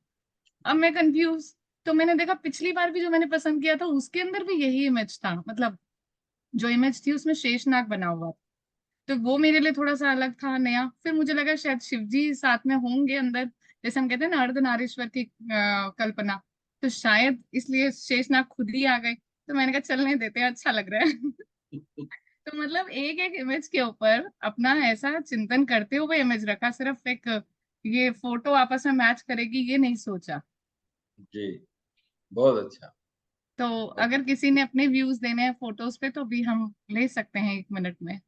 अब मैं कंफ्यूज। तो मैंने देखा पिछली बार भी जो मैंने पसंद किया था उसके अंदर भी यही इमेज था, मतलब जो इमेज थी उसमें शेषनाग बना हुआ था। तो वो मेरे लिए थोड़ा सा अलग था, नया। फिर मुझे लगा शायद शिव जी साथ में होंगे अंदर, जैसे हम कहते हैं ना अर्धनारीश्वर की कल्पना। तो शायद इसलिए शेषनाग खुद ही आ गए। तो मैंने कहा चलने देते हैं, अच्छा लग रहा है। तो मतलब एक एक इमेज के ऊपर अपना ऐसा चिंतन करते हुए इमेज रखा, सिर्फ एक ये फोटो आपस में मैच करेगी ये नहीं सोचा। जी, बहुत अच्छा। तो अगर किसी ने अपने व्यूज देने हैं फोटोज पे तो भी हम ले सकते हैं 1 मिनट में।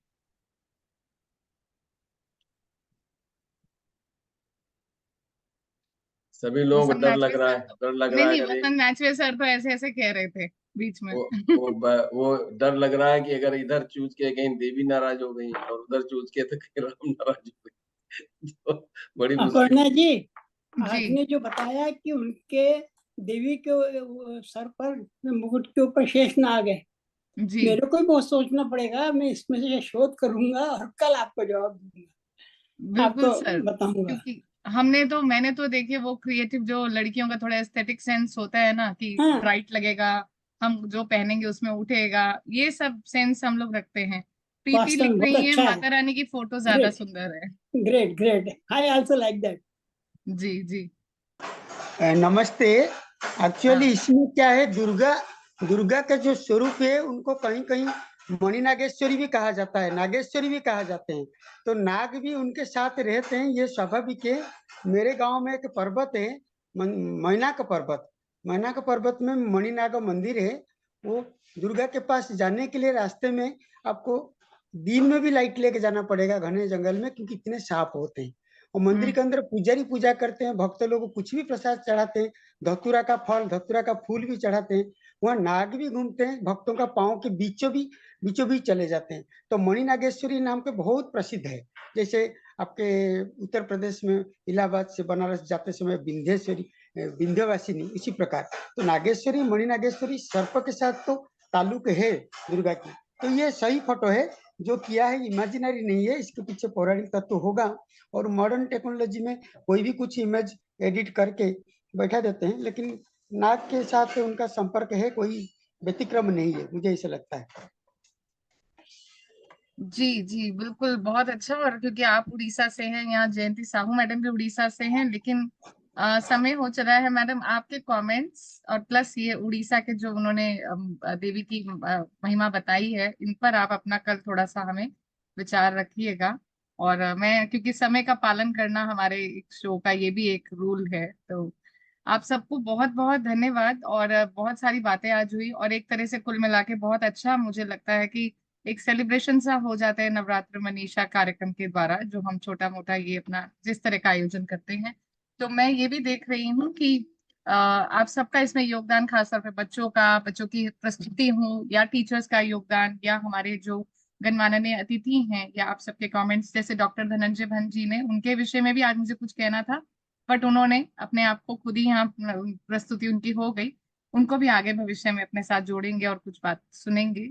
सभी लोगों को वसंत डर लग नाचवे रहा सर है, तो डर लग नहीं रहा है नहीं, अगर वसंत नाचवे सर तो ऐसे ऐसे कह रहे थे बीच में। वो डर लग रहा है कि अगर इधर चूज के कहीं देवी नाराज हो गई और उधर चूज के तो कहीं राम नाराज हो गई तो बड़ी मुश्किल। अपर्णा जी, जी आपने जो बताया कि उनके देवी के सर पर मुकुट के ऊपर शेष नाग है, जी मेरे को भी बहुत सोचना पड़ेगा। मैं इसमें से शोध करूंगा और कल आपको जवाब दूंगा, बिल्कुल आपको सर, बताऊंगा। क्योंकि मैंने तो देखिए वो क्रिएटिव जो लड़कियों का थोड़ा एस्थेटिक सेंस होता है ना कि हाँ, ब्राइट लगेगा, हम जो पहनेंगे उसमें उठेगा, ये सब सेंस हम लोग रखते हैं। प्रीति वास्तव लिख में बहुत रही है अच्छा है। माता रानी की फोटो ज्यादा ग्रेट, सुंदर है। Great, great. I also like that. जी जी नमस्ते। एक्चुअली हाँ इसमें क्या है, दुर्गा दुर्गा का जो स्वरूप है उनको कहीं कहीं मणि नागेश्वरी भी कहा जाता है, नागेश्वरी भी कहा जाते हैं। तो नाग भी उनके साथ रहते हैं, ये स्वाभाविक है। मेरे गांव में एक पर्वत है, मैना का पर्वत। मैना का पर्वत में मणिनाग मंदिर है। वो दुर्गा के पास जाने के लिए रास्ते में आपको दिन में भी लाइट लेके जाना पड़ेगा घने जंगल में, क्योंकि इतने सांप होते हैं। और मंदिर के अंदर पुजारी पूजा करते हैं, भक्त लोग कुछ भी प्रसाद चढ़ाते हैं, धतूरा का फल, धतूरा का फूल भी चढ़ाते हैं। वहाँ नाग भी घूमते हैं, भक्तों का पाँव के बीचों बीच चले जाते हैं। तो मणि नागेश्वरी नाम के बहुत प्रसिद्ध है। जैसे आपके उत्तर प्रदेश में इलाहाबाद से बनारस जाते समय विंध्येश्वरी, विंध्यवासिनी, इसी प्रकार तो नागेश्वरी, मणि नागेश्वरी सर्प के साथ तो ताल्लुक है दुर्गा की। तो ये सही फोटो है, जो किया है इमेजिनरी नहीं है, इसके पीछे पौराणिक तत्व होगा। और मॉडर्न टेक्नोलॉजी में कोई भी कुछ इमेज एडिट करके बैठा देते हैं, लेकिन नाग के साथ उनका संपर्क है, कोई व्यतिक्रम नहीं है, मुझे ऐसा लगता है। जी जी बिल्कुल, बहुत अच्छा। और क्योंकि आप उड़ीसा से हैं, यहाँ जयंती साहू मैडम भी उड़ीसा से हैं, लेकिन समय हो चला है मैडम, आपके कमेंट्स और प्लस ये उड़ीसा के जो उन्होंने देवी की महिमा बताई है, इन पर आप अपना कल थोड़ा सा हमें विचार रखिएगा। और मैं, क्योंकि समय का पालन करना हमारे एक शो का ये भी एक रूल है, तो आप सबको बहुत बहुत धन्यवाद। और बहुत सारी बातें आज हुई, और एक तरह से कुल मिला के बहुत अच्छा मुझे लगता है कि एक सेलिब्रेशन सा हो जाता है नवरात्र मनीषा कार्यक्रम के द्वारा, जो हम छोटा मोटा ये अपना जिस तरह का आयोजन करते हैं। तो मैं ये भी देख रही हूँ कि आप सबका इसमें योगदान, खासतौर पे बच्चों का, बच्चों की प्रस्तुति हो, या टीचर्स का योगदान, या हमारे जो गणमान्य अतिथि हैं, या आप सबके कमेंट्स, जैसे डॉक्टर धनंजय भन जी ने, उनके विषय में भी आज मुझे कुछ कहना था, बट उन्होंने अपने आप को खुद ही यहाँ प्रस्तुति उनकी हो गई। उनको भी आगे भविष्य में अपने साथ जोड़ेंगे और कुछ बात सुनेंगे।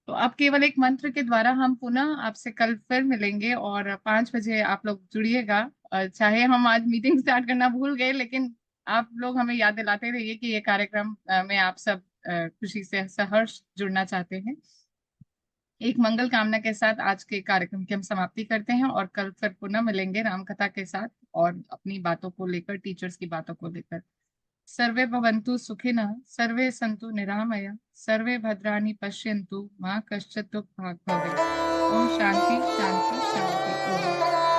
तो अब केवल एक मंत्र के द्वारा हम पुनः आपसे कल फिर मिलेंगे, और 5 बजे आप लोग जुड़िएगा। चाहे हम आज मीटिंग स्टार्ट करना भूल गए, लेकिन आप लोग हमें याद दिलाते रहिए कि ये कार्यक्रम में आप सब खुशी से सहर्ष जुड़ना चाहते हैं। एक मंगल कामना के साथ आज के कार्यक्रम की हम समाप्ति करते हैं, और कल फिर पुनः मिलेंगे राम कथा के साथ, और अपनी बातों को लेकर, टीचर्स की बातों को लेकर। सर्वे भवन्तु सुखिनः, सर्वे सन्तु निरामया, सर्वे भद्राणि पश्यन्तु, मां कश्चित् दुःखभाग् भवेत्। ओम शांति शांति शांति। ओम।